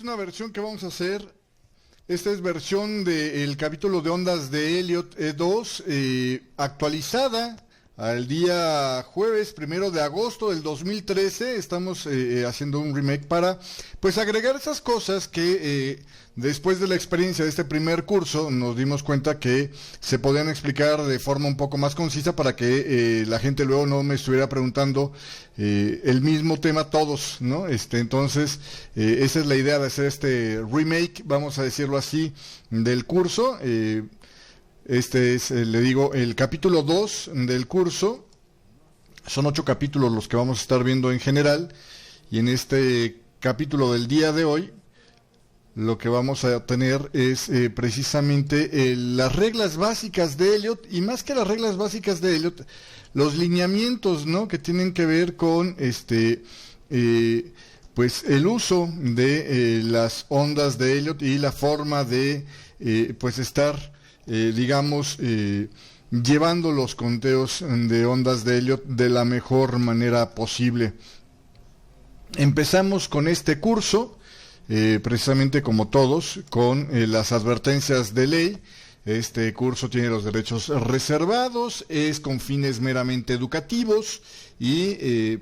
Una versión que vamos a hacer. Esta es versión del capítulo de ondas de Elliott E2, actualizada al día jueves 1 de agosto del 2013. Estamos haciendo un remake para pues agregar esas cosas que después de la experiencia de este primer curso nos dimos cuenta que se podían explicar de forma un poco más concisa para que la gente luego no me estuviera preguntando el mismo tema todos, ¿no? Entonces, esa es la idea de hacer este remake, vamos a decirlo así, del curso. Este es, le digo, el capítulo 2 del curso. Son 8 capítulos los que vamos a estar viendo en general. Y en este capítulo del día de hoy, lo que vamos a tener es precisamente las reglas básicas de Elliott. Y más que las reglas básicas de Elliott, los lineamientos, ¿no?, que tienen que ver con pues el uso de las ondas de Elliott y la forma de pues estar llevando los conteos de ondas de Elliott de la mejor manera posible. Empezamos con este curso, precisamente como todos, con las advertencias de ley. Este curso tiene los derechos reservados, es con fines meramente educativos y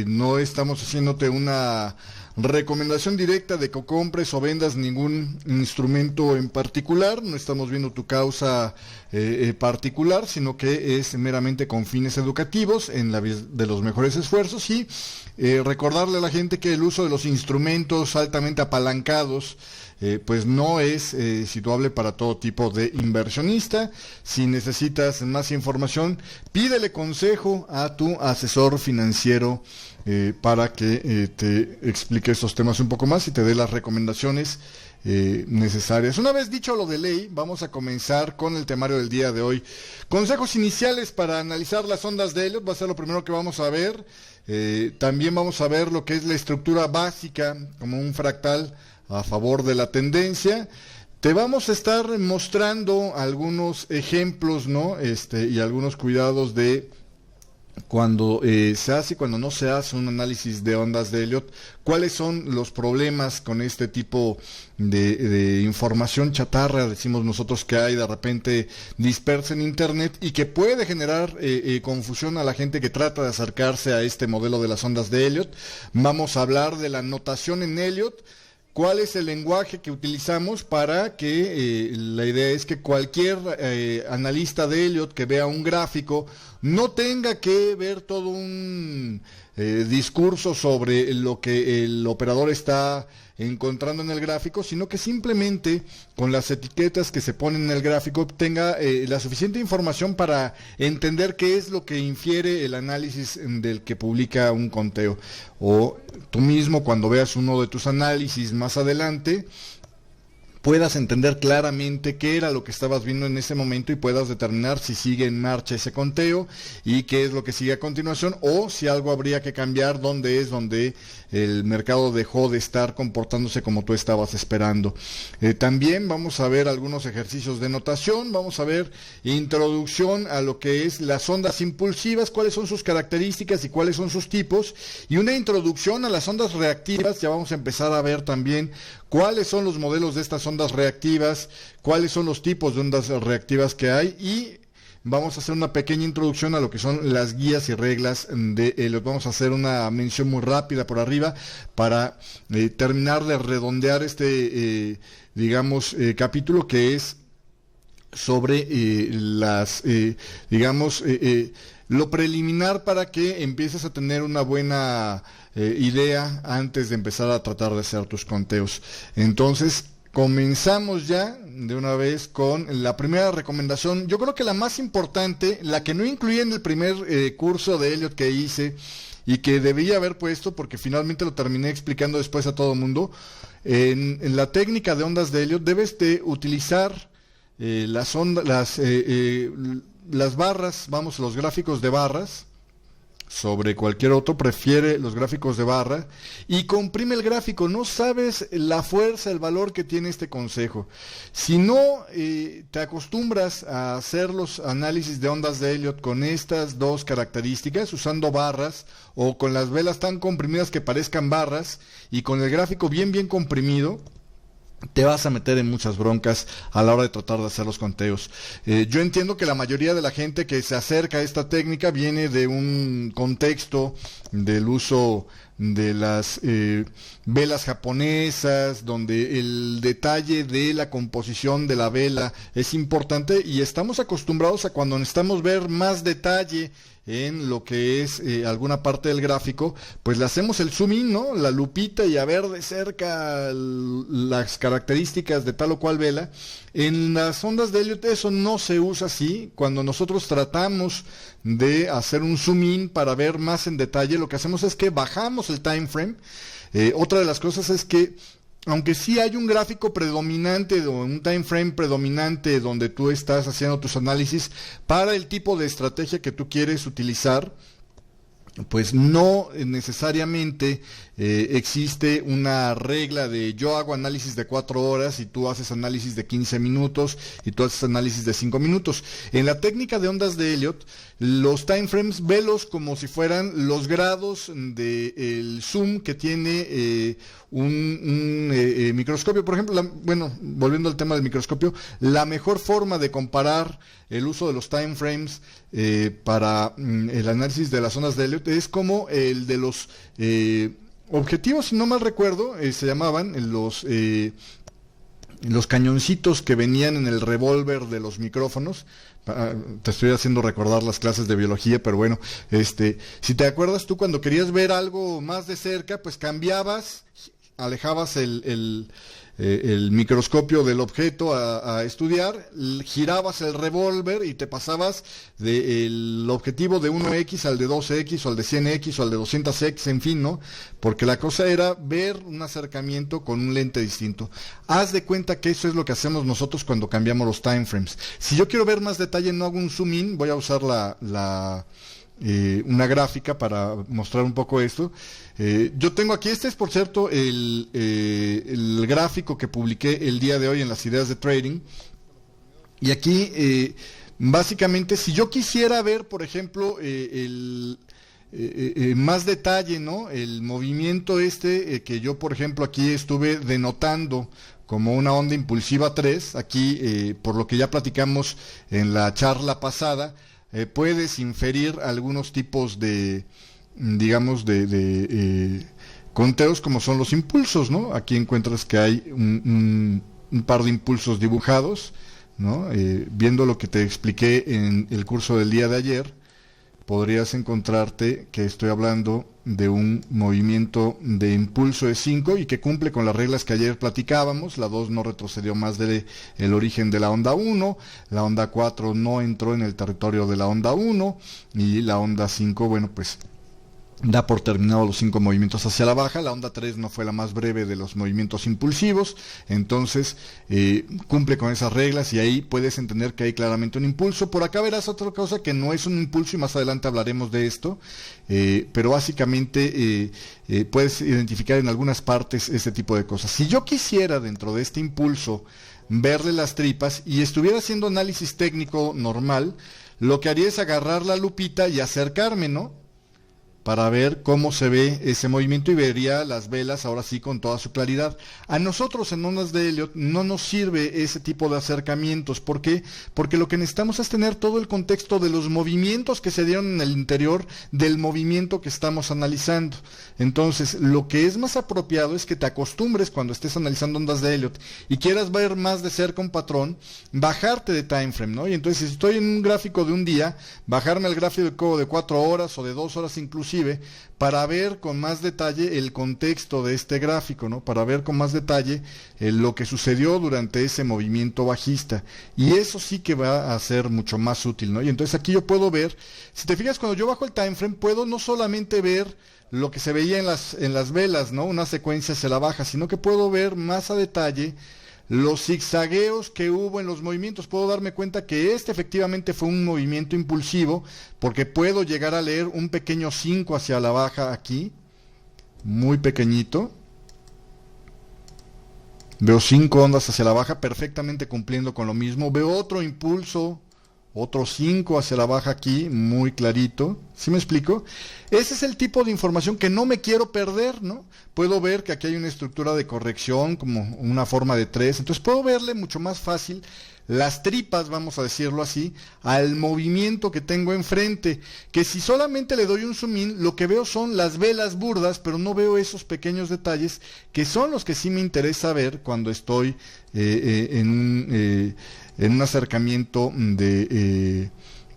no estamos haciéndote una recomendación directa de que compres o vendas ningún instrumento en particular. No estamos viendo tu causa particular, sino que es meramente con fines educativos en la de los mejores esfuerzos. Y recordarle a la gente que el uso de los instrumentos altamente apalancados pues no es situable para todo tipo de inversionista. Si necesitas más información, pídele consejo a tu asesor financiero para que te explique estos temas un poco más y te dé las recomendaciones necesarias. Una vez dicho lo de ley, vamos a comenzar con el temario del día de hoy. Consejos iniciales para analizar las ondas de Elliott va a ser lo primero que vamos a ver. También vamos a ver lo que es la estructura básica como un fractal a favor de la tendencia. Te vamos a estar mostrando algunos ejemplos, ¿no? Y algunos cuidados de cuando se hace y cuando no se hace un análisis de ondas de Elliott. ¿Cuáles son los problemas con este tipo de información chatarra, decimos nosotros, que hay de repente dispersa en internet y que puede generar confusión a la gente que trata de acercarse a este modelo de las ondas de Elliott? Vamos a hablar de la notación en Elliott. ¿Cuál es el lenguaje que utilizamos para que la idea es que cualquier analista de Elliott que vea un gráfico no tenga que ver todo un discurso sobre lo que el operador está encontrando en el gráfico, sino que simplemente con las etiquetas que se ponen en el gráfico tenga la suficiente información para entender qué es lo que infiere el análisis del que publica un conteo? O tú mismo, cuando veas uno de tus análisis más adelante, puedas entender claramente qué era lo que estabas viendo en ese momento y puedas determinar si sigue en marcha ese conteo y qué es lo que sigue a continuación, o si algo habría que cambiar, donde el mercado dejó de estar comportándose como tú estabas esperando. También vamos a ver algunos ejercicios de notación, vamos a ver introducción a lo que es las ondas impulsivas, cuáles son sus características y cuáles son sus tipos, y una introducción a las ondas reactivas. Ya vamos a empezar a ver también cuáles son los modelos de estas ondas reactivas, cuáles son los tipos de ondas reactivas que hay, y vamos a hacer una pequeña introducción a lo que son las guías y reglas de Elliott. Vamos a hacer una mención muy rápida por arriba para terminar de redondear este, capítulo, que es sobre lo preliminar para que empieces a tener una buena idea antes de empezar a tratar de hacer tus conteos. Entonces, comenzamos ya de una vez con la primera recomendación. Yo creo que la más importante, la que no incluí en el primer curso de Elliott que hice y que debía haber puesto, porque finalmente lo terminé explicando después a todo el mundo. En la técnica de ondas de Elliott debes de utilizar las barras, los gráficos de barras, sobre cualquier otro, prefiere los gráficos de barra y comprime el gráfico. No sabes la fuerza, el valor que tiene este consejo. Si no te acostumbras a hacer los análisis de ondas de Elliott con estas dos características, usando barras o con las velas tan comprimidas que parezcan barras y con el gráfico bien comprimido, te vas a meter en muchas broncas a la hora de tratar de hacer los conteos. Yo entiendo que la mayoría de la gente que se acerca a esta técnica viene de un contexto del uso de las velas japonesas, donde el detalle de la composición de la vela es importante y estamos acostumbrados a cuando necesitamos ver más detalle en lo que es alguna parte del gráfico, pues le hacemos el zoom in, ¿no? La lupita y a ver de cerca las características de tal o cual vela. En las ondas de Elliott eso no se usa así. Cuando nosotros tratamos de hacer un zoom in para ver más en detalle, lo que hacemos es que bajamos el time frame. Otra de las cosas es que aunque sí hay un gráfico predominante o un time frame predominante donde tú estás haciendo tus análisis para el tipo de estrategia que tú quieres utilizar, pues no necesariamente existe una regla de yo hago análisis de 4 horas y tú haces análisis de 15 minutos y tú haces análisis de 5 minutos. En la técnica de ondas de Elliott, los timeframes velos como si fueran los grados del zoom que tiene un microscopio. Por ejemplo, volviendo al tema del microscopio, la mejor forma de comparar el uso de los timeframes para el análisis de las ondas de Elliott es como el de los objetivos, si no mal recuerdo, se llamaban los cañoncitos que venían en el revólver de los micrófonos. Te estoy haciendo recordar las clases de biología, pero bueno, si te acuerdas tú cuando querías ver algo más de cerca, pues cambiabas, alejabas el microscopio del objeto a estudiar, girabas el revólver y te pasabas del objetivo de 1x al de 2x o al de 100x o al de 200x, en fin, ¿no? Porque la cosa era ver un acercamiento con un lente distinto. Haz de cuenta que eso es lo que hacemos nosotros cuando cambiamos los timeframes. Si yo quiero ver más detalle, no hago un zoom in, voy a usar una gráfica para mostrar un poco esto. Yo tengo aquí, este es por cierto el gráfico que publiqué el día de hoy en las ideas de trading, y aquí básicamente si yo quisiera ver por ejemplo más detalle, ¿no? El movimiento que yo por ejemplo aquí estuve denotando como una onda impulsiva 3, aquí por lo que ya platicamos en la charla pasada, puedes inferir algunos tipos de, digamos, de conteos como son los impulsos, ¿no? Aquí encuentras que hay un par de impulsos dibujados, ¿no? Viendo lo que te expliqué en el curso del día de ayer, podrías encontrarte que estoy hablando de un movimiento de impulso de 5 y que cumple con las reglas que ayer platicábamos. La 2 no retrocedió más del origen de la onda 1, la onda 4 no entró en el territorio de la onda 1 y la onda 5, bueno, pues da por terminado los 5 movimientos hacia la baja. La onda 3 no fue la más breve de los movimientos impulsivos, entonces cumple con esas reglas y ahí puedes entender que hay claramente un impulso. Por acá verás otra cosa que no es un impulso y más adelante hablaremos de esto, pero básicamente puedes identificar en algunas partes este tipo de cosas. Si yo quisiera dentro de este impulso verle las tripas y estuviera haciendo análisis técnico normal, lo que haría es agarrar la lupita y acercarme, ¿no?, para ver cómo se ve ese movimiento y vería las velas ahora sí con toda su claridad. A nosotros en ondas de Elliott no nos sirve ese tipo de acercamientos. ¿Por qué? Porque lo que necesitamos es tener todo el contexto de los movimientos que se dieron en el interior del movimiento que estamos analizando. Entonces, lo que es más apropiado es que te acostumbres cuando estés analizando ondas de Elliott y quieras ver más de cerca un patrón, bajarte de time frame, ¿no? Y entonces, si estoy en un gráfico de un día, bajarme al gráfico de 4 horas o de 2 horas inclusive, para ver con más detalle el contexto de este gráfico, ¿no? Para ver con más detalle lo que sucedió durante ese movimiento bajista. Y eso sí que va a ser mucho más útil, ¿no? Y entonces aquí yo puedo ver, si te fijas, cuando yo bajo el time frame, puedo no solamente ver lo que se veía en las velas, ¿no? Una secuencia hacia la baja, sino que puedo ver más a detalle los zigzagueos que hubo en los movimientos. Puedo darme cuenta que este efectivamente fue un movimiento impulsivo, porque puedo llegar a leer un pequeño 5 hacia la baja aquí, muy pequeñito. Veo 5 ondas hacia la baja, perfectamente cumpliendo con lo mismo. Veo otro impulso, otro 5 hacia la baja aquí, muy clarito. ¿Sí me explico? Ese es el tipo de información que no me quiero perder, ¿no? Puedo ver que aquí hay una estructura de corrección, como una forma de 3. Entonces puedo verle mucho más fácil las tripas, vamos a decirlo así, al movimiento que tengo enfrente, que si solamente le doy un zoom in, lo que veo son las velas burdas, pero no veo esos pequeños detalles que son los que sí me interesa ver cuando estoy en un acercamiento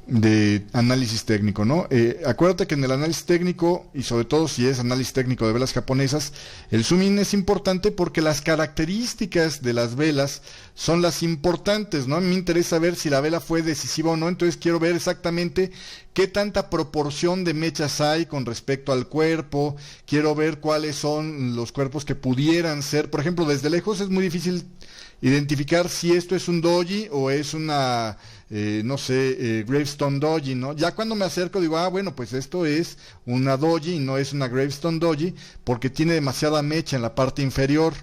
de análisis técnico, ¿no? Acuérdate que en el análisis técnico, y sobre todo si es análisis técnico de velas japonesas, el zoom in es importante porque las características de las velas son las importantes, ¿no? A mí me interesa ver si la vela fue decisiva o no, entonces quiero ver exactamente qué tanta proporción de mechas hay con respecto al cuerpo, quiero ver cuáles son los cuerpos que pudieran ser, por ejemplo, desde lejos es muy difícil identificar si esto es un doji o es una, gravestone doji, ¿no? Ya cuando me acerco digo, bueno, pues esto es una doji y no es una gravestone doji porque tiene demasiada mecha en la parte inferior.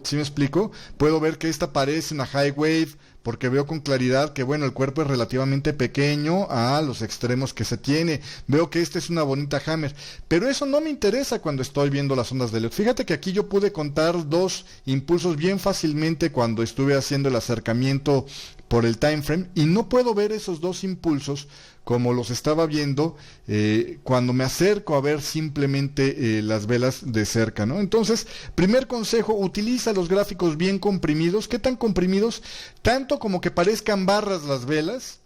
¿Sí me explico? Puedo ver que esta parece una high wave porque veo con claridad que, bueno, el cuerpo es relativamente pequeño a los extremos que se tiene. Veo que esta es una bonita hammer, pero eso no me interesa cuando estoy viendo las ondas de Elliott. Fíjate que aquí yo pude contar 2 impulsos bien fácilmente cuando estuve haciendo el acercamiento por el time frame, y no puedo ver esos 2 impulsos como los estaba viendo cuando me acerco a ver simplemente las velas de cerca, ¿no? Entonces, primer consejo, utiliza los gráficos bien comprimidos. ¿Qué tan comprimidos? Tanto como que parezcan barras las velas.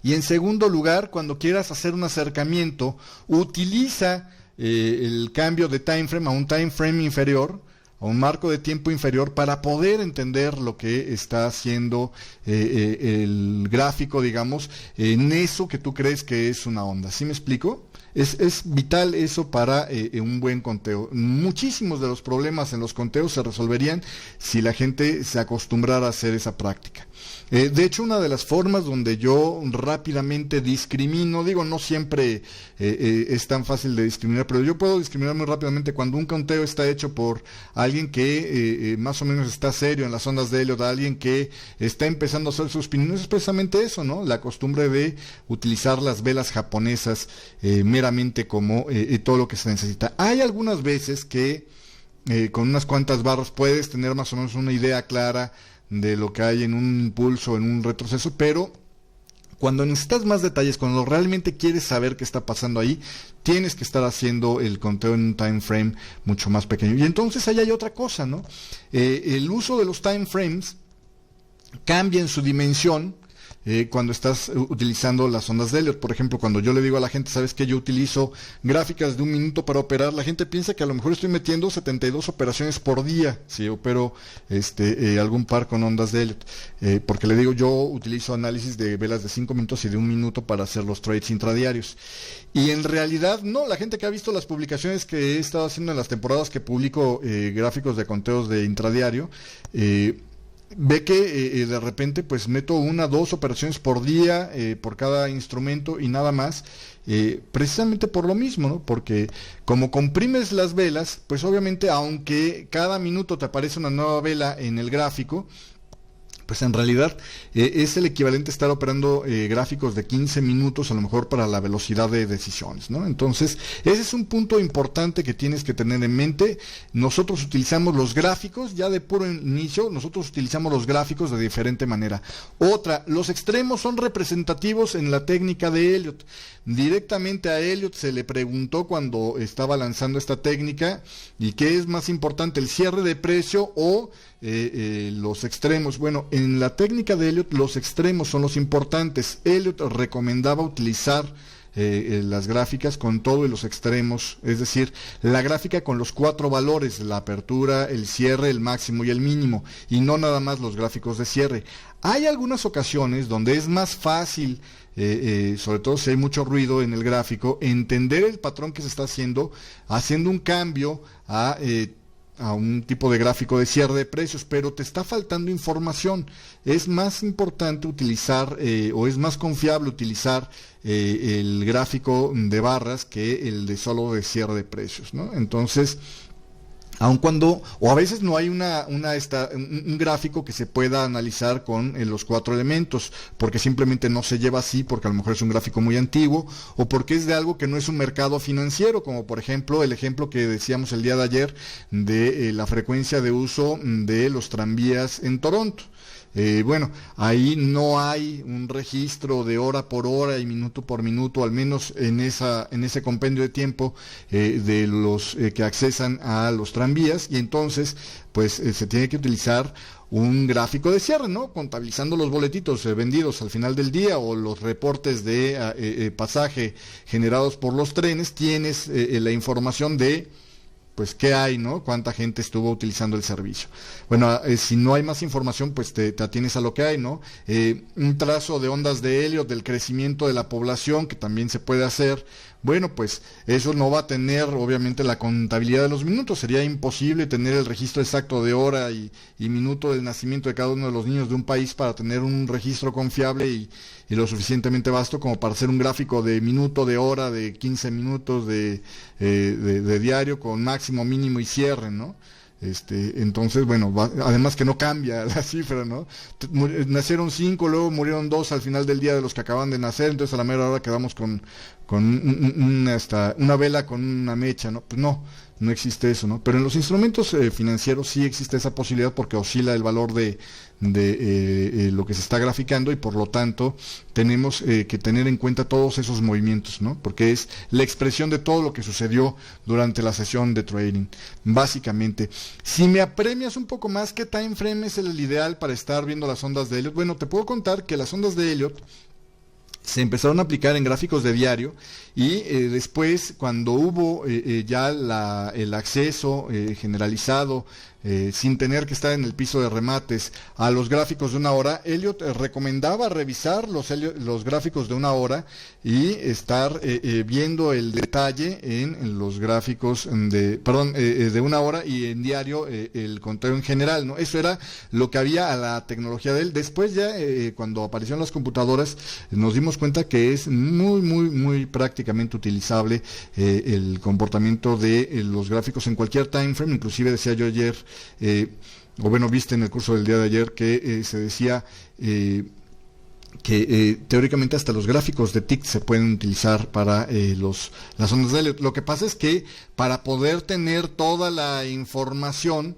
Y en segundo lugar, cuando quieras hacer un acercamiento, utiliza el cambio de time frame a un time frame inferior, a un marco de tiempo inferior, para poder entender lo que está haciendo el gráfico, digamos, en eso que tú crees que es una onda. ¿Sí me explico? Es vital eso para un buen conteo. Muchísimos de los problemas en los conteos se resolverían si la gente se acostumbrara a hacer esa práctica. De hecho, una de las formas donde yo rápidamente discrimino, digo, no siempre es tan fácil de discriminar, pero yo puedo discriminar muy rápidamente cuando un conteo está hecho por alguien que más o menos está serio en las ondas de Elliott, alguien que está empezando a hacer sus opiniones, es precisamente eso, ¿no? La costumbre de utilizar las velas japonesas meramente como todo lo que se necesita. Hay algunas veces que con unas cuantas barras puedes tener más o menos una idea clara de lo que hay en un impulso, en un retroceso, pero cuando necesitas más detalles, cuando realmente quieres saber qué está pasando ahí, tienes que estar haciendo el conteo en un time frame mucho más pequeño. Y entonces ahí hay otra cosa, ¿no? El uso de los time frames cambia en su dimensión cuando estás utilizando las ondas de Elliott. Por ejemplo, cuando yo le digo a la gente, ¿sabes qué? Yo utilizo gráficas de 1 minuto para operar, la gente piensa que a lo mejor estoy metiendo 72 operaciones por día si opero algún par con ondas de Elliott, porque le digo, yo utilizo análisis de velas de 5 minutos y de 1 minuto para hacer los trades intradiarios. Y en realidad, no, la gente que ha visto las publicaciones que he estado haciendo en las temporadas que publico gráficos de conteos de intradiario, ve que de repente pues meto 1 o 2 operaciones por día por cada instrumento y nada más, precisamente por lo mismo, ¿no? Porque como comprimes las velas, pues obviamente aunque cada minuto te aparece una nueva vela en el gráfico, pues en realidad es el equivalente a estar operando gráficos de 15 minutos a lo mejor para la velocidad de decisiones, ¿no? Entonces, ese es un punto importante que tienes que tener en mente. Nosotros utilizamos los gráficos, ya de puro inicio, nosotros utilizamos los gráficos de diferente manera. Otra, los extremos son representativos en la técnica de Elliott. Directamente a Elliott se le preguntó cuando estaba lanzando esta técnica, ¿y qué es más importante, el cierre de precio o los extremos? Bueno, en la técnica de Elliott los extremos son los importantes. Elliott recomendaba utilizar las gráficas con todo y los extremos, es decir, la gráfica con los 4 valores, la apertura, el cierre, el máximo y el mínimo, y no nada más los gráficos de cierre. Hay algunas ocasiones donde es más fácil, sobre todo si hay mucho ruido en el gráfico, entender el patrón que se está haciendo un cambio a a un tipo de gráfico de cierre de precios, pero te está faltando información. Es más importante utilizar o es más confiable utilizar el gráfico de barras que el de solo de cierre de precios, ¿no? Entonces, aun cuando, o a veces no hay un gráfico que se pueda analizar con los 4 elementos, porque simplemente no se lleva así, porque a lo mejor es un gráfico muy antiguo, o porque es de algo que no es un mercado financiero, como por ejemplo el ejemplo que decíamos el día de ayer de la frecuencia de uso de los tranvías en Toronto. Bueno, ahí no hay un registro de hora por hora y minuto por minuto, al menos en ese compendio de tiempo de los que accesan a los tranvías, y entonces pues se tiene que utilizar un gráfico de cierre, ¿no? Contabilizando los boletitos vendidos al final del día o los reportes de pasaje generados por los trenes, tienes la información de pues qué hay, ¿no? Cuánta gente estuvo utilizando el servicio. Bueno, si no hay más información, pues te atienes a lo que hay, ¿no? Un trazo de ondas de Elliott del crecimiento de la población, que también se puede hacer. Bueno, pues eso no va a tener obviamente la contabilidad de los minutos. Sería imposible tener el registro exacto de hora y minuto del nacimiento de cada uno de los niños de un país para tener un registro confiable y lo suficientemente vasto como para hacer un gráfico de minuto, de hora, de 15 minutos de diario con máximo, mínimo y cierre, ¿no? Entonces, bueno, además que no cambia la cifra, ¿no? Nacieron 5, luego murieron 2 al final del día de los que acaban de nacer, entonces a la mera hora quedamos con una vela con una mecha, ¿no? Pues no existe eso, ¿no? Pero en los instrumentos financieros sí existe esa posibilidad porque oscila el valor de lo que se está graficando y por lo tanto tenemos que tener en cuenta todos esos movimientos, ¿no? Porque es la expresión de todo lo que sucedió durante la sesión de trading, básicamente. Si me apremias un poco más, ¿qué time frame es el ideal para estar viendo las ondas de Elliott? Bueno, te puedo contar que las ondas de Elliott se empezaron a aplicar en gráficos de diario y después cuando hubo ya el acceso generalizado sin tener que estar en el piso de remates a los gráficos de una hora, Elliott recomendaba revisar los gráficos de una hora y estar viendo el detalle en los gráficos de una hora y en diario el conteo en general, ¿no? Eso era lo que había a la tecnología de él. Después ya cuando aparecieron las computadoras nos dimos cuenta que es muy prácticamente utilizable el comportamiento de los gráficos en cualquier time frame. Inclusive decía yo ayer o bueno, viste en el curso del día de ayer que se decía que teóricamente hasta los gráficos de tick se pueden utilizar para las ondas de Elliott. Lo que pasa es que para poder tener toda la información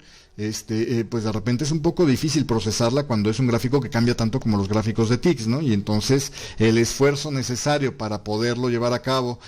pues de repente es un poco difícil procesarla cuando es un gráfico que cambia tanto como los gráficos de ticks, ¿no? Y entonces el esfuerzo necesario para poderlo llevar a cabo,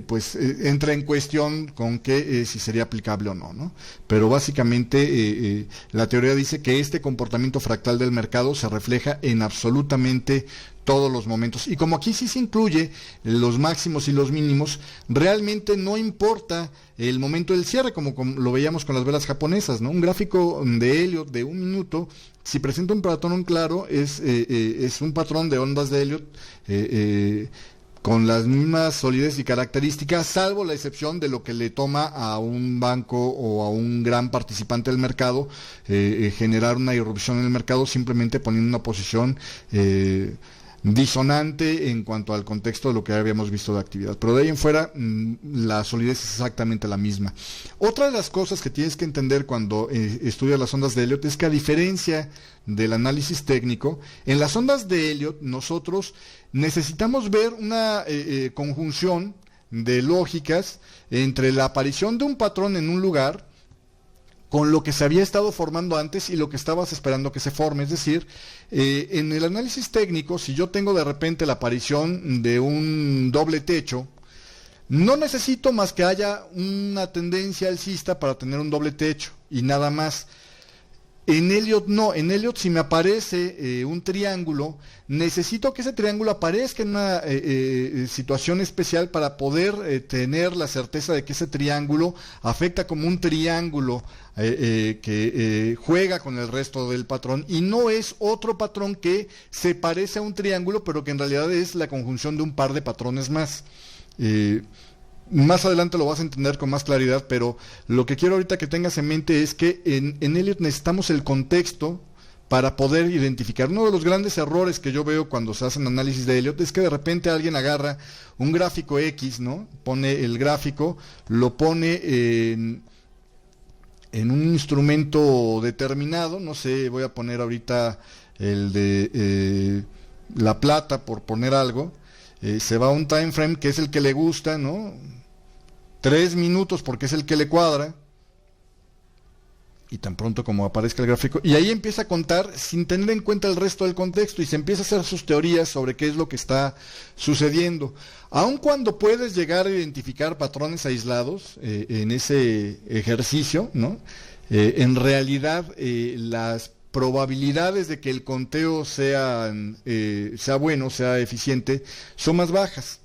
pues entra en cuestión con que si sería aplicable o no, ¿no? Pero básicamente la teoría dice que este comportamiento fractal del mercado se refleja en absolutamente todos los momentos. Y como aquí sí se incluye los máximos y los mínimos, realmente no importa el momento del cierre, como lo veíamos con las velas japonesas, ¿no? Un gráfico de Elliott de 1 minuto, si presenta un patrón claro, es un patrón de ondas de Elliott con las mismas solidez y características, salvo la excepción de lo que le toma a un banco o a un gran participante del mercado generar una irrupción en el mercado simplemente poniendo una posición disonante en cuanto al contexto de lo que habíamos visto de actividad, pero de ahí en fuera la solidez es exactamente la misma. Otra de las cosas que tienes que entender cuando estudias las ondas de Elliott es que a diferencia del análisis técnico, en las ondas de Elliott nosotros necesitamos ver una conjunción de lógicas entre la aparición de un patrón en un lugar con lo que se había estado formando antes y lo que estabas esperando que se forme. Es decir, en el análisis técnico, si yo tengo de repente la aparición de un doble techo, no necesito más que haya una tendencia alcista para tener un doble techo y nada más. En Elliott no, en Elliott si me aparece un triángulo, necesito que ese triángulo aparezca en una situación especial para poder tener la certeza de que ese triángulo afecta como un triángulo que juega con el resto del patrón y no es otro patrón que se parece a un triángulo pero que en realidad es la conjunción de un par de patrones más. Más adelante lo vas a entender con más claridad, pero lo que quiero ahorita que tengas en mente es que en Elliott necesitamos el contexto para poder identificar. Uno de los grandes errores que yo veo cuando se hacen análisis de Elliott es que de repente alguien agarra un gráfico X, ¿no? Pone el gráfico, lo pone en un instrumento determinado, no sé, voy a poner ahorita el de la plata, por poner algo, se va a un time frame que es el que le gusta, ¿no? 3 minutos porque es el que le cuadra, y tan pronto como aparezca el gráfico, y ahí empieza a contar sin tener en cuenta el resto del contexto, y se empieza a hacer sus teorías sobre qué es lo que está sucediendo. Aun cuando puedes llegar a identificar patrones aislados en ese ejercicio, ¿no? En realidad las probabilidades de que el conteo sea bueno, sea eficiente, son más bajas.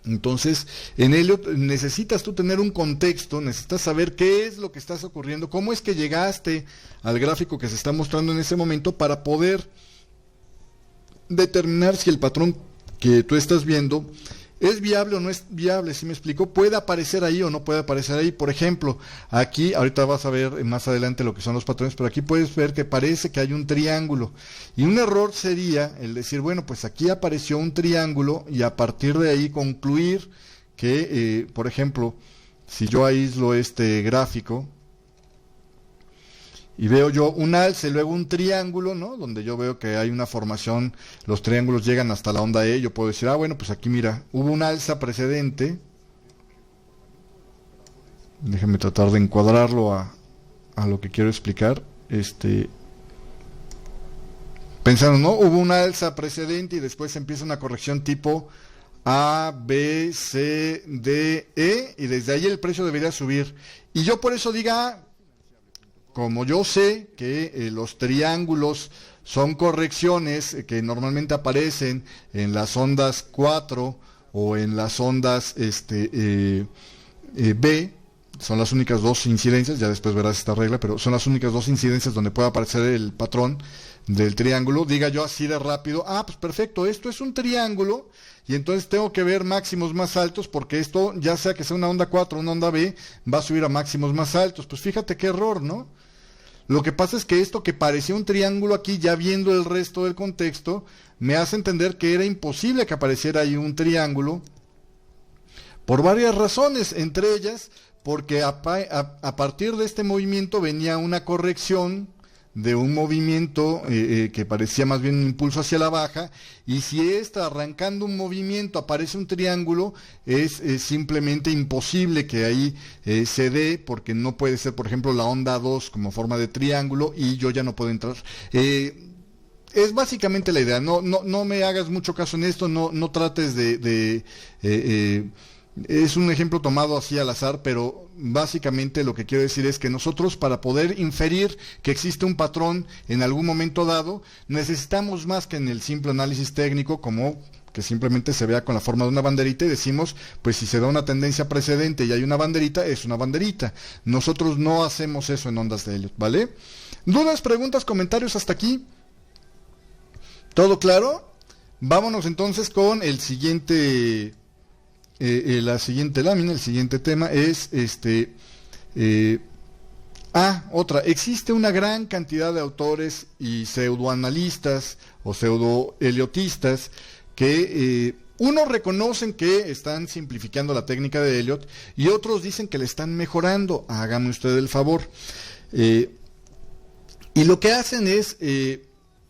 Entonces, en Elliott necesitas tú tener un contexto, necesitas saber qué es lo que está ocurriendo, cómo es que llegaste al gráfico que se está mostrando en ese momento para poder determinar si el patrón que tú estás viendo es viable o no es viable. Si me explico, puede aparecer ahí o no puede aparecer ahí. Por ejemplo, aquí, ahorita vas a ver más adelante lo que son los patrones, pero aquí puedes ver que parece que hay un triángulo. Y un error sería el decir, bueno, pues aquí apareció un triángulo y a partir de ahí concluir que, por ejemplo, si yo aíslo este gráfico y veo yo un alce, luego un triángulo, ¿no? Donde yo veo que hay una formación, los triángulos llegan hasta la onda E, yo puedo decir, bueno, pues aquí mira, hubo un alza precedente. Déjame tratar de encuadrarlo a lo que quiero explicar. Pensando, ¿no? Hubo una alza precedente y después empieza una corrección tipo A, B, C, D, E, y desde ahí el precio debería subir. Y yo por eso diga, como yo sé que los triángulos son correcciones que normalmente aparecen en las ondas 4 o en las ondas B, son las únicas dos incidencias, ya después verás esta regla, pero son las únicas dos incidencias donde puede aparecer el patrón del triángulo, diga yo así de rápido, pues perfecto, esto es un triángulo, y entonces tengo que ver máximos más altos, porque esto, ya sea que sea una onda 4 o una onda B, va a subir a máximos más altos. Pues fíjate qué error, ¿no? Lo que pasa es que esto que parecía un triángulo aquí, ya viendo el resto del contexto, me hace entender que era imposible que apareciera ahí un triángulo, por varias razones, entre ellas, porque a partir de este movimiento venía una corrección de un movimiento que parecía más bien un impulso hacia la baja, y si arrancando un movimiento aparece un triángulo, es simplemente imposible que ahí se dé, porque no puede ser, por ejemplo, la onda 2 como forma de triángulo, y yo ya no puedo entrar. Es básicamente la idea, no me hagas mucho caso en esto, no trates es un ejemplo tomado así al azar, pero básicamente lo que quiero decir es que nosotros, para poder inferir que existe un patrón en algún momento dado, necesitamos más que en el simple análisis técnico, como que simplemente se vea con la forma de una banderita y decimos, pues si se da una tendencia precedente y hay una banderita, es una banderita. Nosotros no hacemos eso en ondas de Elliott, ¿vale? ¿Dudas, preguntas, comentarios hasta aquí? ¿Todo claro? Vámonos entonces con el siguiente... la siguiente lámina, el siguiente tema es otra. Existe una gran cantidad de autores y pseudoanalistas o pseudoeliotistas que unos reconocen que están simplificando la técnica de Elliott y otros dicen que le están mejorando. Hágame usted el favor. Y lo que hacen es,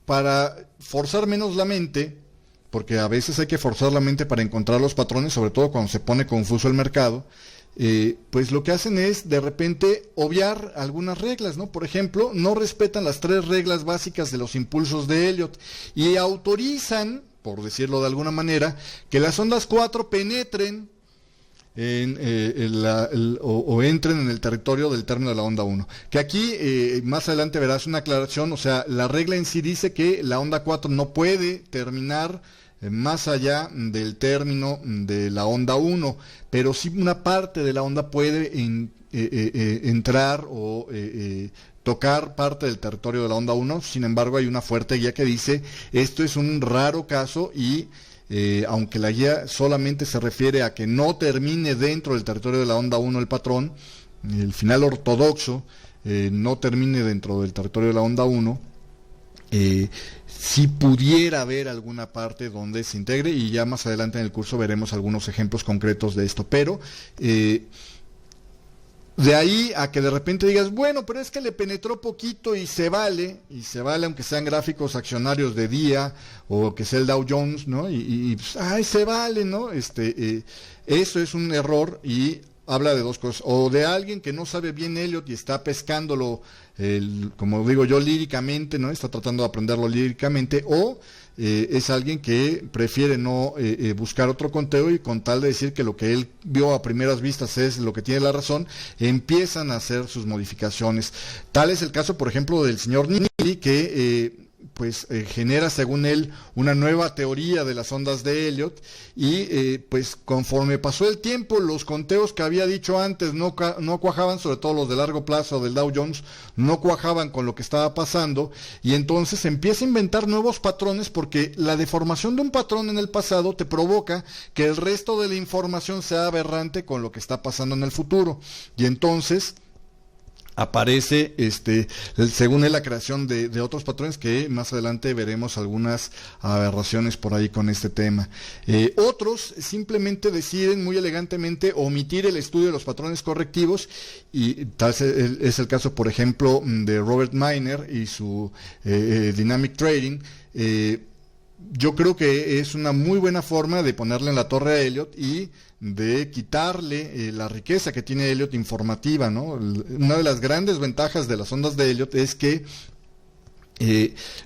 para forzar menos la mente, porque a veces hay que forzar la mente para encontrar los patrones, sobre todo cuando se pone confuso el mercado, pues lo que hacen es de repente obviar algunas reglas, ¿no? Por ejemplo, no respetan las 3 reglas básicas de los impulsos de Elliott y autorizan, por decirlo de alguna manera, que las ondas 4 penetren o entren en el territorio del término de la onda 1. Que aquí, más adelante verás una aclaración, o sea, la regla en sí dice que la onda 4 no puede terminar más allá del término de la onda 1, pero sí una parte de la onda puede entrar o tocar parte del territorio de la onda 1. Sin embargo, hay una fuerte guía que dice, esto es un raro caso y aunque la guía solamente se refiere a que no termine dentro del territorio de la onda 1 el patrón, el final ortodoxo no termine dentro del territorio de la onda 1, si pudiera haber alguna parte donde se integre, y ya más adelante en el curso veremos algunos ejemplos concretos de esto, pero de ahí a que de repente digas, bueno, pero es que le penetró poquito y se vale aunque sean gráficos accionarios de día o que sea el Dow Jones, ¿no? Pues, ay, se vale, ¿no? Eso es un error y habla de dos cosas, o de alguien que no sabe bien Elliott y está pescándolo, como digo yo, líricamente, ¿no? Está tratando de aprenderlo líricamente, o es alguien que prefiere no buscar otro conteo y con tal de decir que lo que él vio a primeras vistas es lo que tiene la razón, empiezan a hacer sus modificaciones. Tal es el caso, por ejemplo, del señor Neely, que genera, según él, una nueva teoría de las ondas de Elliott y pues conforme pasó el tiempo, los conteos que había dicho antes no cuajaban, sobre todo los de largo plazo del Dow Jones, no cuajaban con lo que estaba pasando, y entonces empieza a inventar nuevos patrones, porque la deformación de un patrón en el pasado te provoca que el resto de la información sea aberrante con lo que está pasando en el futuro, y entonces aparece, según él, la creación de otros patrones, que más adelante veremos algunas aberraciones por ahí con este tema. Otros simplemente deciden muy elegantemente omitir el estudio de los patrones correctivos, y tal es el caso, por ejemplo, de Robert Miner y su Dynamic Trading. Yo creo que es una muy buena forma de ponerle en la torre a Elliott y de quitarle la riqueza que tiene Elliott informativa, ¿no? Una de las grandes ventajas de las ondas de Elliott es que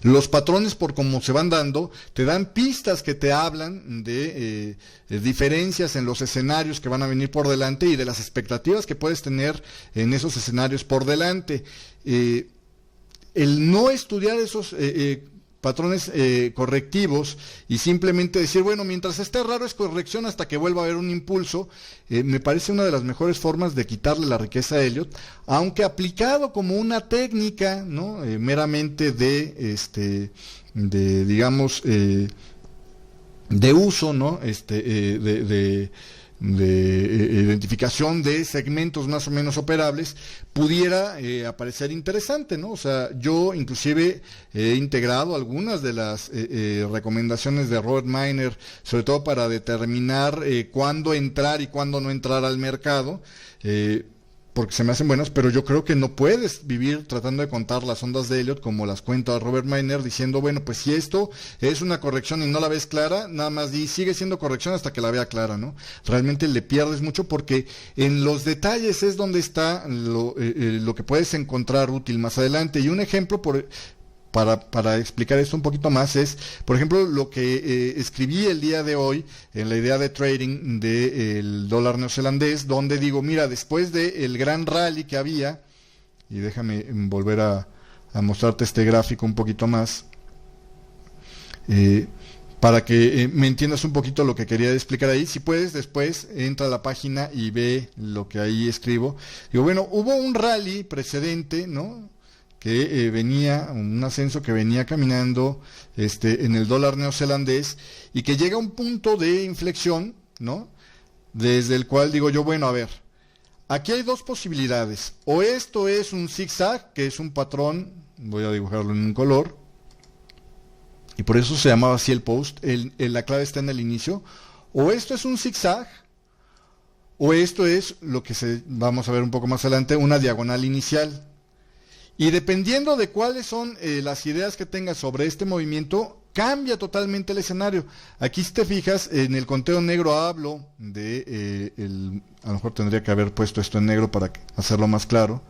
los patrones, por cómo se van dando, te dan pistas que te hablan de diferencias en los escenarios que van a venir por delante y de las expectativas que puedes tener en esos escenarios por delante. El no estudiar esos patrones correctivos y simplemente decir, bueno, mientras esté raro es corrección hasta que vuelva a haber un impulso, me parece una de las mejores formas de quitarle la riqueza a Elliott, aunque aplicado como una técnica, ¿no? Meramente digamos, de uso, ¿no? De identificación de segmentos más o menos operables, pudiera aparecer interesante, ¿no? O sea, yo inclusive he integrado algunas de las recomendaciones de Robert Miner, sobre todo para determinar cuándo entrar y cuándo no entrar al mercado, porque se me hacen buenas, pero yo creo que no puedes vivir tratando de contar las ondas de Elliott como las cuenta Robert Miner, diciendo, bueno, pues si esto es una corrección y no la ves clara, nada más sigue siendo corrección hasta que la vea clara, ¿no? Realmente le pierdes mucho, porque en los detalles es donde está lo que puedes encontrar útil más adelante. Y un ejemplo para explicar esto un poquito más es, por ejemplo, lo que escribí el día de hoy en la idea de trading del dólar neozelandés, donde digo, mira, después del gran rally que había, y déjame volver a mostrarte este gráfico un poquito más, para que me entiendas un poquito lo que quería explicar ahí. Si puedes, después entra a la página y ve lo que ahí escribo. Digo, bueno, hubo un rally precedente, ¿no?, que venía, un ascenso que venía caminando en el dólar neozelandés, y que llega a un punto de inflexión, ¿no?, desde el cual digo yo, bueno, a ver, aquí hay dos posibilidades: o esto es un zigzag, que es un patrón, voy a dibujarlo en un color, y por eso se llamaba así el post, la clave está en el inicio, o esto es un zigzag, o esto es lo que vamos a ver un poco más adelante, una diagonal inicial. Y dependiendo de cuáles son las ideas que tengas sobre este movimiento, cambia totalmente el escenario. Aquí, si te fijas, en el conteo negro hablo de, a lo mejor tendría que haber puesto esto en negro para hacerlo más claro.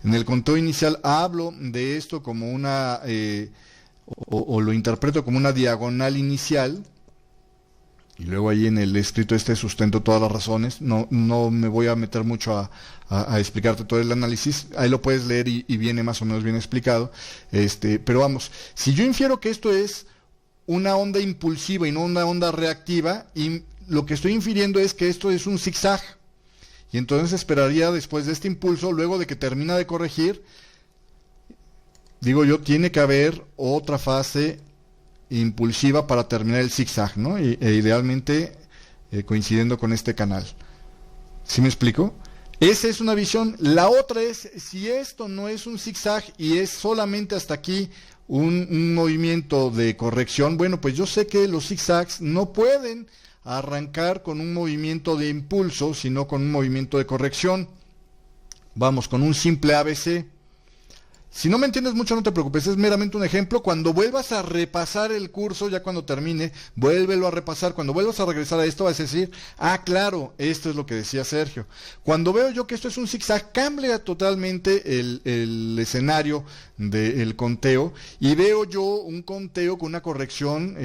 En el conteo inicial hablo de esto como una, o lo interpreto como una diagonal inicial, y luego ahí en el escrito sustento todas las razones. No me voy a meter mucho a explicarte todo el análisis, ahí lo puedes leer y viene más o menos bien explicado. Pero vamos, si yo infiero que esto es una onda impulsiva y no una onda reactiva, y lo que estoy infiriendo es que esto es un zigzag, y entonces esperaría, después de este impulso, luego de que termina de corregir, digo yo, tiene que haber otra fase impulsiva para terminar el zigzag, ¿no? E idealmente coincidiendo con este canal. ¿Sí me explico? Esa es una visión. La otra es, si esto no es un zigzag y es solamente hasta aquí un movimiento de corrección, bueno, pues yo sé que los zigzags no pueden arrancar con un movimiento de impulso, sino con un movimiento de corrección. Vamos, con un simple ABC. Si no me entiendes mucho, no te preocupes, es meramente un ejemplo. Cuando vuelvas a repasar el curso, ya cuando termine, vuélvelo a repasar. Cuando vuelvas a regresar a esto, vas a decir, ah, claro, esto es lo que decía Sergio. Cuando veo yo que esto es un zigzag, cambia totalmente el escenario del conteo, y veo yo un conteo con una corrección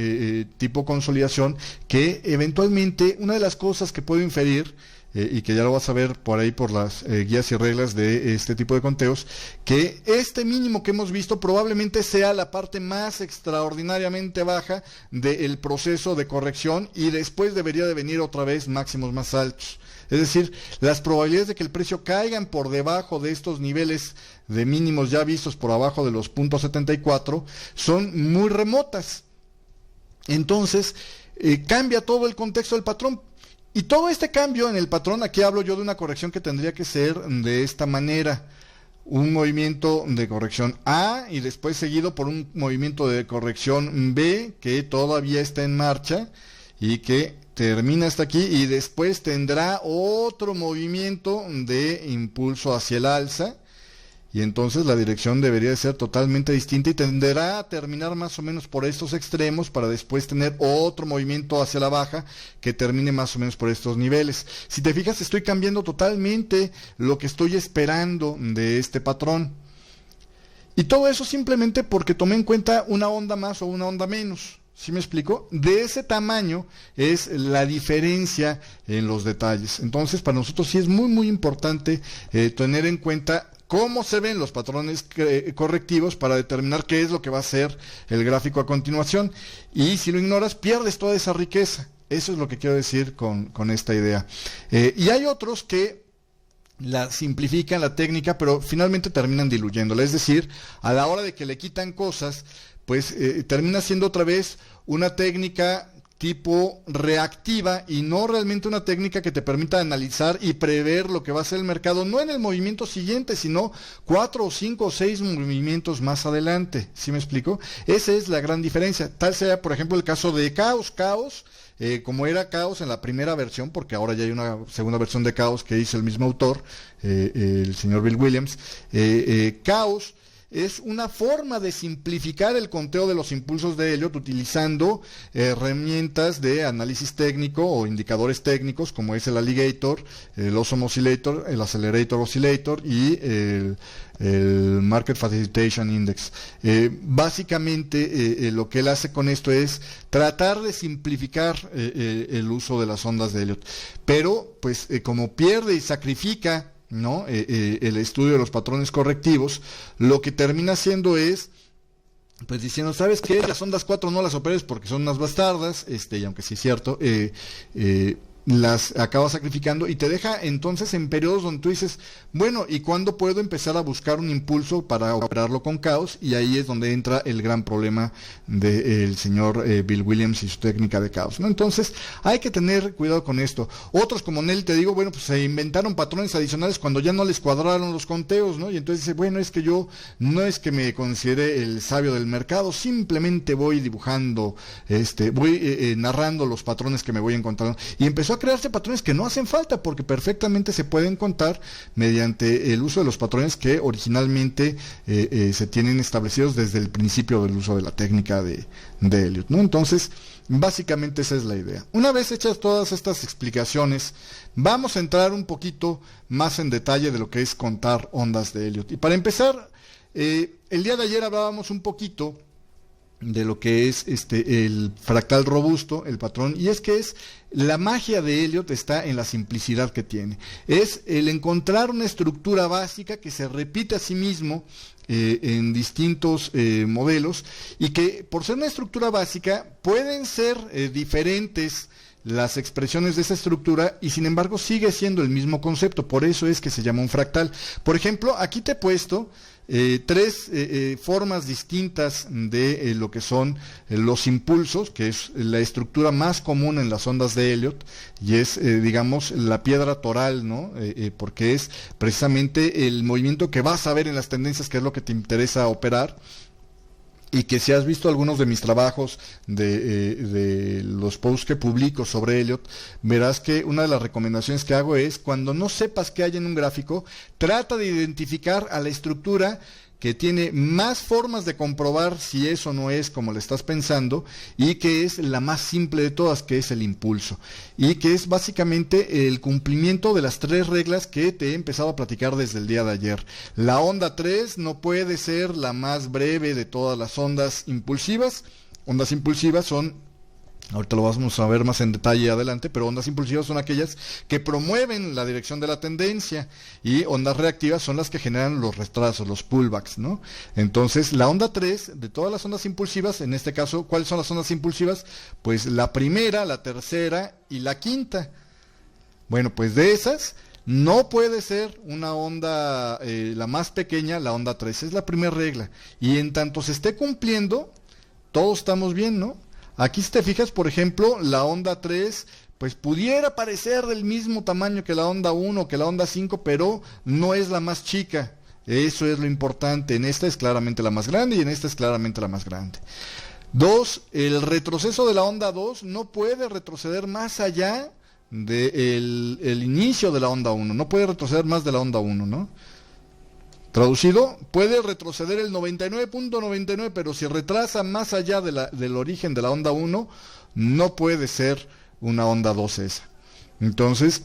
tipo consolidación, que eventualmente, una de las cosas que puedo inferir, y que ya lo vas a ver por ahí por las guías y reglas de este tipo de conteos, que este mínimo que hemos visto probablemente sea la parte más extraordinariamente baja del proceso de corrección, y después debería de venir otra vez máximos más altos. Es decir, las probabilidades de que el precio caigan por debajo de estos niveles de mínimos ya vistos por abajo de los 0.74 son muy remotas. Entonces, cambia todo el contexto del patrón. Y todo este cambio en el patrón, aquí hablo yo de una corrección que tendría que ser de esta manera: un movimiento de corrección A y después seguido por un movimiento de corrección B que todavía está en marcha y que termina hasta aquí, y después tendrá otro movimiento de impulso hacia el alza, y entonces la dirección debería de ser totalmente distinta y tenderá a terminar más o menos por estos extremos, para después tener otro movimiento hacia la baja que termine más o menos por estos niveles. Si te fijas, estoy cambiando totalmente lo que estoy esperando de este patrón. Y todo eso simplemente porque tomé en cuenta una onda más o una onda menos. ¿Sí me explico? De ese tamaño es la diferencia en los detalles. Entonces, para nosotros sí es muy, muy importante tener en cuenta cómo se ven los patrones correctivos para determinar qué es lo que va a ser el gráfico a continuación. Y si lo ignoras, pierdes toda esa riqueza. Eso es lo que quiero decir con esta idea. Y hay otros que la simplifican la técnica, pero finalmente terminan diluyéndola. Es decir, a la hora de que le quitan cosas, pues termina siendo otra vez una técnica tipo reactiva, y no realmente una técnica que te permita analizar y prever lo que va a ser el mercado, no en el movimiento siguiente, sino 4 o 5 o 6 movimientos más adelante. ¿Sí me explico? Esa es la gran diferencia. Tal sea, por ejemplo, el caso de Caos. Como era Caos en la primera versión, porque ahora ya hay una segunda versión de Caos que hizo el mismo autor, el señor Bill Williams. Caos es una forma de simplificar el conteo de los impulsos de Elliott utilizando herramientas de análisis técnico o indicadores técnicos, como es el Alligator, el Awesome Oscillator, el Accelerator Oscillator y el Market Facilitation Index. Básicamente lo que él hace con esto es tratar de simplificar el uso de las ondas de Elliott, pero pues como pierde y sacrifica, ¿no? El estudio de los patrones correctivos, lo que termina haciendo es, pues diciendo, ¿sabes qué? Las ondas 4 no las operes porque son unas bastardas, y aunque sí es cierto, las acaba sacrificando, y te deja entonces en periodos donde tú dices, bueno, ¿y cuándo puedo empezar a buscar un impulso para operarlo con Caos? Y ahí es donde entra el gran problema del señor Bill Williams y su técnica de Caos, ¿no? Entonces hay que tener cuidado con esto. Otros como Nell, te digo, bueno, pues se inventaron patrones adicionales cuando ya no les cuadraron los conteos, ¿no? Y entonces dice, bueno, es que yo no es que me considere el sabio del mercado, simplemente voy dibujando, voy narrando los patrones que me voy encontrando, y empezó a crearse patrones que no hacen falta, porque perfectamente se pueden contar mediante el uso de los patrones que originalmente se tienen establecidos desde el principio del uso de la técnica de Elliott, ¿no? Entonces, básicamente esa es la idea. Una vez hechas todas estas explicaciones, vamos a entrar un poquito más en detalle de lo que es contar ondas de Elliott. Y para empezar, el día de ayer hablábamos un poquito de lo que es el fractal robusto, el patrón, y es que es la magia de Elliott está en la simplicidad que tiene. Es el encontrar una estructura básica que se repite a sí mismo en distintos modelos, y que por ser una estructura básica pueden ser diferentes las expresiones de esa estructura y sin embargo sigue siendo el mismo concepto, por eso es que se llama un fractal. Por ejemplo, aquí te he puesto tres formas distintas de lo que son los impulsos, que es la estructura más común en las ondas de Elliott, y es, digamos, la piedra toral, ¿no? Porque es precisamente el movimiento que vas a ver en las tendencias, que es lo que te interesa operar. Y que si has visto algunos de mis trabajos, de los posts que publico sobre Elliott, verás que una de las recomendaciones que hago es, cuando no sepas qué hay en un gráfico, trata de identificar a la estructura que tiene más formas de comprobar si eso no es como le estás pensando, y que es la más simple de todas, que es el impulso, y que es básicamente el cumplimiento de las tres reglas que te he empezado a platicar desde el día de ayer. La onda 3 no puede ser la más breve de todas las ondas impulsivas. Ondas impulsivas son, ahorita lo vamos a ver más en detalle adelante, pero ondas impulsivas son aquellas que promueven la dirección de la tendencia, y ondas reactivas son las que generan los retrasos, los pullbacks, ¿no? Entonces, la onda 3 de todas las ondas impulsivas, en este caso, ¿cuáles son las ondas impulsivas? Pues la primera, la tercera y la quinta. Bueno, pues de esas no puede ser una onda, la más pequeña, la onda 3, es la primera regla, y en tanto se esté cumpliendo, todos estamos bien, ¿no? Aquí si te fijas, por ejemplo, la onda 3, pues pudiera parecer del mismo tamaño que la onda 1 o que la onda 5, pero no es la más chica. Eso es lo importante. En esta es claramente la más grande y en esta es claramente la más grande. 2, el retroceso de la onda 2 no puede retroceder más allá del inicio de la onda 1. No puede retroceder más de la onda 1, ¿no? Traducido, puede retroceder el 99.99, pero si retrasa más allá del origen de la onda 1, no puede ser una onda 2 esa. Entonces,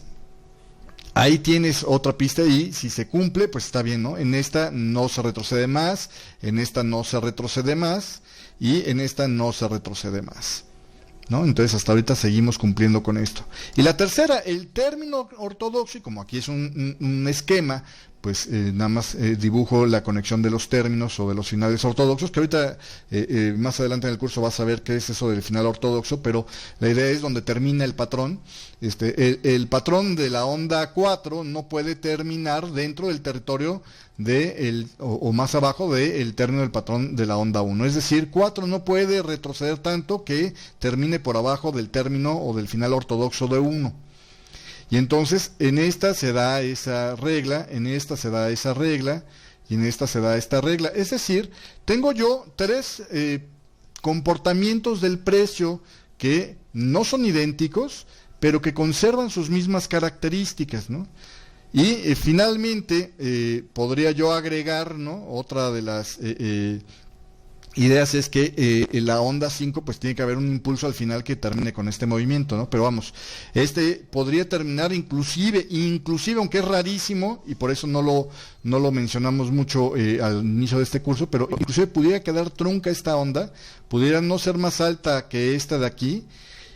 ahí tienes otra pista, y si se cumple, pues está bien, ¿no? En esta no se retrocede más, en esta no se retrocede más, y en esta no se retrocede más, ¿no? Entonces hasta ahorita seguimos cumpliendo con esto. Y la tercera, el término ortodoxo, y como aquí es un esquema, pues nada más dibujo la conexión de los términos o de los finales ortodoxos, que ahorita más adelante en el curso vas a ver qué es eso del final ortodoxo, pero la idea es donde termina el patrón. El patrón de la onda 4 no puede terminar dentro del territorio o más abajo del término del patrón de la onda 1. Es decir, 4 no puede retroceder tanto que termine por abajo del término o del final ortodoxo de 1. Y entonces en esta se da esa regla, en esta se da esa regla, y en esta se da esta regla. Es decir, tengo yo tres comportamientos del precio que no son idénticos, pero que conservan sus mismas características, ¿no? Y finalmente podría yo agregar, ¿no? Otra de las ideas es que la onda 5 pues tiene que haber un impulso al final que termine con este movimiento, ¿no? Pero vamos, podría terminar inclusive aunque es rarísimo, y por eso no lo mencionamos mucho al inicio de este curso, pero inclusive pudiera quedar trunca esta onda, pudiera no ser más alta que esta de aquí,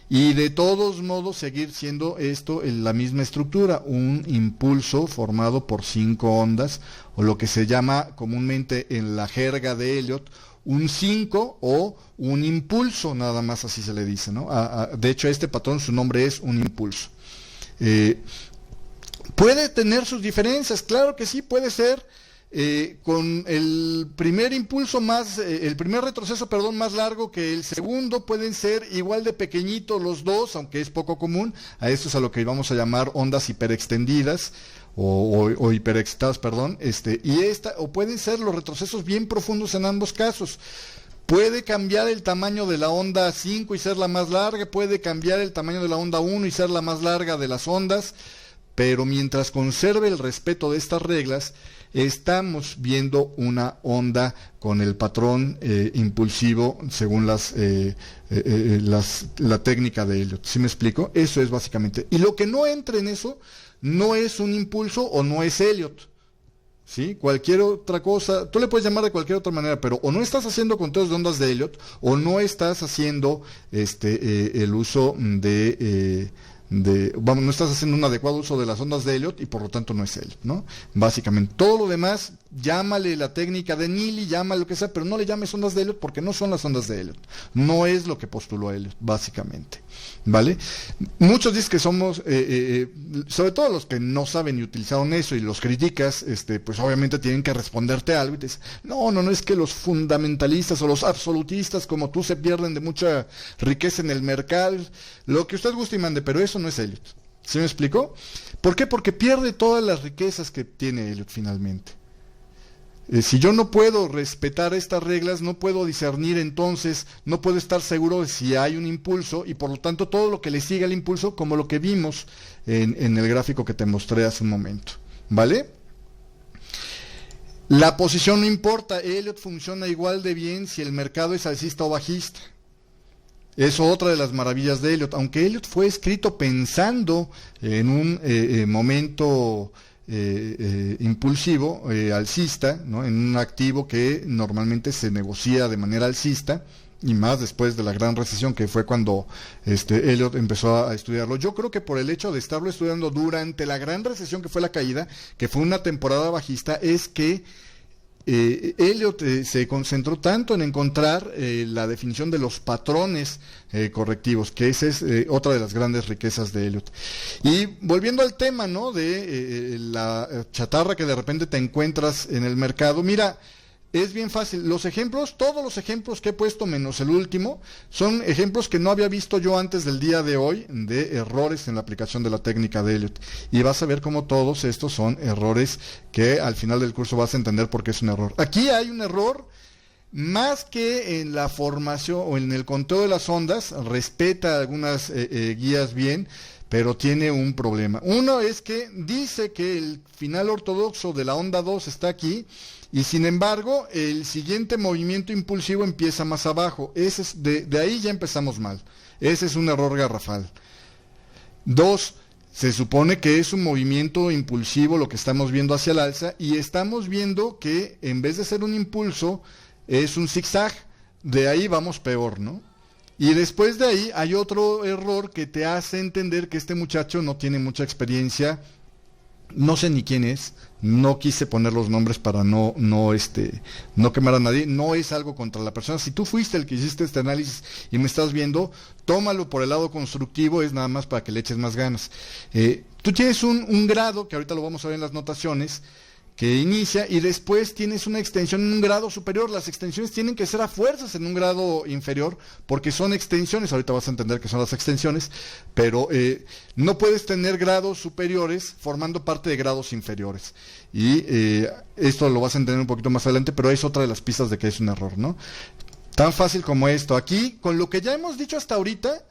y de todos modos seguir siendo esto la misma estructura, un impulso formado por 5 ondas, o lo que se llama comúnmente en la jerga de Elliott, un 5 o un impulso, nada más así se le dice, ¿no? De hecho, este patrón, su nombre es un impulso. ¿Puede tener sus diferencias? Claro que sí, puede ser. Con el primer impulso el primer retroceso, más largo que el segundo, pueden ser igual de pequeñitos los dos, aunque es poco común. A esto es a lo que vamos a llamar ondas hiperextendidas o hiperexcitadas, o pueden ser los retrocesos bien profundos en ambos casos. Puede cambiar el tamaño de la onda 5 y ser la más larga, puede cambiar el tamaño de la onda 1 y ser la más larga de las ondas, pero mientras conserve el respeto de estas reglas, estamos viendo una onda con el patrón impulsivo según la técnica de Elliott. ¿Sí me explico? Eso es básicamente. Y lo que no entre en eso no es un impulso o no es Elliott. ¿Sí? Cualquier otra cosa, tú le puedes llamar de cualquier otra manera, pero o no estás haciendo conteos de ondas de Elliott, o no estás haciendo el uso no estás haciendo un adecuado uso de las ondas de Elliott, y por lo tanto no es Elliott, ¿no? Básicamente, todo lo demás llámale la técnica de Neely, llámale lo que sea, pero no le llames ondas de Elliott porque no son las ondas de Elliott. No es lo que postuló Elliott, básicamente. ¿Vale? Muchos dicen que somos, sobre todo los que no saben y utilizaron eso y los criticas, pues obviamente tienen que responderte algo y te dicen, no, es que los fundamentalistas o los absolutistas como tú se pierden de mucha riqueza en el mercado, lo que usted guste y mande, pero eso no es Elliott. ¿Sí me explicó? ¿Por qué? Porque pierde todas las riquezas que tiene Elliott finalmente. Si yo no puedo respetar estas reglas, no puedo discernir entonces, no puedo estar seguro de si hay un impulso y por lo tanto todo lo que le sigue al impulso, como lo que vimos en el gráfico que te mostré hace un momento. ¿Vale? La posición no importa, Elliott funciona igual de bien si el mercado es alcista o bajista. Es otra de las maravillas de Elliott, aunque Elliott fue escrito pensando en un momento impulsivo, alcista, ¿no? En un activo que normalmente se negocia de manera alcista, y más después de la gran recesión, que fue cuando Elliott empezó a estudiarlo. Yo creo que por el hecho de estarlo estudiando durante la gran recesión, que fue la caída, que fue una temporada bajista, es que Elliott se concentró tanto en encontrar la definición de los patrones correctivos, que esa es otra de las grandes riquezas de Elliott. Y volviendo al tema, ¿no?, de la chatarra que de repente te encuentras en el mercado, mira, es bien fácil. Los ejemplos, todos los ejemplos que he puesto menos el último, son ejemplos que no había visto yo antes del día de hoy de errores en la aplicación de la técnica de Elliott. Y vas a ver cómo todos estos son errores que al final del curso vas a entender por qué es un error. Aquí hay un error más que en la formación o en el conteo de las ondas, respeta algunas guías bien, pero tiene un problema. Uno es que dice que el final ortodoxo de la onda 2 está aquí, y sin embargo, el siguiente movimiento impulsivo empieza más abajo. Ese es de ahí ya empezamos mal. Ese es un error garrafal. 2, se supone que es un movimiento impulsivo lo que estamos viendo hacia el alza, y estamos viendo que en vez de ser un impulso, es un zigzag. De ahí vamos peor, ¿no? Y después de ahí hay otro error que te hace entender que este muchacho no tiene mucha experiencia. No sé ni quién es, no quise poner los nombres para no quemar a nadie. No es algo contra la persona. Si tú fuiste el que hiciste este análisis y me estás viendo, tómalo por el lado constructivo, es nada más para que le eches más ganas. Tú tienes un grado, que ahorita lo vamos a ver en las notaciones, que inicia, y después tienes una extensión en un grado superior. Las extensiones tienen que ser a fuerzas en un grado inferior, porque son extensiones. Ahorita vas a entender que son las extensiones, pero no puedes tener grados superiores formando parte de grados inferiores. Y esto lo vas a entender un poquito más adelante, pero es otra de las pistas de que es un error, ¿no? Tan fácil como esto. Aquí, con lo que ya hemos dicho hasta ahorita,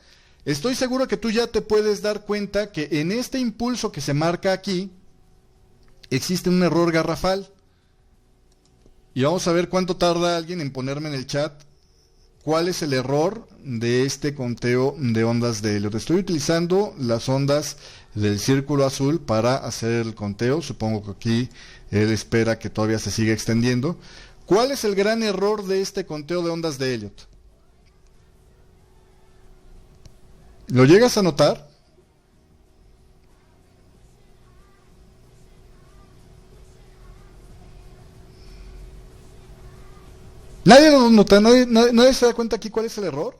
estoy seguro que tú ya te puedes dar cuenta que en este impulso que se marca aquí, existe un error garrafal. Y vamos a ver cuánto tarda alguien en ponerme en el chat cuál es el error de este conteo de ondas de Elliott. Estoy utilizando las ondas del círculo azul para hacer el conteo. Supongo que aquí él espera que todavía se siga extendiendo. ¿Cuál es el gran error de este conteo de ondas de Elliott? ¿Lo llegas a notar? Nadie lo nota, nadie se da cuenta aquí cuál es el error.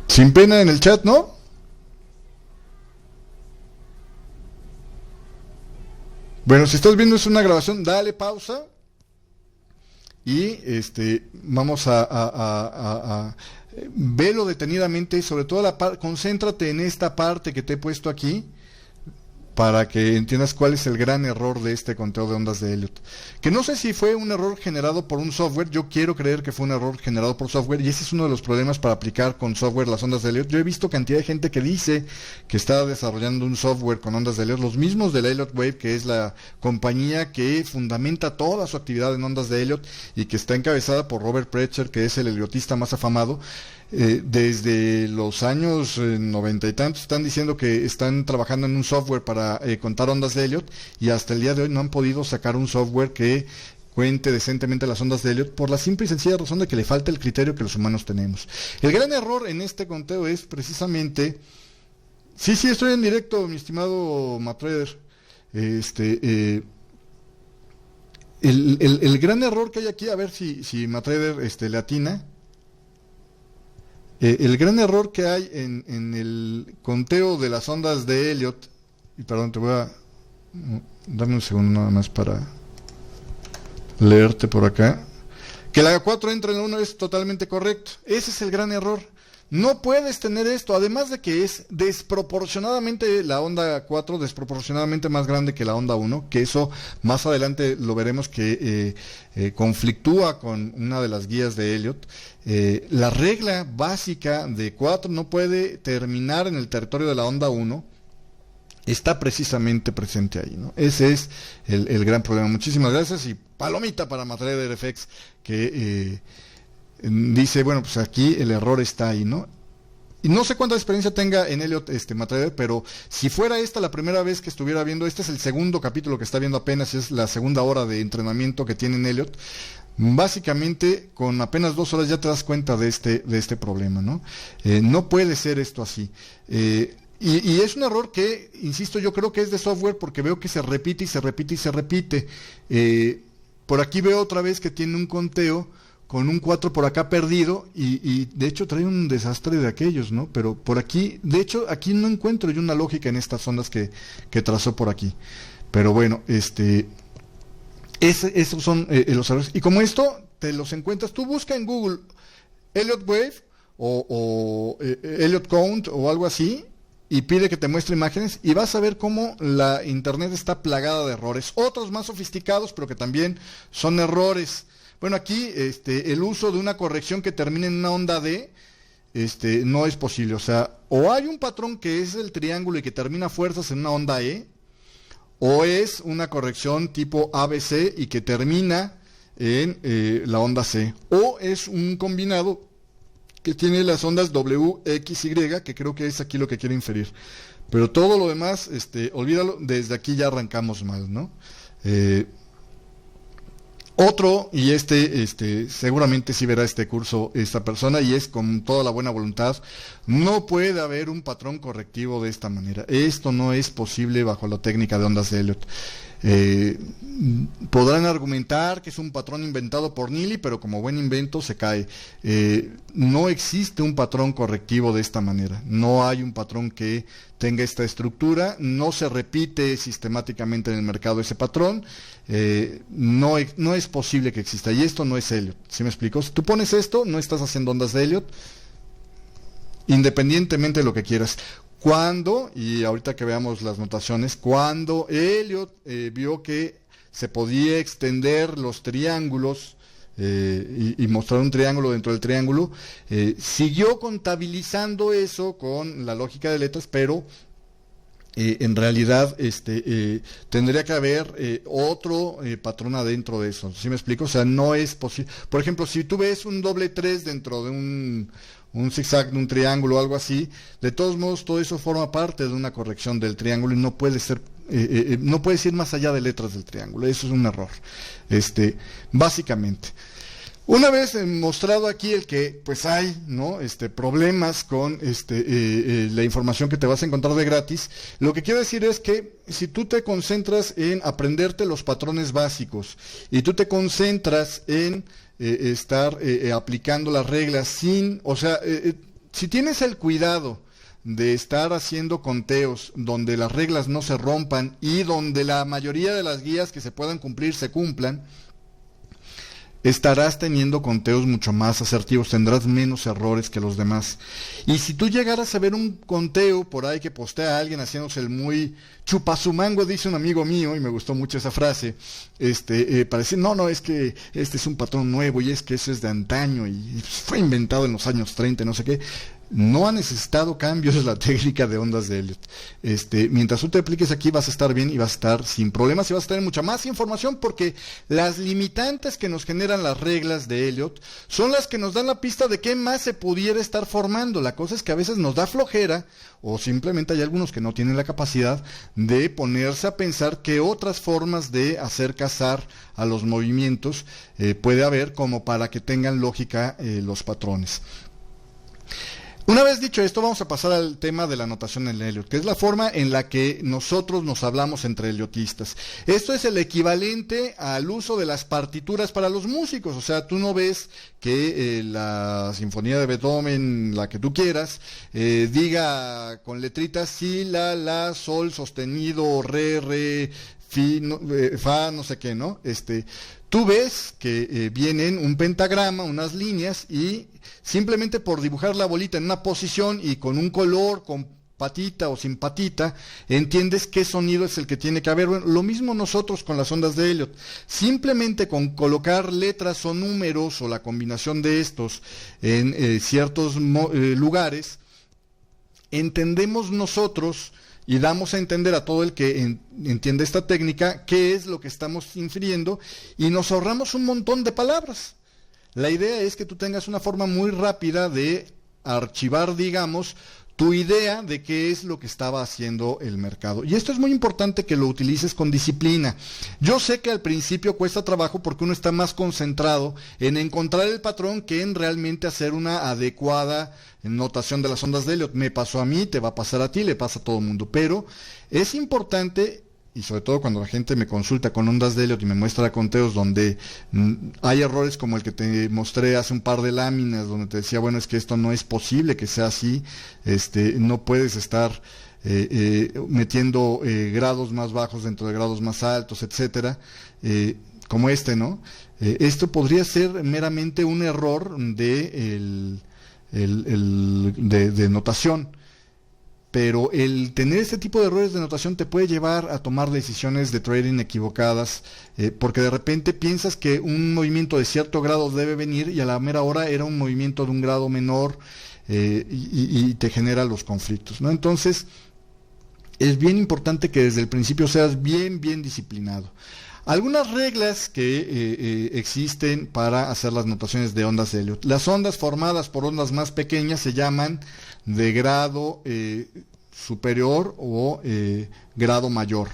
Sin pena en el chat, ¿no? Bueno, si estás viendo es una grabación, dale pausa y vamos a velo detenidamente, y sobre todo concéntrate en esta parte que te he puesto aquí, para que entiendas cuál es el gran error de este conteo de ondas de Elliott. Que no sé si fue un error generado por un software. Yo quiero creer que fue un error generado por software, y ese es uno de los problemas para aplicar con software las ondas de Elliott. Yo he visto cantidad de gente que dice que está desarrollando un software con ondas de Elliott, los mismos de la Elliott Wave, que es la compañía que fundamenta toda su actividad en ondas de Elliott y que está encabezada por Robert Prechter, que es el elliotista más afamado. Desde los años 90 y tantos están diciendo que están trabajando en un software para contar ondas de Elliott, y hasta el día de hoy no han podido sacar un software que cuente decentemente las ondas de Elliot por la simple y sencilla razón de que le falta el criterio que los humanos tenemos. El gran error en este conteo es precisamente... Sí, estoy en directo, mi estimado Matrader. El gran error que hay aquí, a ver si Matrader le atina. El gran error que hay en el conteo de las ondas de Elliot, y perdón, te voy a darme un segundo nada más para leerte por acá, que la 4 entra en la 1 es totalmente correcto. Ese es el gran error. No puedes tener esto, además de que es desproporcionadamente la onda 4, desproporcionadamente más grande que la onda 1, que eso más adelante lo veremos que conflictúa con una de las guías de Elliot. La regla básica de 4 no puede terminar en el territorio de la onda 1, está precisamente presente ahí, ¿no? Ese es el gran problema. Muchísimas gracias y palomita para Matrader FX que... dice, bueno, pues aquí el error está ahí, ¿no? Y no sé cuánta experiencia tenga en Elliot Matrader, pero si fuera esta la primera vez que estuviera viendo, este es el segundo capítulo que está viendo apenas, y es la segunda hora de entrenamiento que tiene en Elliot, básicamente con apenas 2 horas ya te das cuenta de este problema, ¿no? No puede ser esto así. Y es un error que, insisto, yo creo que es de software porque veo que se repite y se repite y se repite. Por aquí veo otra vez que tiene un conteo con un 4 por acá perdido y de hecho trae un desastre de aquellos, ¿no? Pero por aquí, de hecho, aquí no encuentro yo una lógica en estas ondas que trazó por aquí. Pero bueno, esos son los errores. Y como esto te los encuentras, tú busca en Google Elliot Wave o Elliot Count o algo así y pide que te muestre imágenes y vas a ver cómo la internet está plagada de errores. Otros más sofisticados, pero que también son errores. Bueno, aquí el uso de una corrección que termine en una onda D no es posible. O sea, o hay un patrón que es el triángulo y que termina fuerzas en una onda E, o es una corrección tipo ABC y que termina en la onda C, o es un combinado que tiene las ondas W, X, Y, que creo que es aquí lo que quiere inferir. Pero todo lo demás, olvídalo, desde aquí ya arrancamos mal, ¿no? Otro, y seguramente sí verá este curso esta persona, y es con toda la buena voluntad, no puede haber un patrón correctivo de esta manera. Esto no es posible bajo la técnica de ondas de Elliot. Podrán argumentar que es un patrón inventado por Neely, pero como buen invento se cae. No existe un patrón correctivo de esta manera. No hay un patrón que tenga esta estructura, no se repite sistemáticamente en el mercado ese patrón. No es posible que exista, y esto no es Elliot. ¿Sí me explico? Si tú pones esto, no estás haciendo ondas de Elliot, independientemente de lo que quieras. Cuando, y ahorita que veamos las notaciones, cuando Elliot vio que se podía extender los triángulos y mostrar un triángulo dentro del triángulo, siguió contabilizando eso con la lógica de letras, pero en realidad tendría que haber otro patrón adentro de eso. ¿Sí me explico? O sea, no es posible. Por ejemplo, si tú ves un doble 3 dentro de un zigzag de un triángulo o algo así, de todos modos todo eso forma parte de una corrección del triángulo y no puede ser, no puedes ir más allá de letras del triángulo. Eso es un error, básicamente. Una vez mostrado aquí el que pues hay, ¿no? Problemas con la información que te vas a encontrar de gratis, lo que quiero decir es que si tú te concentras en aprenderte los patrones básicos y tú te concentras en estar aplicando las reglas si tienes el cuidado de estar haciendo conteos donde las reglas no se rompan y donde la mayoría de las guías que se puedan cumplir se cumplan, estarás teniendo conteos mucho más asertivos, tendrás menos errores que los demás. Y si tú llegaras a ver un conteo por ahí que postea a alguien haciéndose el muy chupasumango, dice un amigo mío, y me gustó mucho esa frase, para decir, no, es que este es un patrón nuevo, y es que eso es de antaño, y fue inventado en los años 30, no sé qué. No ha necesitado cambios la técnica de ondas de Elliot. Mientras tú te apliques aquí vas a estar bien y vas a estar sin problemas y vas a tener mucha más información, porque las limitantes que nos generan las reglas de Elliot son las que nos dan la pista de qué más se pudiera estar formando. La cosa es que a veces nos da flojera, o simplemente hay algunos que no tienen la capacidad de ponerse a pensar qué otras formas de hacer casar a los movimientos puede haber, como para que tengan lógica los patrones. Una vez dicho esto, vamos a pasar al tema de la notación en Elliot, que es la forma en la que nosotros nos hablamos entre elliotistas. Esto es el equivalente al uso de las partituras para los músicos. O sea, tú no ves que la sinfonía de Beethoven, la que tú quieras, diga con letritas si, la, sol sostenido, re, fa, no sé qué, ¿no? Tú ves que vienen un pentagrama, unas líneas, y simplemente por dibujar la bolita en una posición y con un color, con patita o sin patita, entiendes qué sonido es el que tiene que haber. Bueno, lo mismo nosotros con las ondas de Elliot. Simplemente con colocar letras o números o la combinación de estos en ciertos lugares, entendemos nosotros y damos a entender a todo el que entiende esta técnica qué es lo que estamos infiriendo, y nos ahorramos un montón de palabras. La idea es que tú tengas una forma muy rápida de archivar, digamos, tu idea de qué es lo que estaba haciendo el mercado. Y esto es muy importante que lo utilices con disciplina. Yo sé que al principio cuesta trabajo porque uno está más concentrado en encontrar el patrón que en realmente hacer una adecuada notación de las ondas de Elliot. Me pasó a mí, te va a pasar a ti, le pasa a todo el mundo. Pero es importante, y sobre todo cuando la gente me consulta con ondas de Elliot y me muestra conteos donde hay errores como el que te mostré hace un par de láminas, donde te decía, bueno, es que esto no es posible que sea así, no puedes estar metiendo grados más bajos dentro de grados más altos, etcétera, como ¿no? Esto podría ser meramente un error de notación. Pero el tener este tipo de errores de notación te puede llevar a tomar decisiones de trading equivocadas, porque de repente piensas que un movimiento de cierto grado debe venir y a la mera hora era un movimiento de un grado menor, y te genera los conflictos, ¿no? Entonces, es bien importante que desde el principio seas bien disciplinado. Algunas reglas que existen para hacer las notaciones de ondas de Elliot. Las ondas formadas por ondas más pequeñas se llaman de grado superior o grado mayor.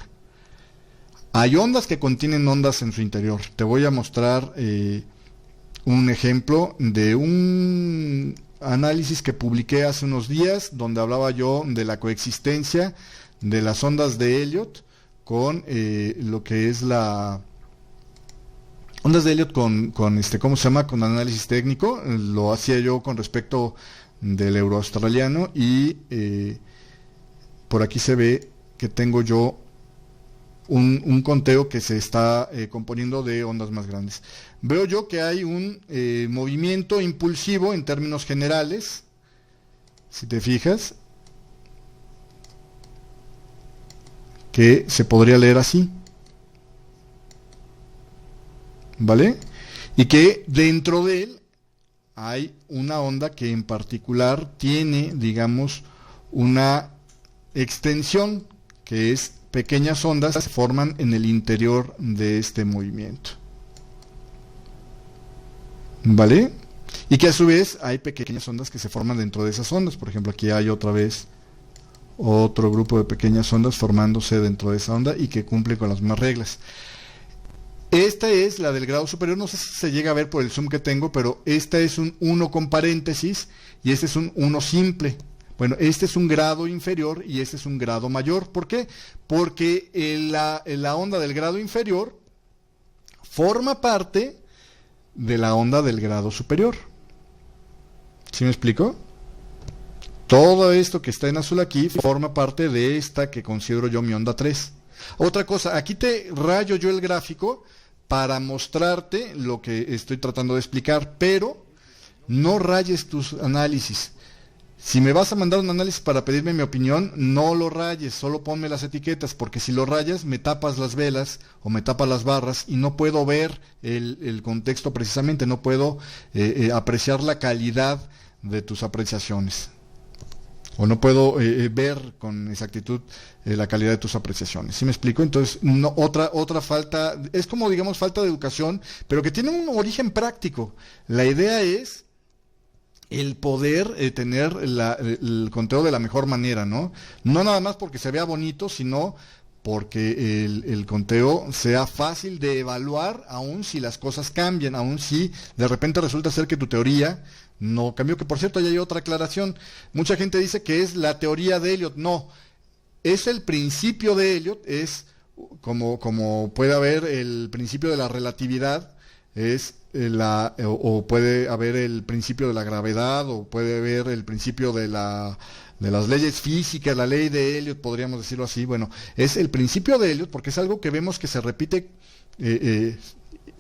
Hay ondas que contienen ondas en su interior. Te voy a mostrar un ejemplo de un análisis que publiqué hace unos días, donde hablaba yo de la coexistencia de las ondas de Elliot con lo que es la ondas de Elliot con ¿cómo se llama? Con análisis técnico. Lo hacía yo con respecto del euroaustraliano, y por aquí se ve que tengo yo un conteo que se está componiendo de ondas más grandes. Veo yo que hay un movimiento impulsivo en términos generales, si te fijas, que se podría leer así, ¿vale? Y que dentro de él hay una onda que en particular tiene, digamos, una extensión, que es pequeñas ondas que se forman en el interior de este movimiento, ¿vale? Y que a su vez hay pequeñas ondas que se forman dentro de esas ondas. Por ejemplo, aquí hay otra vez otro grupo de pequeñas ondas formándose dentro de esa onda y que cumple con las mismas reglas. Esta es la del grado superior, no sé si se llega a ver por el zoom que tengo, pero esta es un 1 con paréntesis y este es un 1 simple. Bueno, este es un grado inferior y este es un grado mayor. ¿Por qué? Porque la onda del grado inferior forma parte de la onda del grado superior. ¿Sí me explico? Todo esto que está en azul aquí forma parte de esta que considero yo mi onda 3. Otra cosa, aquí te rayo yo el gráfico para mostrarte lo que estoy tratando de explicar, pero no rayes tus análisis. Si me vas a mandar un análisis para pedirme mi opinión, no lo rayes, solo ponme las etiquetas, porque si lo rayas me tapas las velas o me tapas las barras y no puedo ver el contexto precisamente, no puedo apreciar la calidad de tus apreciaciones. o no puedo ver con exactitud la calidad de tus apreciaciones. ¿Sí me explico? Entonces, otra falta, es como digamos falta de educación, pero que tiene un origen práctico. La idea es el poder tener el conteo de la mejor manera, ¿no? No nada más porque se vea bonito, sino porque el conteo sea fácil de evaluar, aun si las cosas cambian, aun si de repente resulta ser que tu teoría no cambió, que por cierto, ya hay otra aclaración. Mucha gente dice que es la teoría de Elliot. No, es el principio de Elliot, es como puede haber el principio de la relatividad, es o puede haber el principio de la gravedad, o puede haber el principio de las leyes físicas, la ley de Elliot, podríamos decirlo así. Bueno, es el principio de Elliot porque es algo que vemos que se repite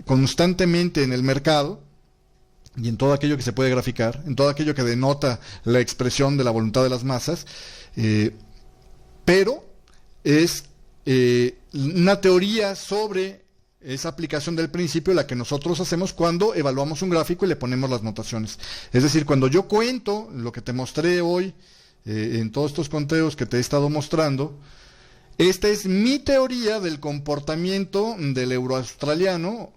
constantemente en el mercado y en todo aquello que se puede graficar, en todo aquello que denota la expresión de la voluntad de las masas, pero es una teoría sobre esa aplicación del principio la que nosotros hacemos cuando evaluamos un gráfico y le ponemos las notaciones. Es decir, cuando yo cuento lo que te mostré hoy, en todos estos conteos que te he estado mostrando, esta es mi teoría del comportamiento del euro australiano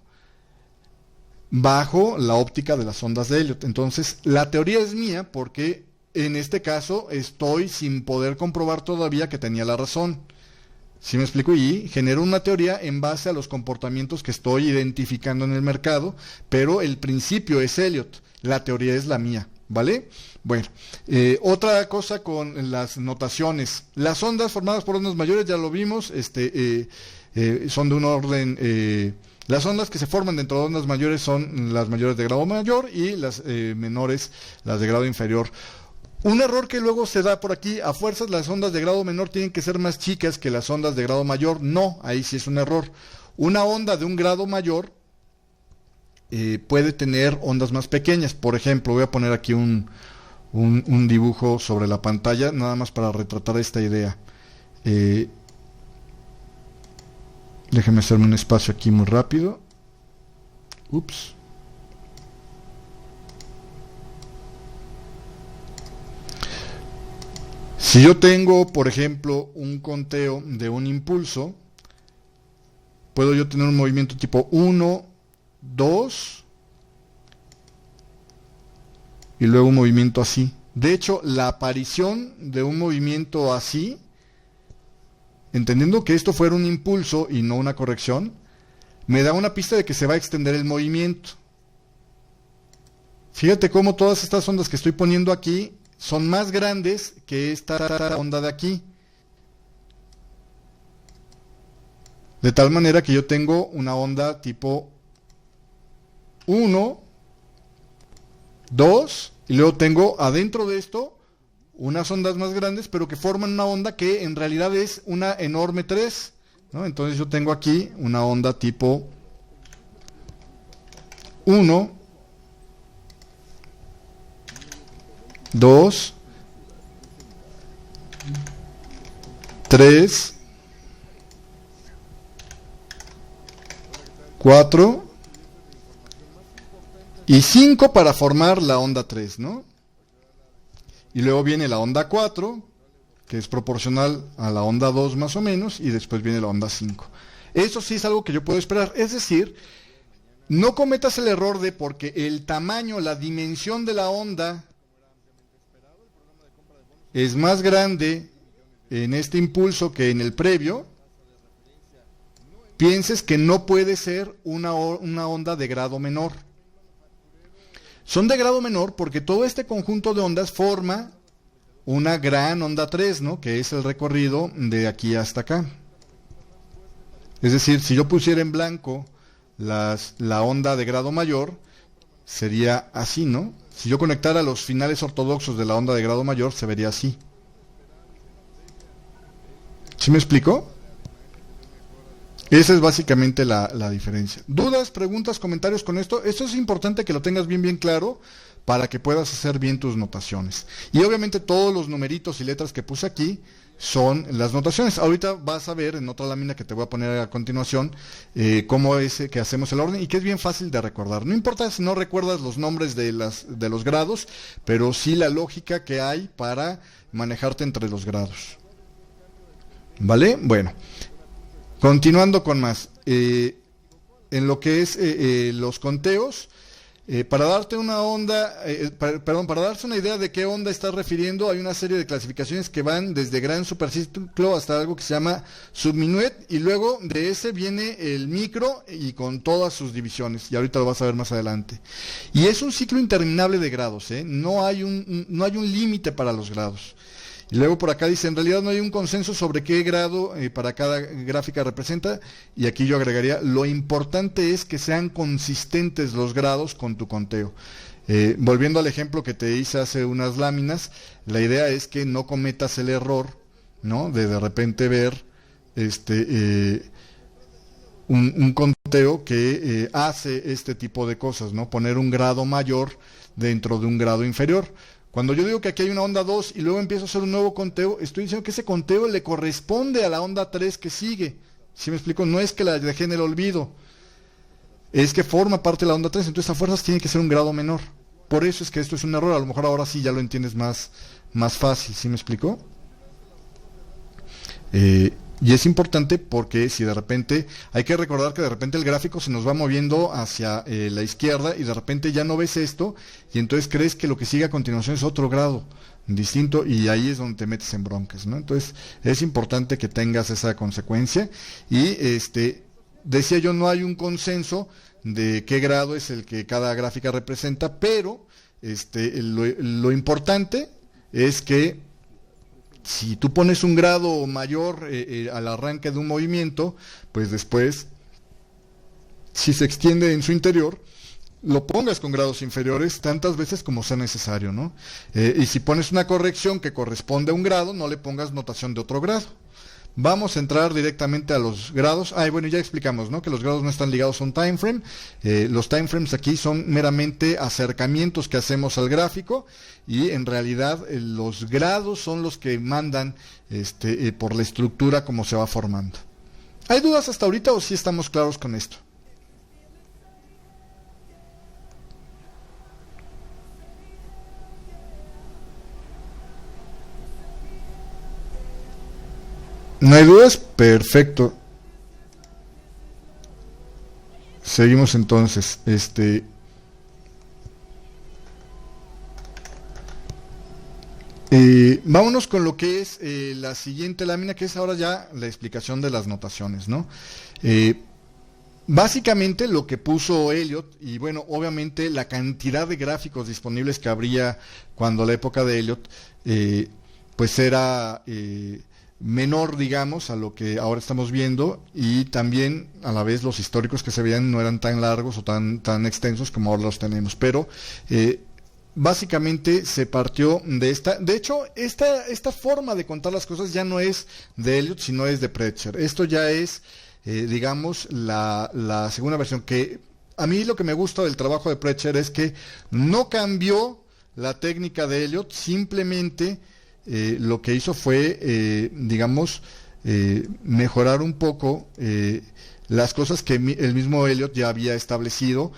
bajo la óptica de las ondas de Elliot. Entonces, la teoría es mía porque en este caso estoy sin poder comprobar todavía que tenía la razón. ¿Sí me explico? Y genero una teoría en base a los comportamientos que estoy identificando en el mercado, pero el principio es Elliot, la teoría es la mía, ¿vale? Bueno, otra cosa con las notaciones. Las ondas formadas por ondas mayores, ya lo vimos, son de un orden... las ondas que se forman dentro de ondas mayores son las mayores de grado mayor y las menores, las de grado inferior. Un error que luego se da por aquí, a fuerzas las ondas de grado menor tienen que ser más chicas que las ondas de grado mayor. No, ahí sí es un error. Una onda de un grado mayor puede tener ondas más pequeñas. Por ejemplo, voy a poner aquí un dibujo sobre la pantalla, nada más para retratar esta idea. Déjeme hacerme un espacio aquí muy rápido. Ups. Si yo tengo, por ejemplo, un conteo de un impulso, puedo yo tener un movimiento tipo 1, 2 y luego un movimiento así. De hecho, la aparición de un movimiento así, entendiendo que esto fuera un impulso y no una corrección, me da una pista de que se va a extender el movimiento. Fíjate cómo todas estas ondas que estoy poniendo aquí son más grandes que esta onda de aquí. De tal manera que yo tengo una onda tipo 1, 2, y luego tengo adentro de esto unas ondas más grandes, pero que forman una onda que en realidad es una enorme 3, ¿no? Entonces yo tengo aquí una onda tipo 1, 2, 3, 4 y 5 para formar la onda 3, ¿no? Y luego viene la onda 4, que es proporcional a la onda 2 más o menos, y después viene la onda 5. Eso sí es algo que yo puedo esperar, es decir, no cometas el error de porque el tamaño, la dimensión de la onda es más grande en este impulso que en el previo, pienses que no puede ser una onda de grado menor. Son de grado menor porque todo este conjunto de ondas forma una gran onda 3, ¿no? Que es el recorrido de aquí hasta acá. Es decir, si yo pusiera en blanco la onda de grado mayor, sería así, ¿no? Si yo conectara los finales ortodoxos de la onda de grado mayor, se vería así. ¿Sí me explico? Esa es básicamente la diferencia. ¿Dudas, preguntas, comentarios con esto? Esto es importante que lo tengas bien claro para que puedas hacer bien tus notaciones. Y obviamente todos los numeritos y letras que puse aquí son las notaciones. Ahorita vas a ver en otra lámina que te voy a poner a continuación cómo es que hacemos el orden y que es bien fácil de recordar. No importa si no recuerdas los nombres de los grados, pero sí la lógica que hay para manejarte entre los grados. ¿Vale? Bueno, continuando con más. En lo que es los conteos, para darte una onda, para darse una idea de qué onda estás refiriendo, hay una serie de clasificaciones que van desde gran superciclo hasta algo que se llama subminuet, y luego de ese viene el micro y con todas sus divisiones, y ahorita lo vas a ver más adelante. Y es un ciclo interminable de grados, no hay un límite para los grados. Y luego por acá dice, en realidad no hay un consenso sobre qué grado para cada gráfica representa, y aquí yo agregaría, lo importante es que sean consistentes los grados con tu conteo. Volviendo al ejemplo que te hice hace unas láminas, la idea es que no cometas el error, ¿no? De repente ver un conteo que hace este tipo de cosas, ¿no? Poner un grado mayor dentro de un grado inferior. Cuando yo digo que aquí hay una onda 2 y luego empiezo a hacer un nuevo conteo, estoy diciendo que ese conteo le corresponde a la onda 3 que sigue. ¿Sí me explico? No es que la dejé en el olvido, es que forma parte de la onda 3, entonces a fuerzas tiene que ser un grado menor. Por eso es que esto es un error, a lo mejor ahora sí ya lo entiendes más fácil. ¿Sí me explico? Y es importante porque si de repente, hay que recordar que de repente el gráfico se nos va moviendo hacia la izquierda y de repente ya no ves esto y entonces crees que lo que sigue a continuación es otro grado distinto y ahí es donde te metes en broncas, ¿no? Entonces es importante que tengas esa consecuencia y decía yo, no hay un consenso de qué grado es el que cada gráfica representa, pero lo importante es que si tú pones un grado mayor al arranque de un movimiento, pues después, si se extiende en su interior, lo pongas con grados inferiores tantas veces como sea necesario, ¿no? Y si pones una corrección que corresponde a un grado, no le pongas notación de otro grado. Vamos a entrar directamente a los grados. Bueno, ya explicamos, ¿no? Que los grados no están ligados a un time frame. Los time frames aquí son meramente acercamientos que hacemos al gráfico y en realidad los grados son los que mandan por la estructura como se va formando. ¿Hay dudas hasta ahorita o sí estamos claros con esto? ¿No hay dudas? Perfecto. Seguimos entonces. Vámonos con lo que es la siguiente lámina, que es ahora ya la explicación de las notaciones, ¿no? Básicamente lo que puso Elliot, y bueno, obviamente la cantidad de gráficos disponibles que habría cuando la época de Elliot, pues era menor, digamos, a lo que ahora estamos viendo, y también a la vez los históricos que se veían no eran tan largos o tan extensos como ahora los tenemos, pero básicamente se partió de esta. De hecho, esta forma de contar las cosas ya no es de Elliot, sino es de Prechter. Esto ya es, digamos, la segunda versión, que a mí lo que me gusta del trabajo de Prechter es que no cambió la técnica de Elliot, simplemente lo que hizo fue, digamos, mejorar un poco las cosas que el mismo Elliot ya había establecido,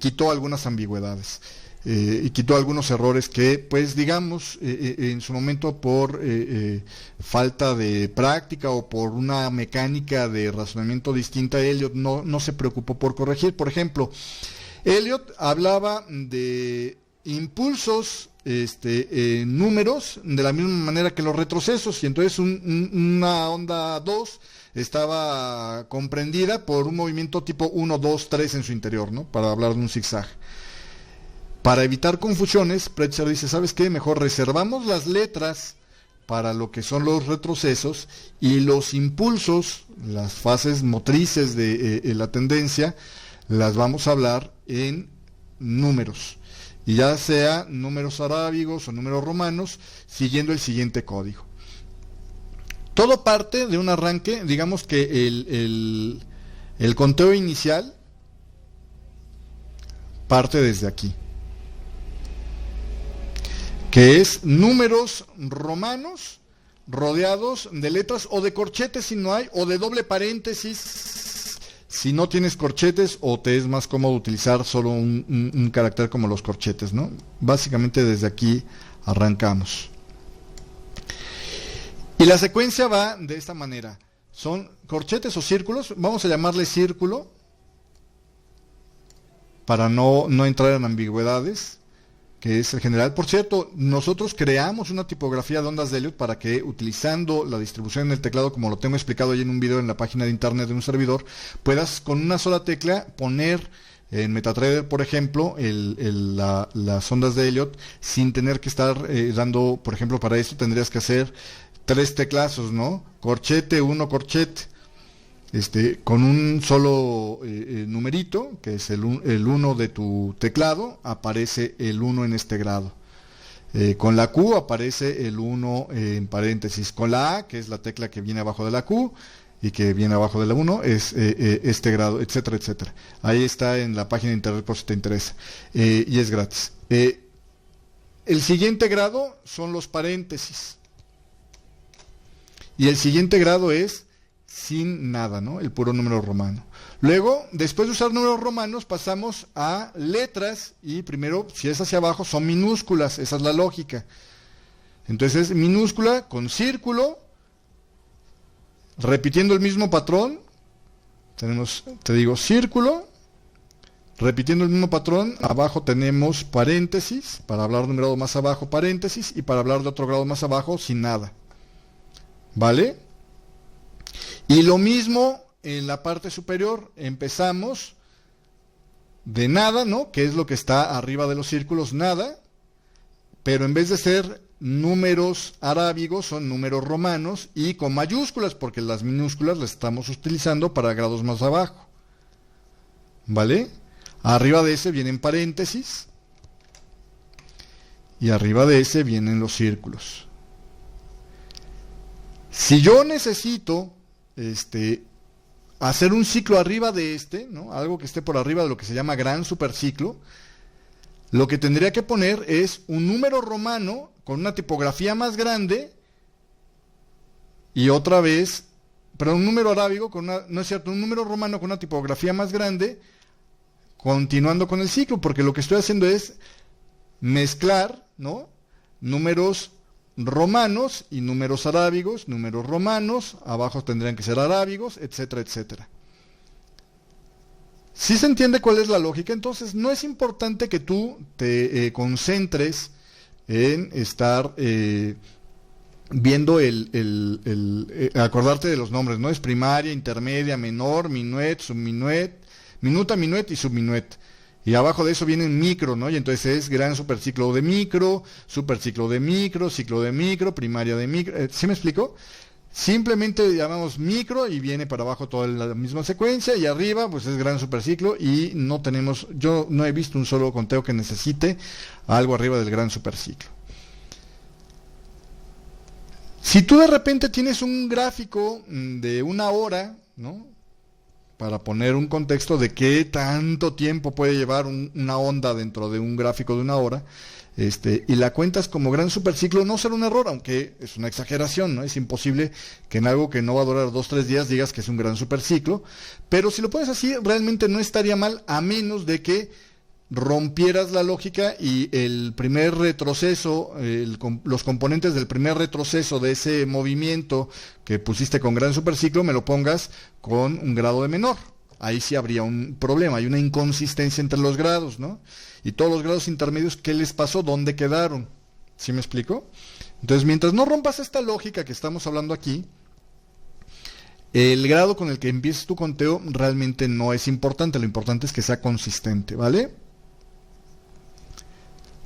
quitó algunas ambigüedades. Y quitó algunos errores que, pues digamos, en su momento por falta de práctica o por una mecánica de razonamiento distinta, Elliot no se preocupó por corregir. Por ejemplo, Elliot hablaba de impulsos números de la misma manera que los retrocesos, y entonces una onda 2 estaba comprendida por un movimiento tipo 1, 2, 3 en su interior, ¿no? Para hablar de un zigzag. Para evitar confusiones, Prechter dice, ¿sabes qué? Mejor reservamos las letras para lo que son los retrocesos y los impulsos, las fases motrices de la tendencia, las vamos a hablar en números. Y ya sea números arábigos o números romanos, siguiendo el siguiente código. Todo parte de un arranque, digamos que el conteo inicial parte desde aquí, que es números romanos rodeados de letras o de corchetes si no hay, o de doble paréntesis si no tienes corchetes, o te es más cómodo utilizar solo un carácter como los corchetes, ¿no? Básicamente desde aquí arrancamos. Y la secuencia va de esta manera. Son corchetes o círculos, vamos a llamarle círculo, para no entrar en ambigüedades, que es el general. Por cierto, nosotros creamos una tipografía de ondas de Elliott para que, utilizando la distribución en el teclado, como lo tengo explicado ahí en un video en la página de internet de un servidor, puedas con una sola tecla poner en MetaTrader, por ejemplo, las ondas de Elliott, sin tener que estar dando, por ejemplo, para esto tendrías que hacer 3 teclazos, ¿no? Corchete, 1 corchete. Con un solo numerito, que es el 1 de tu teclado, aparece el 1 en este grado. Con la Q aparece el 1 en paréntesis. Con la A, que es la tecla que viene abajo de la Q y que viene abajo de la 1, es este grado, etcétera, etcétera. Ahí está en la página de internet por si te interesa. Y es gratis. El siguiente grado son los paréntesis. Y el siguiente grado es sin nada, ¿no? El puro número romano. Luego, después de usar números romanos, pasamos a letras, y primero, si es hacia abajo, son minúsculas, esa es la lógica. Entonces, minúscula con círculo, repitiendo el mismo patrón, tenemos, te digo, círculo, repitiendo el mismo patrón, abajo tenemos paréntesis, para hablar de un grado más abajo, paréntesis, y para hablar de otro grado más abajo, sin nada. ¿Vale? Y lo mismo en la parte superior, empezamos de nada, ¿no? Que es lo que está arriba de los círculos, nada, pero en vez de ser números arábigos, son números romanos y con mayúsculas, porque las minúsculas las estamos utilizando para grados más abajo. ¿Vale? Arriba de ese vienen paréntesis y arriba de ese vienen los círculos. Si yo necesito hacer un ciclo arriba de ¿no? Algo que esté por arriba de lo que se llama gran superciclo, lo que tendría que poner es un número romano con una tipografía más grande y otra vez, pero un número arábigo con no es cierto, un número romano con una tipografía más grande, continuando con el ciclo, porque lo que estoy haciendo es mezclar, ¿no? Números romanos y números arábigos, números romanos, abajo tendrían que ser arábigos, etcétera, etcétera. ¿Sí se entiende cuál es la lógica? Entonces, no es importante que tú te concentres en estar viendo acordarte de los nombres, ¿no? Es primaria, intermedia, menor, minuet, subminuet, minuta, minuet y subminuet. Y abajo de eso vienen micro, ¿no? Y entonces es gran superciclo de micro, superciclo de micro, ciclo de micro, primaria de micro. ¿Sí me explico? Simplemente llamamos micro y viene para abajo toda la misma secuencia, y arriba pues es gran superciclo, y no tenemos, yo no he visto un solo conteo que necesite algo arriba del gran superciclo. Si tú de repente tienes un gráfico de 1 hora, ¿no? Para poner un contexto de qué tanto tiempo puede llevar una onda dentro de un gráfico de 1 hora, y la cuentas como gran superciclo, no será un error, aunque es una exageración, ¿no? Es imposible que en algo que no va a durar 2-3 días digas que es un gran superciclo, pero si lo pones así, realmente no estaría mal, a menos de que rompieras la lógica y el primer retroceso, los componentes del primer retroceso de ese movimiento que pusiste con gran superciclo me lo pongas con un grado de menor. Ahí sí habría un problema, hay una inconsistencia entre los grados, ¿no? Y todos los grados intermedios, ¿qué les pasó? ¿Dónde quedaron? ¿Sí me explico? Entonces, mientras no rompas esta lógica que estamos hablando aquí, el grado con el que empieces tu conteo realmente no es importante, lo importante es que sea consistente, ¿vale?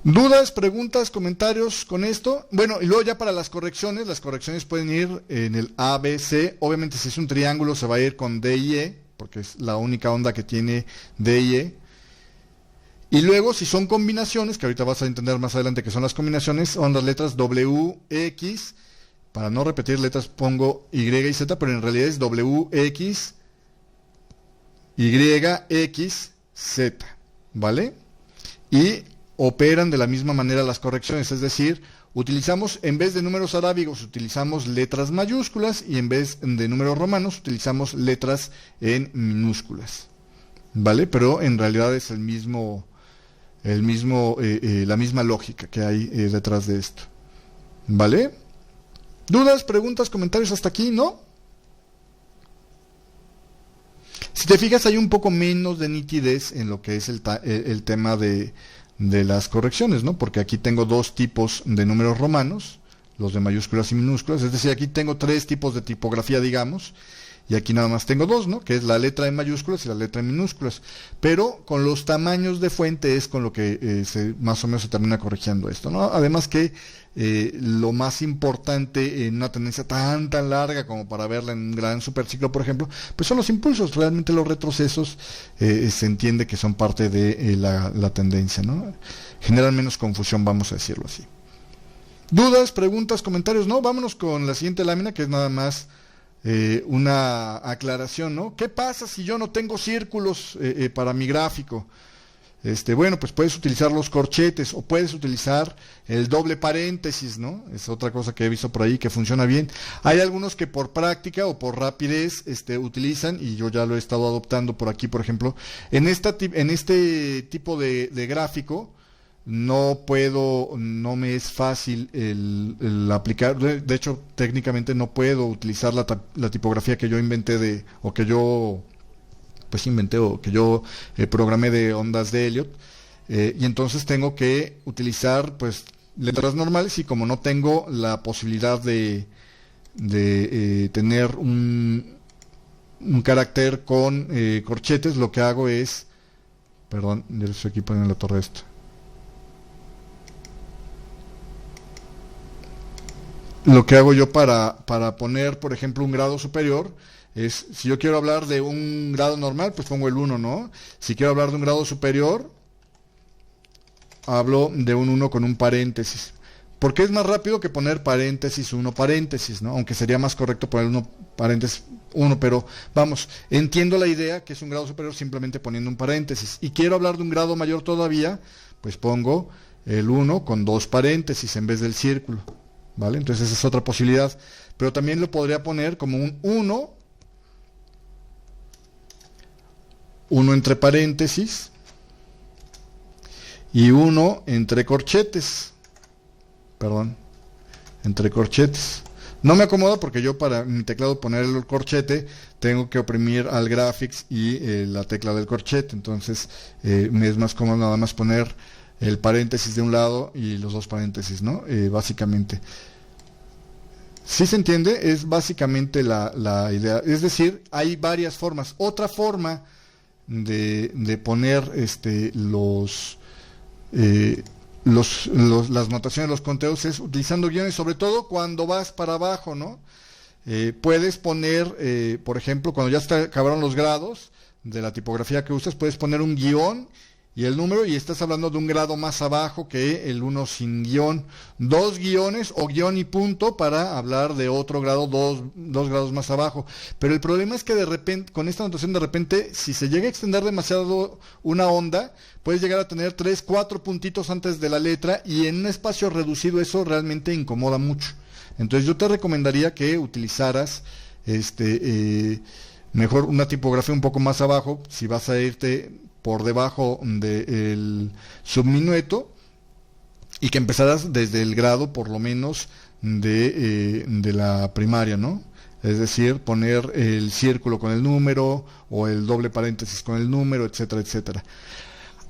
¿Dudas, preguntas, comentarios con esto? Bueno, y luego ya para las correcciones pueden ir en el A, B, C. Obviamente si es un triángulo se va a ir con D y E, porque es la única onda que tiene D y E. Y luego si son combinaciones, que ahorita vas a entender más adelante que son las combinaciones, son las letras W, X. Para no repetir letras pongo Y y Z, pero en realidad es W, X, Y, X, Z, ¿vale? Y operan de la misma manera las correcciones, es decir, utilizamos, en vez de números arábigos, utilizamos letras mayúsculas y en vez de números romanos, utilizamos letras en minúsculas. ¿Vale? Pero en realidad es la misma lógica que hay detrás de esto. ¿Vale? ¿Dudas, preguntas, comentarios hasta aquí? ¿No? Si te fijas, hay un poco menos de nitidez en lo que es el tema de las correcciones, ¿no? Porque aquí tengo dos tipos de números romanos, los de mayúsculas y minúsculas, es decir, aquí tengo tres tipos de tipografía, digamos, y aquí nada más tengo dos, ¿no? Que es la letra en mayúsculas y la letra en minúsculas. Pero con los tamaños de fuente es con lo que más o menos se termina corrigiendo esto, ¿no? Además que lo más importante en una tendencia tan larga como para verla en un gran superciclo, por ejemplo, pues son los impulsos. Realmente los retrocesos se entiende que son parte de la tendencia, ¿no? Generan menos confusión, vamos a decirlo así. ¿Dudas, preguntas, comentarios? No, vámonos con la siguiente lámina, que es nada más una aclaración, ¿no? ¿Qué pasa si yo no tengo círculos para mi gráfico? Bueno, pues puedes utilizar los corchetes o puedes utilizar el doble paréntesis, ¿no? Es otra cosa que he visto por ahí que funciona bien. Hay algunos que por práctica o por rapidez utilizan, y yo ya lo he estado adoptando por aquí, por ejemplo, en este tipo de gráfico. No me es fácil el aplicar, de hecho técnicamente no puedo utilizar la tipografía que yo inventé que yo programé de ondas de Elliot, y entonces tengo que utilizar pues letras normales, y como no tengo la posibilidad de tener un carácter con corchetes, lo que hago es, perdón, yo estoy aquí poniendo la torre esta. Lo que hago yo para poner, por ejemplo, un grado superior es, si yo quiero hablar de un grado normal, pues pongo el 1, ¿no? Si quiero hablar de un grado superior, hablo de un 1 con un paréntesis. Porque es más rápido que poner paréntesis 1 paréntesis, ¿no? Aunque sería más correcto poner 1 paréntesis 1, pero vamos, entiendo la idea que es un grado superior simplemente poniendo un paréntesis. Y quiero hablar de un grado mayor todavía, pues pongo el 1 con 2 paréntesis en vez del círculo. ¿Vale? Entonces esa es otra posibilidad. Pero también lo podría poner como un 1 entre paréntesis y 1 entre corchetes. Perdón, entre corchetes. No me acomoda porque yo para mi teclado poner el corchete tengo que oprimir al graphics y la tecla del corchete. Entonces me es más cómodo nada más poner el paréntesis de un lado y los dos paréntesis, ¿no? Básicamente. ¿Sí se entiende? Es básicamente la idea. Es decir, hay varias formas. Otra forma de poner las notaciones, los conteos, es utilizando guiones, sobre todo cuando vas para abajo, ¿no? Puedes poner, por ejemplo, cuando ya acabaron los grados de la tipografía que usas, puedes poner un guión y el número, y estás hablando de un grado más abajo que el 1 sin guión, 2 guiones o guión y punto para hablar de otro grado, dos grados más abajo. Pero el problema es que de repente, con esta notación, de repente, si se llega a extender demasiado una onda, puedes llegar a tener 3, 4 puntitos antes de la letra, y en un espacio reducido eso realmente incomoda mucho. Entonces yo te recomendaría que utilizaras mejor una tipografía un poco más abajo, si vas a irte por debajo del subminueto, y que empezaras desde el grado por lo menos de la primaria, ¿no? Es decir, poner el círculo con el número o el doble paréntesis con el número, etcétera, etcétera.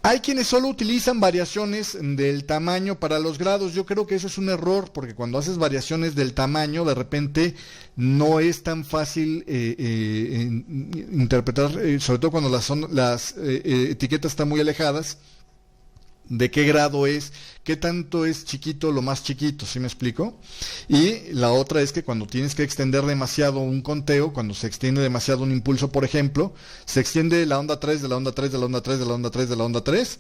Hay quienes solo utilizan variaciones del tamaño para los grados. Yo creo que eso es un error, porque cuando haces variaciones del tamaño, de repente no es tan fácil interpretar, sobre todo cuando las etiquetas están muy alejadas, de qué grado es, qué tanto es chiquito lo más chiquito, ¿sí me explico? Y la otra es que cuando tienes que extender demasiado un conteo, cuando se extiende demasiado un impulso, por ejemplo, se extiende la onda 3 de la onda 3 de la onda 3 de la onda 3 de la onda 3,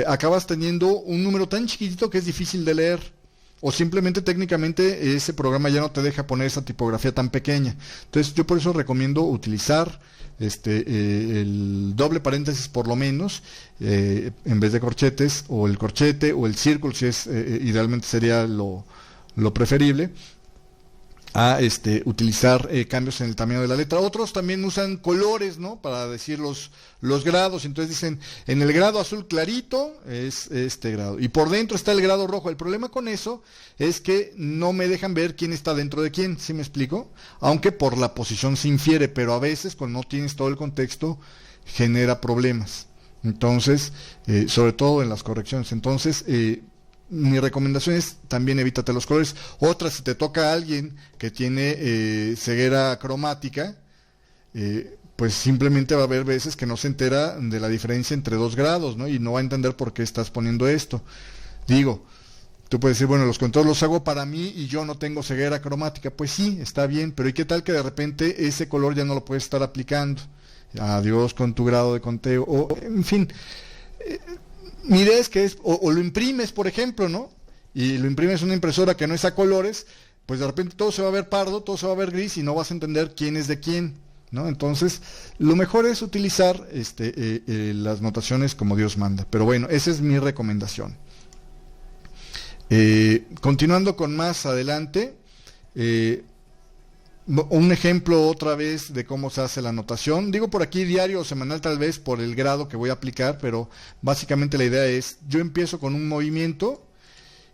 acabas teniendo un número tan chiquitito que es difícil de leer. O simplemente técnicamente ese programa ya no te deja poner esa tipografía tan pequeña. Entonces yo por eso recomiendo utilizar el doble paréntesis por lo menos, en vez de corchetes, o el corchete o el círculo, si es idealmente sería lo preferible, a utilizar cambios en el tamaño de la letra. Otros también usan colores, ¿no? Para decir los grados. Entonces dicen, en el grado azul clarito es este grado, y por dentro está el grado rojo. El problema con eso es que no me dejan ver quién está dentro de quién, ¿sí me explico? Aunque por la posición se infiere, pero a veces cuando no tienes todo el contexto genera problemas. Entonces, sobre todo en las correcciones. Entonces, mi recomendación es también evítate los colores. Otra, si te toca a alguien que tiene ceguera cromática, pues simplemente va a haber veces que no se entera de la diferencia entre 2 grados, ¿no? Y no va a entender por qué estás poniendo esto. Digo, tú puedes decir, bueno, los controles los hago para mí y yo no tengo ceguera cromática. Pues sí, está bien, pero ¿y qué tal que de repente ese color ya no lo puedes estar aplicando? Adiós con tu grado de conteo, o en fin. Mi idea es que o lo imprimes, por ejemplo, ¿no? Y lo imprimes en una impresora que no es a colores, pues de repente todo se va a ver pardo, todo se va a ver gris y no vas a entender quién es de quién, ¿no? Entonces, lo mejor es utilizar las notaciones como Dios manda. Pero bueno, esa es mi recomendación. Continuando con más adelante, un ejemplo otra vez de cómo se hace la anotación. Digo por aquí diario o semanal tal vez por el grado que voy a aplicar, pero básicamente la idea es, yo empiezo con un movimiento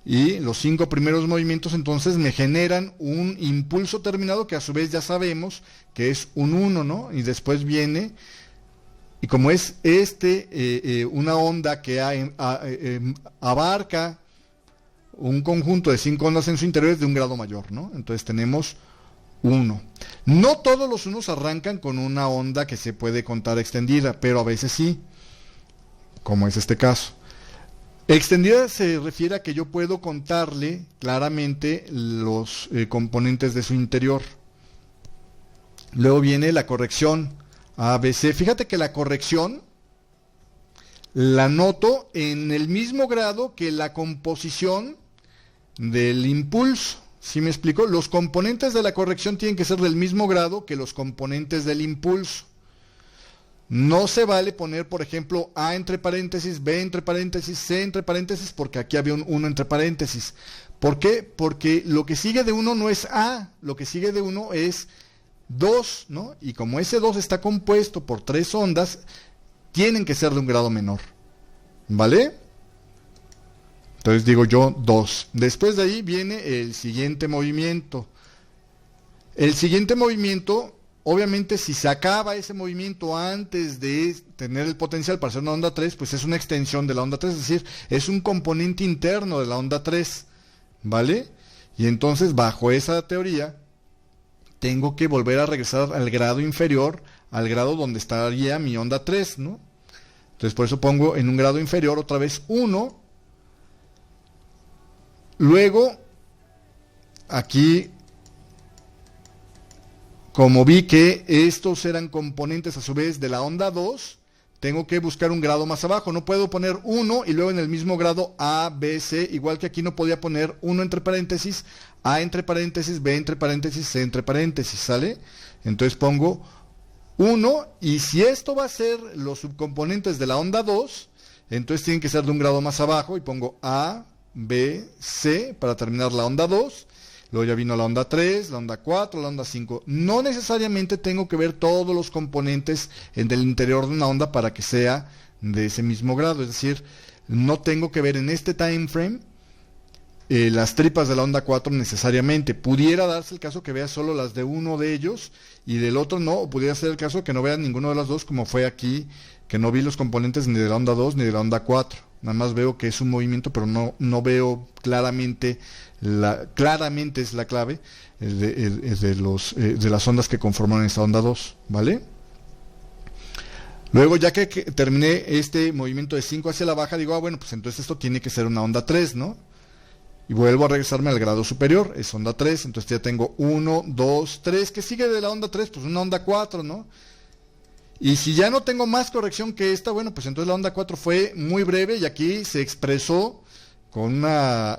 y los 5 primeros movimientos entonces me generan un impulso terminado que a su vez ya sabemos que es un 1, ¿no? Y después viene, y como es una onda que abarca un conjunto de 5 ondas en su interior, es de un grado mayor, ¿no? Entonces tenemos 1. No todos los unos arrancan con una onda que se puede contar extendida, pero a veces sí, como es este caso. Extendida se refiere a que yo puedo contarle claramente los componentes de su interior. Luego viene la corrección ABC. Fíjate que la corrección la noto en el mismo grado que la composición del impulso. ¿Sí me explico? Los componentes de la corrección tienen que ser del mismo grado que los componentes del impulso. No se vale poner, por ejemplo, A entre paréntesis, B entre paréntesis, C entre paréntesis, porque aquí había un 1 entre paréntesis. ¿Por qué? Porque lo que sigue de 1 no es A, lo que sigue de 1 es 2, ¿no? Y como ese 2 está compuesto por 3 ondas, tienen que ser de un grado menor. ¿Vale? Entonces digo yo 2. Después de ahí viene el siguiente movimiento. El siguiente movimiento, obviamente si se acaba ese movimiento antes de tener el potencial para hacer una onda 3, pues es una extensión de la onda 3, es decir, es un componente interno de la onda 3. ¿Vale? Y entonces bajo esa teoría, tengo que volver a regresar al grado inferior, al grado donde estaría mi onda 3, ¿no? Entonces por eso pongo en un grado inferior otra vez 1. Luego, aquí, como vi que estos eran componentes a su vez de la onda 2, tengo que buscar un grado más abajo. No puedo poner 1 y luego en el mismo grado A, B, C, igual que aquí no podía poner 1 entre paréntesis, A entre paréntesis, B entre paréntesis, C entre paréntesis, ¿sale? Entonces pongo 1, y si esto va a ser los subcomponentes de la onda 2, entonces tienen que ser de un grado más abajo, y pongo A, B, C, para terminar la onda 2, luego ya vino la onda 3, la onda 4, la onda 5. No necesariamente tengo que ver todos los componentes en el interior de una onda para que sea de ese mismo grado, es decir, no tengo que ver en este time frame las tripas de la onda 4 necesariamente. Pudiera darse el caso que vea solo las de uno de ellos y del otro no, o pudiera ser el caso que no vea ninguno de las dos, como fue aquí, que no vi los componentes ni de la onda 2 ni de la onda 4. Nada más veo que es un movimiento, pero no veo claramente, claramente es la clave de las ondas que conforman esta onda 2, ¿vale? Luego, ya que terminé este movimiento de 5 hacia la baja, digo, bueno, pues entonces esto tiene que ser una onda 3, ¿no? Y vuelvo a regresarme al grado superior, es onda 3, entonces ya tengo 1, 2, 3, ¿qué sigue de la onda 3? Pues una onda 4, ¿no? Y si ya no tengo más corrección que esta, bueno, pues entonces la onda 4 fue muy breve y aquí se expresó con una,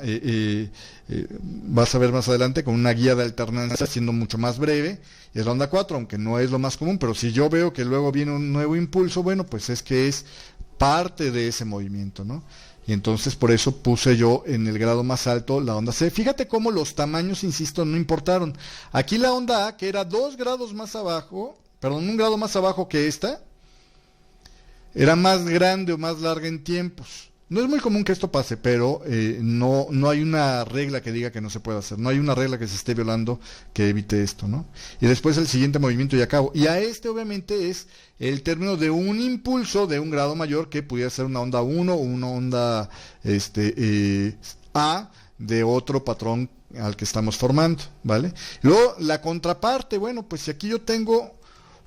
vas a ver más adelante, con una guía de alternancia siendo mucho más breve, y es la onda 4, aunque no es lo más común, pero si yo veo que luego viene un nuevo impulso, bueno, pues es que es parte de ese movimiento, ¿no? Y entonces por eso puse yo en el grado más alto la onda C. Fíjate cómo los tamaños, insisto, no importaron. Aquí la onda A, que era 2 grados más abajo, perdón, 1 grado más abajo que esta, era más grande o más larga en tiempos. No es muy común que esto pase, pero no hay una regla que diga que no se puede hacer. No hay una regla que se esté violando que evite esto, ¿no? Y después el siguiente movimiento y acabo. Y a este obviamente es el término de un impulso de 1 grado mayor que pudiera ser una onda 1 o una onda A de otro patrón al que estamos formando, ¿vale? Luego la contraparte, bueno, pues si aquí yo tengo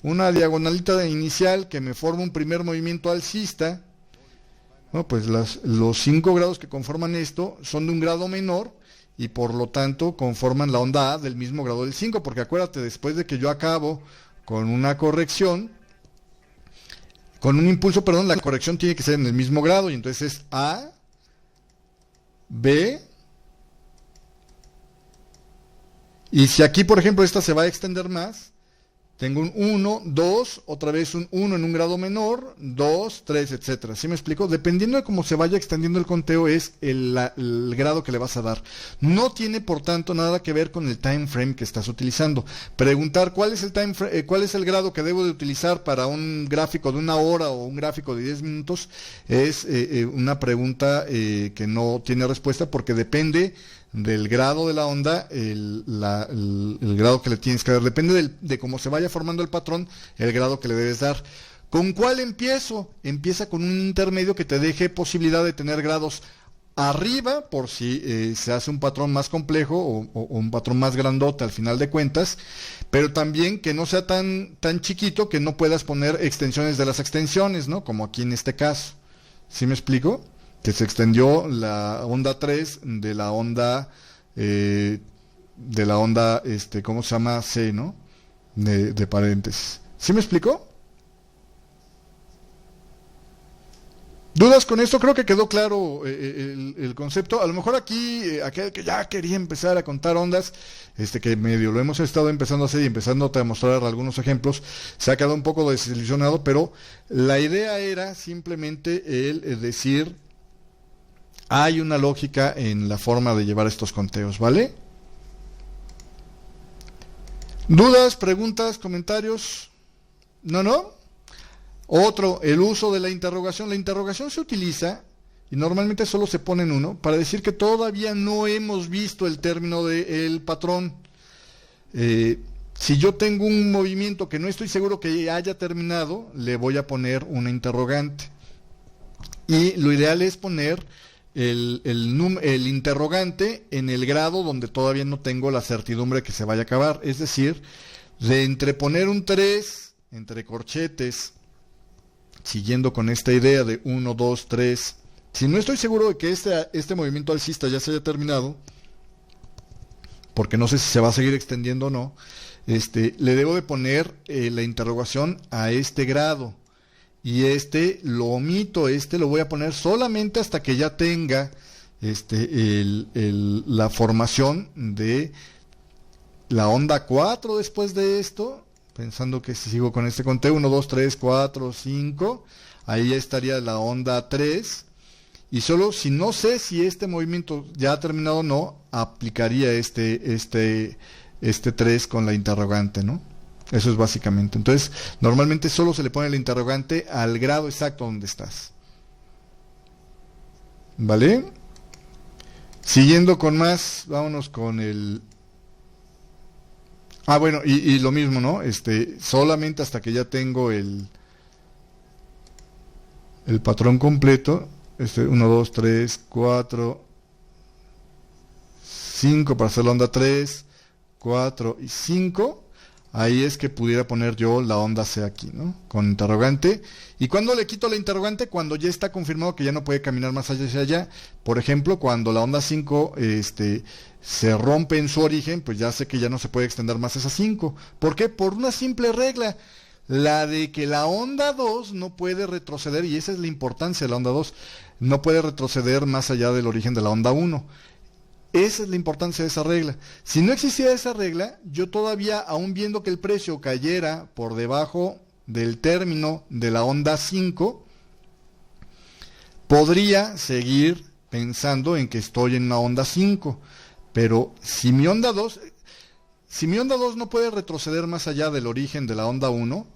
una diagonalita inicial que me forma un primer movimiento alcista, bueno, pues los 5 grados que conforman esto son de un grado menor y por lo tanto conforman la onda A del mismo grado del 5, porque acuérdate, después de que yo acabo con una corrección, con un impulso, perdón, la corrección tiene que ser en el mismo grado y entonces es A, B, y si aquí por ejemplo esta se va a extender más, tengo un 1, 2, otra vez un 1 en un grado menor, 2, 3, etcétera. ¿Sí me explico? Dependiendo de cómo se vaya extendiendo el conteo es el grado que le vas a dar. No tiene, por tanto, nada que ver con el time frame que estás utilizando. Preguntar cuál es cuál es el grado que debo de utilizar para un gráfico de 1 hora o un gráfico de 10 minutos es una pregunta que no tiene respuesta porque depende del grado de la onda, el grado que le tienes que dar, depende de cómo se vaya formando el patrón, el grado que le debes dar. ¿Con cuál empiezo? Empieza con un intermedio que te deje posibilidad de tener grados arriba, por si se hace un patrón más complejo o un patrón más grandote al final de cuentas, pero también que no sea tan chiquito que no puedas poner extensiones de las extensiones, ¿no? Como aquí en este caso. ¿Sí me explico? Que se extendió la onda 3 de la onda, ¿cómo se llama? C, ¿no? De paréntesis. ¿Sí me explico? ¿Dudas con esto? Creo que quedó claro el concepto. A lo mejor aquí, aquel que ya quería empezar a contar ondas, que medio lo hemos estado empezando a hacer y empezando a mostrar algunos ejemplos, se ha quedado un poco desilusionado, pero la idea era simplemente el decir, hay una lógica en la forma de llevar estos conteos, ¿vale? ¿Dudas, preguntas, comentarios? ¿No? Otro, el uso de la interrogación. La interrogación se utiliza, y normalmente solo se pone en uno, para decir que todavía no hemos visto el término del patrón. Si yo tengo un movimiento que no estoy seguro que haya terminado, le voy a poner una interrogante. Y lo ideal es poner el interrogante en el grado donde todavía no tengo la certidumbre que se vaya a acabar. Es decir, de entre poner un 3, entre corchetes, siguiendo con esta idea de 1, 2, 3, si no estoy seguro de que este movimiento alcista ya se haya terminado, porque no sé si se va a seguir extendiendo o no, le debo de poner la interrogación a este grado. Y lo omito, lo voy a poner solamente hasta que ya tenga la formación de la onda 4 después de esto, pensando que si sigo con este conteo, 1, 2, 3, 4, 5, ahí ya estaría la onda 3, y solo si no sé si este movimiento ya ha terminado o no, aplicaría este 3 con la interrogante, ¿no? Eso es básicamente. Entonces, normalmente solo se le pone el interrogante al grado exacto donde estás. ¿Vale? Siguiendo con más, vámonos con el... bueno, y lo mismo, ¿no? Solamente hasta que ya tengo el patrón completo. 1, 2, 3, 4, 5 para hacer la onda 3, 4 y 5. Ahí es que pudiera poner yo la onda C aquí, ¿no? Con interrogante. ¿Y cuándo le quito la interrogante? Cuando ya está confirmado que ya no puede caminar más allá hacia allá. Por ejemplo, cuando la onda 5 se rompe en su origen, pues ya sé que ya no se puede extender más esa 5. ¿Por qué? Por una simple regla. la de que la onda 2 no puede retroceder, y esa es la importancia de la onda 2, no puede retroceder más allá del origen de la onda 1. Esa es la importancia de esa regla. Si no existiera esa regla, yo todavía, aún viendo que el precio cayera por debajo del término de la onda 5, podría seguir pensando en que estoy en una onda 5. Pero si mi onda 2, no puede retroceder más allá del origen de la onda 1,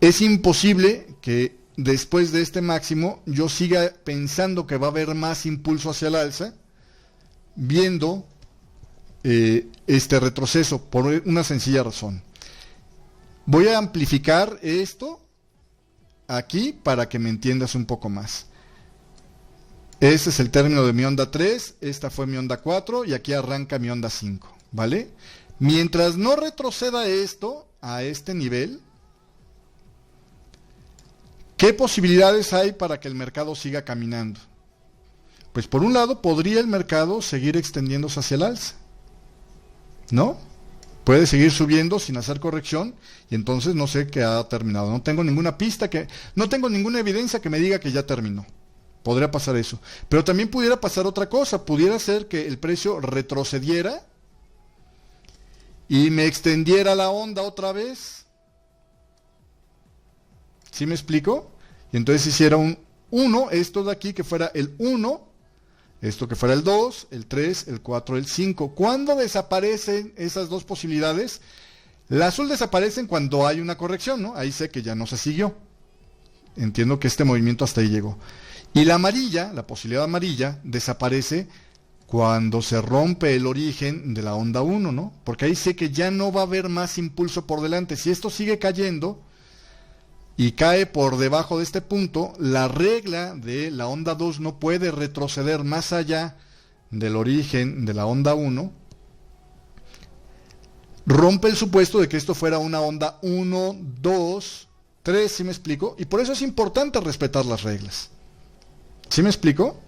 es imposible que después de este máximo yo siga pensando que va a haber más impulso hacia el alza, viendo este retroceso, por una sencilla razón. Voy a amplificar esto aquí para que me entiendas un poco más. Este es el término de mi onda 3, esta fue mi onda 4 y aquí arranca mi onda 5, ¿vale? Mientras no retroceda esto a este nivel, ¿qué posibilidades hay para que el mercado siga caminando? Pues por un lado podría el mercado seguir extendiéndose hacia el alza, ¿no? Puede seguir subiendo sin hacer corrección y entonces no sé qué ha terminado. No tengo ninguna pista, no tengo ninguna evidencia que me diga que ya terminó. Podría pasar eso. Pero también pudiera pasar otra cosa. Pudiera ser que el precio retrocediera y me extendiera la onda otra vez. ¿Sí me explico? Y entonces hiciera un 1, esto de aquí que fuera el 1, esto que fuera el 2, el 3, el 4, el 5. ¿Cuándo desaparecen esas dos posibilidades? La azul desaparecen cuando hay una corrección, ¿no? Ahí sé que ya no se siguió. Entiendo que este movimiento hasta ahí llegó. Y la amarilla, la posibilidad amarilla, desaparece cuando se rompe el origen de la onda 1, ¿no? Porque ahí sé que ya no va a haber más impulso por delante. Si esto sigue cayendo y cae por debajo de este punto, la regla de la onda 2 no puede retroceder más allá del origen de la onda 1. Rompe el supuesto de que esto fuera una onda 1, 2, 3, ¿sí me explico? Y por eso es importante respetar las reglas. ¿Sí me explico?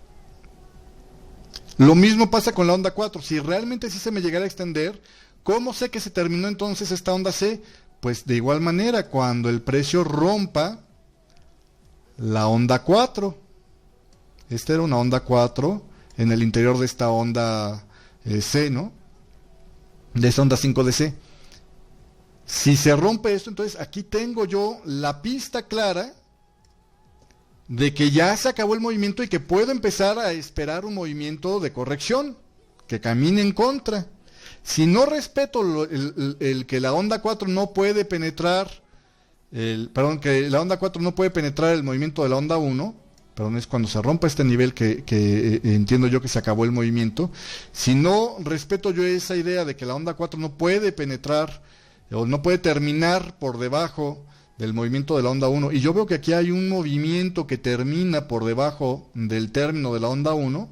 Lo mismo pasa con la onda 4. Si realmente sí se me llegara a extender, ¿cómo sé que se terminó entonces esta onda C? Pues de igual manera, cuando el precio rompa la onda 4. Esta era una onda 4 en el interior de esta onda C, ¿no? De esta onda 5 de C. Si se rompe esto, entonces aquí tengo yo la pista clara de que ya se acabó el movimiento y que puedo empezar a esperar un movimiento de corrección, que camine en contra. Si no respeto el que la onda 4 no puede penetrar, que la onda 4 no puede penetrar el movimiento de la onda 1, es cuando se rompa este nivel que entiendo yo que se acabó el movimiento. Si no respeto yo esa idea de que la onda 4 no puede penetrar o no puede terminar por debajo del movimiento de la onda 1, y yo veo que aquí hay un movimiento que termina por debajo del término de la onda 1,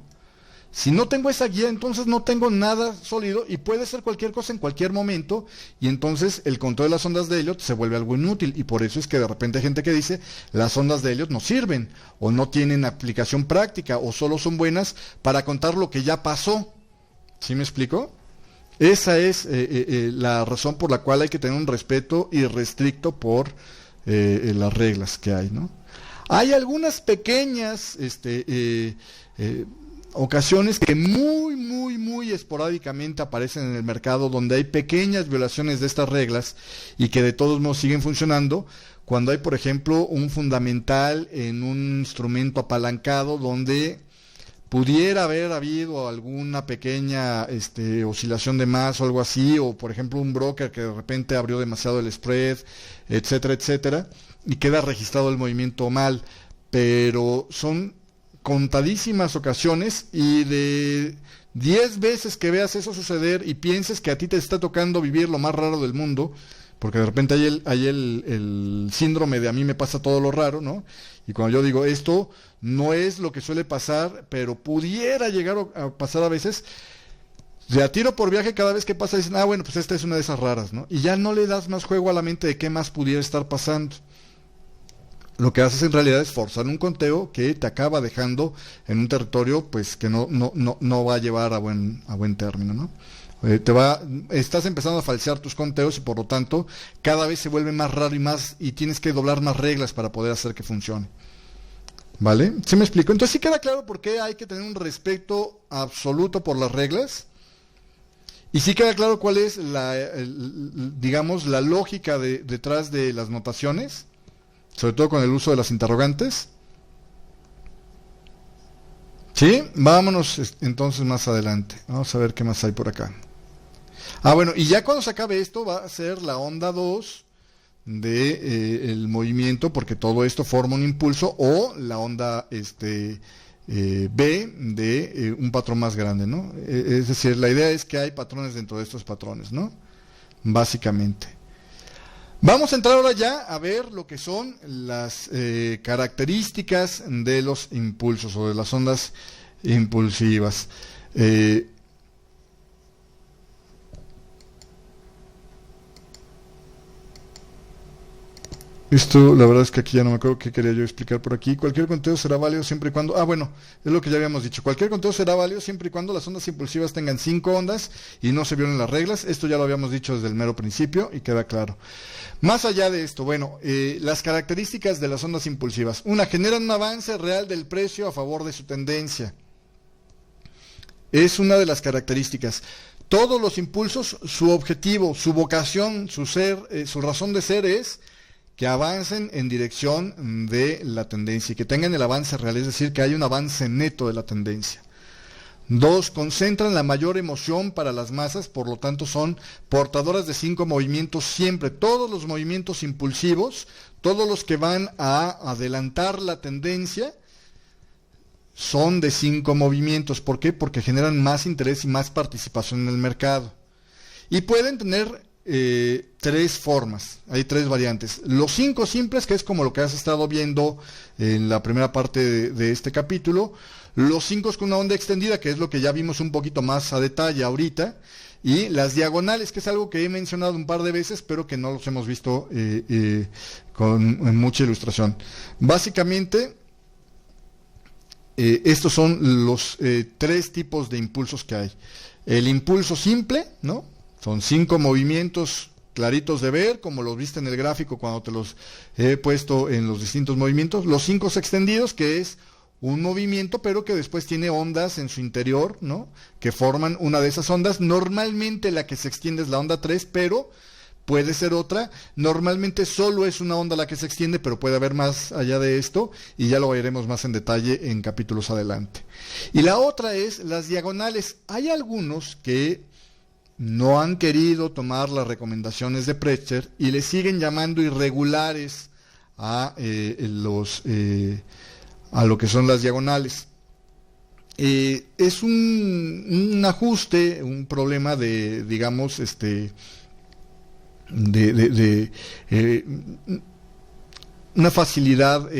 si no tengo esa guía, entonces no tengo nada sólido y puede ser cualquier cosa en cualquier momento, y entonces el control de las ondas de Elliott se vuelve algo inútil, y por eso es que de repente hay gente que dice las ondas de Elliott no sirven, o no tienen aplicación práctica, o solo son buenas para contar lo que ya pasó. ¿Sí me explico? Esa es la razón por la cual hay que tener un respeto irrestricto por las reglas que hay, ¿no? Hay algunas pequeñas ocasiones que muy esporádicamente aparecen en el mercado, donde hay pequeñas violaciones de estas reglas y que de todos modos siguen funcionando, cuando hay, por ejemplo, un fundamental en un instrumento apalancado donde pudiera haber habido alguna pequeña oscilación de más o algo así, o por ejemplo un broker que de repente abrió demasiado el spread, etcétera, etcétera, y queda registrado el movimiento mal, pero son contadísimas ocasiones, y de 10 veces que veas eso suceder y pienses que a ti te está tocando vivir lo más raro del mundo, porque de repente hay el síndrome de a mí me pasa todo lo raro, ¿no? Y cuando yo digo esto no es lo que suele pasar, pero pudiera llegar a pasar a veces, de a tiro por viaje cada vez que pasa dicen, bueno, pues esta es una de esas raras, ¿no? Y ya no le das más juego a la mente de qué más pudiera estar pasando. Lo que haces en realidad es forzar un conteo que te acaba dejando en un territorio pues que no va a llevar a buen término, ¿no? Estás empezando a falsear tus conteos y por lo tanto cada vez se vuelve más raro y tienes que doblar más reglas para poder hacer que funcione. ¿Vale? ¿Sí me explico? Entonces sí queda claro por qué hay que tener un respeto absoluto por las reglas. Y sí queda claro cuál es digamos, la lógica detrás de las notaciones, sobre todo con el uso de las interrogantes. ¿Sí? Vámonos entonces más adelante. Vamos a ver qué más hay por acá. Bueno, y ya cuando se acabe esto va a ser la onda 2 del movimiento, porque todo esto forma un impulso, o la onda B de un patrón más grande, ¿no? Es decir, la idea es que hay patrones dentro de estos patrones, ¿no? Básicamente. Vamos a entrar ahora ya a ver lo que son las características de los impulsos o de las ondas impulsivas. Esto, la verdad es que aquí ya no me acuerdo qué quería yo explicar por aquí. Cualquier conteo será válido siempre y cuando... bueno, es lo que ya habíamos dicho. Cualquier conteo será válido siempre y cuando las ondas impulsivas tengan 5 ondas y no se violen las reglas. Esto ya lo habíamos dicho desde el mero principio y queda claro. Más allá de esto, bueno, las características de las ondas impulsivas. Una, generan un avance real del precio a favor de su tendencia. Es una de las características. Todos los impulsos, su objetivo, su vocación, su ser, su razón de ser es que avancen en dirección de la tendencia y que tengan el avance real, es decir, que haya un avance neto de la tendencia. 2, concentran la mayor emoción para las masas, por lo tanto son portadoras de 5 movimientos siempre. Todos los movimientos impulsivos, todos los que van a adelantar la tendencia, son de 5 movimientos. ¿Por qué? Porque generan más interés y más participación en el mercado. Y pueden tener 3 formas, hay 3 variantes. Los 5 simples, que es como lo que has estado viendo en la primera parte de este capítulo. Los 5 con una onda extendida, que es lo que ya vimos un poquito más a detalle ahorita. Y las diagonales, que es algo que he mencionado un par de veces, pero que no los hemos visto con mucha ilustración. Básicamente, estos son los 3 tipos de impulsos que hay. El impulso simple, ¿no? Son 5 movimientos claritos de ver, como los viste en el gráfico cuando te los he puesto en los distintos movimientos. Los 5 extendidos, que es un movimiento, pero que después tiene ondas en su interior, ¿no? Que forman una de esas ondas. Normalmente la que se extiende es la onda 3, pero puede ser otra. Normalmente solo es una onda la que se extiende, pero puede haber más allá de esto, y ya lo veremos más en detalle en capítulos adelante. Y la otra es las diagonales. Hay algunos que no han querido tomar las recomendaciones de Prechter y le siguen llamando irregulares a lo que son las diagonales. Es un ajuste, un problema de, digamos, una facilidad,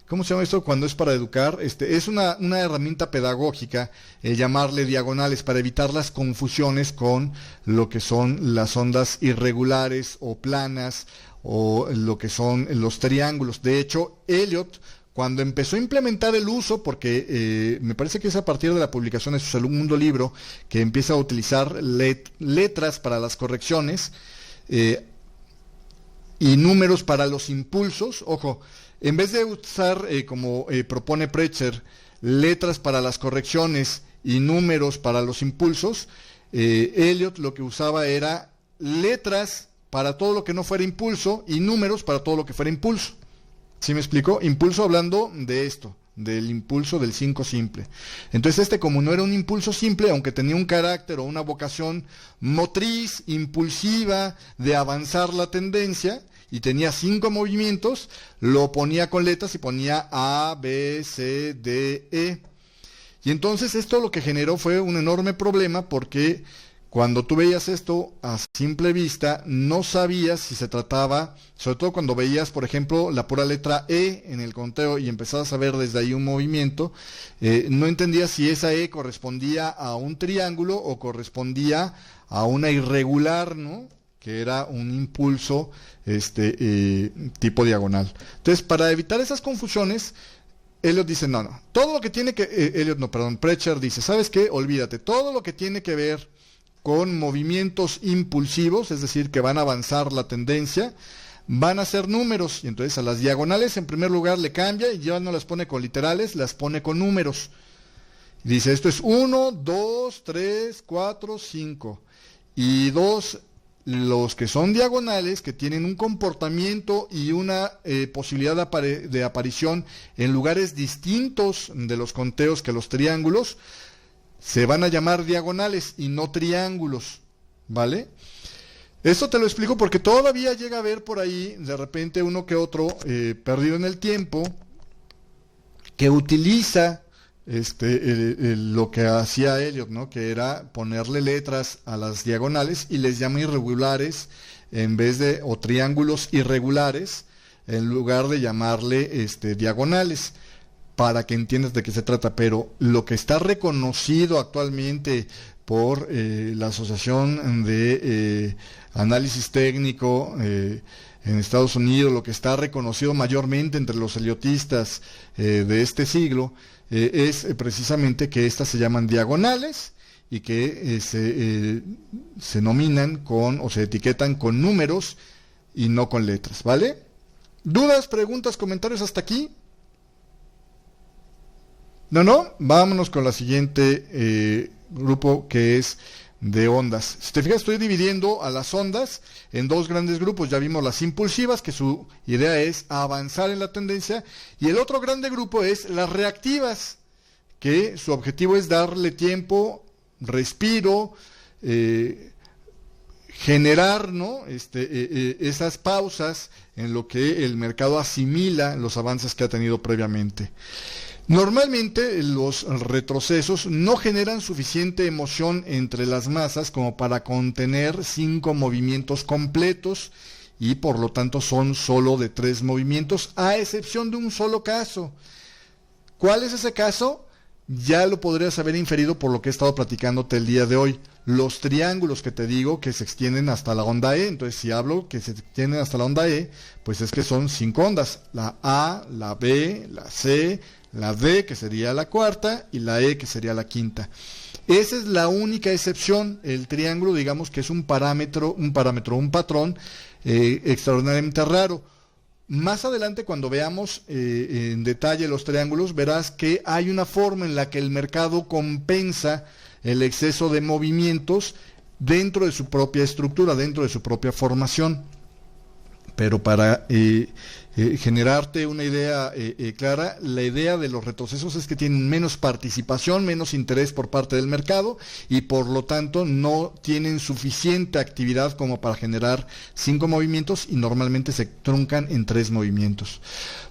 ¿cómo se llama esto? Cuando es para educar, es una herramienta pedagógica, llamarle diagonales, para evitar las confusiones con lo que son las ondas irregulares o planas, o lo que son los triángulos. De hecho, Elliot, cuando empezó a implementar el uso, porque me parece que es a partir de la publicación de su segundo libro, que empieza a utilizar letras para las correcciones, y números para los impulsos. Ojo, en vez de usar, como propone Prechter, letras para las correcciones y números para los impulsos, Elliot lo que usaba era letras para todo lo que no fuera impulso y números para todo lo que fuera impulso. ¿Sí me explico? Impulso hablando de esto, del impulso del 5 simple. Entonces como no era un impulso simple, aunque tenía un carácter o una vocación motriz, impulsiva, de avanzar la tendencia, y tenía 5 movimientos, lo ponía con letras y ponía A, B, C, D, E. Y entonces esto lo que generó fue un enorme problema, porque cuando tú veías esto a simple vista, no sabías si se trataba, sobre todo cuando veías, por ejemplo, la pura letra E en el conteo y empezabas a ver desde ahí un movimiento, no entendías si esa E correspondía a un triángulo o correspondía a una irregular, ¿no? Que era un impulso tipo diagonal. Entonces, para evitar esas confusiones, Elliot dice, todo lo que tiene que... Prechter dice, ¿sabes qué? Olvídate, todo lo que tiene que ver con movimientos impulsivos, es decir, que van a avanzar la tendencia, van a ser números, y entonces a las diagonales en primer lugar le cambia y ya no las pone con literales, las pone con números. Dice, esto es 1, 2, 3, 4, 5. Y los que son diagonales, que tienen un comportamiento y una posibilidad de aparición en lugares distintos de los conteos que los triángulos, se van a llamar diagonales y no triángulos, ¿vale? Esto te lo explico porque todavía llega a ver por ahí, de repente uno que otro, perdido en el tiempo, que utiliza lo que hacía Elliot, ¿no? Que era ponerle letras a las diagonales y les llama irregulares en vez de, o triángulos irregulares, en lugar de llamarle diagonales, para que entiendas de qué se trata. Pero lo que está reconocido actualmente por la Asociación de Análisis Técnico en Estados Unidos, lo que está reconocido mayormente entre los eliotistas de este siglo, es precisamente que estas se llaman diagonales y que se nominan con, o se etiquetan con números y no con letras, ¿vale? ¿Dudas, preguntas, comentarios hasta aquí? No, vámonos con la siguiente grupo, que es de ondas. Si te fijas, estoy dividiendo a las ondas en dos grandes grupos. Ya vimos las impulsivas, que su idea es avanzar en la tendencia, y el otro grande grupo es las reactivas, que su objetivo es darle tiempo, respiro, generar, ¿no? Esas pausas en lo que el mercado asimila los avances que ha tenido previamente. Normalmente los retrocesos no generan suficiente emoción entre las masas como para contener 5 movimientos completos, y por lo tanto son solo de 3 movimientos, a excepción de un solo caso. ¿Cuál es ese caso? Ya lo podrías haber inferido por lo que he estado platicándote el día de hoy. Los triángulos que te digo que se extienden hasta la onda E. Entonces, si hablo que se extienden hasta la onda E, pues es que son 5 ondas: la A, la B, la C, la D, que sería la cuarta, y la E, que sería la quinta. Esa es la única excepción. El triángulo, digamos que es un patrón extraordinariamente raro. Más adelante, cuando veamos en detalle los triángulos, verás que hay una forma en la que el mercado compensa el exceso de movimientos dentro de su propia estructura, dentro de su propia formación. Pero para generarte una idea clara, la idea de los retrocesos es que tienen menos participación, menos interés por parte del mercado, y por lo tanto no tienen suficiente actividad como para generar 5 movimientos, y normalmente se truncan en 3 movimientos.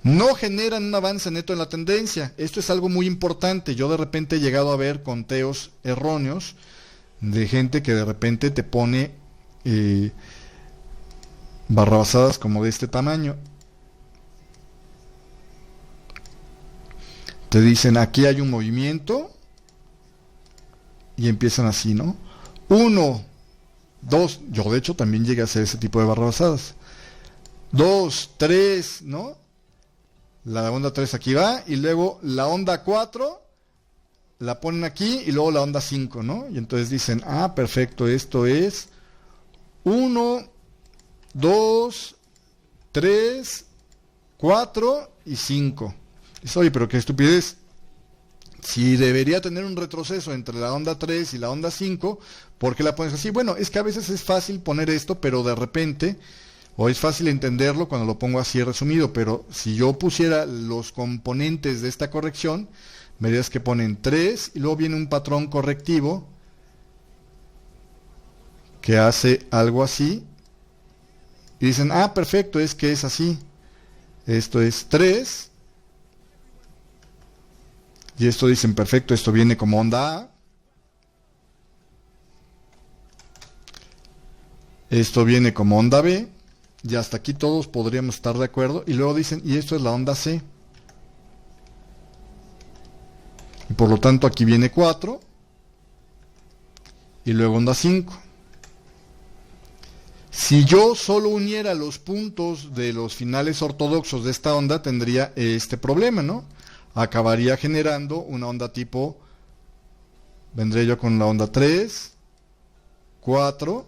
No generan un avance neto en la tendencia. Esto es algo muy importante. Yo de repente he llegado a ver conteos erróneos de gente que de repente te pone barrabasadas como de este tamaño. Te dicen, aquí hay un movimiento, y empiezan así, ¿no? 1, 2, yo de hecho también llegué a hacer ese tipo de barrabasadas. 2, 3, ¿no? La onda 3 aquí va, y luego la onda 4 la ponen aquí, y luego la onda 5, ¿no? Y entonces dicen, ah, perfecto, esto es 1, 2, 3, 4 y 5. Dice, oye, pero qué estupidez. Si debería tener un retroceso entre la onda 3 y la onda 5, ¿por qué la pones así? Bueno, es que a veces es fácil poner esto, pero de repente, o es fácil entenderlo cuando lo pongo así resumido, pero si yo pusiera los componentes de esta corrección, verías que ponen 3 y luego viene un patrón correctivo que hace algo así, y dicen, ah, perfecto, es que es así. Esto es 3. Y esto dicen, perfecto, esto viene como onda A. Esto viene como onda B. Y hasta aquí todos podríamos estar de acuerdo. Y luego dicen, y esto es la onda C. Y por lo tanto aquí viene 4. Y luego onda 5. Si yo solo uniera los puntos de los finales ortodoxos de esta onda, tendría este problema, ¿no? Acabaría generando una onda tipo, vendré yo con la onda 3, 4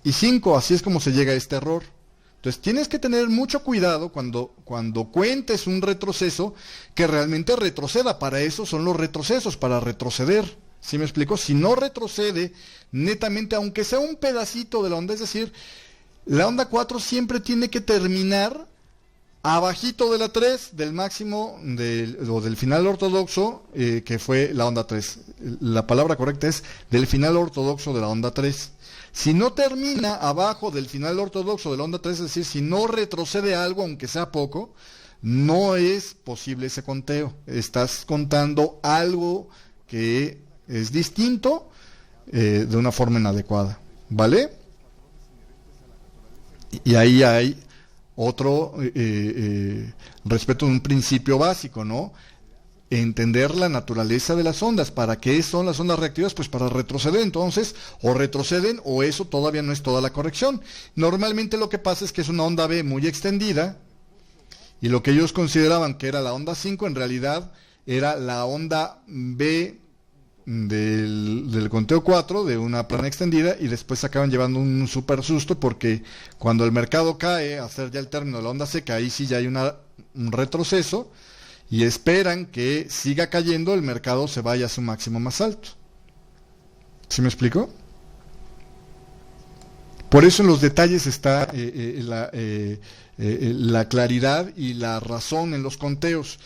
y 5. Así es como se llega a este error. Entonces tienes que tener mucho cuidado cuando cuentes un retroceso, que realmente retroceda. Para eso son los retrocesos, para retroceder. ¿Sí me explico? Si no retrocede netamente, aunque sea un pedacito de la onda, es decir, la onda 4 siempre tiene que terminar abajito de la 3, del máximo o del final ortodoxo, que fue la onda 3. La palabra correcta es del final ortodoxo de la onda 3. Si no termina abajo del final ortodoxo de la onda 3, es decir, si no retrocede algo, aunque sea poco, no es posible ese conteo. Estás contando algo que es distinto de una forma inadecuada. ¿Vale? Y ahí hay otro respeto de un principio básico, ¿no? Entender la naturaleza de las ondas. ¿Para qué son las ondas reactivas? Pues para retroceder. Entonces, o retroceden o eso todavía no es toda la corrección. Normalmente lo que pasa es que es una onda B muy extendida y lo que ellos consideraban que era la onda 5 en realidad era la onda B del conteo 4 de una plana extendida, y después se acaban llevando un super susto porque cuando el mercado cae a hacer ya el término de la onda seca, ahí sí ya hay un retroceso y esperan que siga cayendo, el mercado se vaya a su máximo más alto. ¿Sí me explico? Por eso en los detalles está la claridad y la razón en los conteos.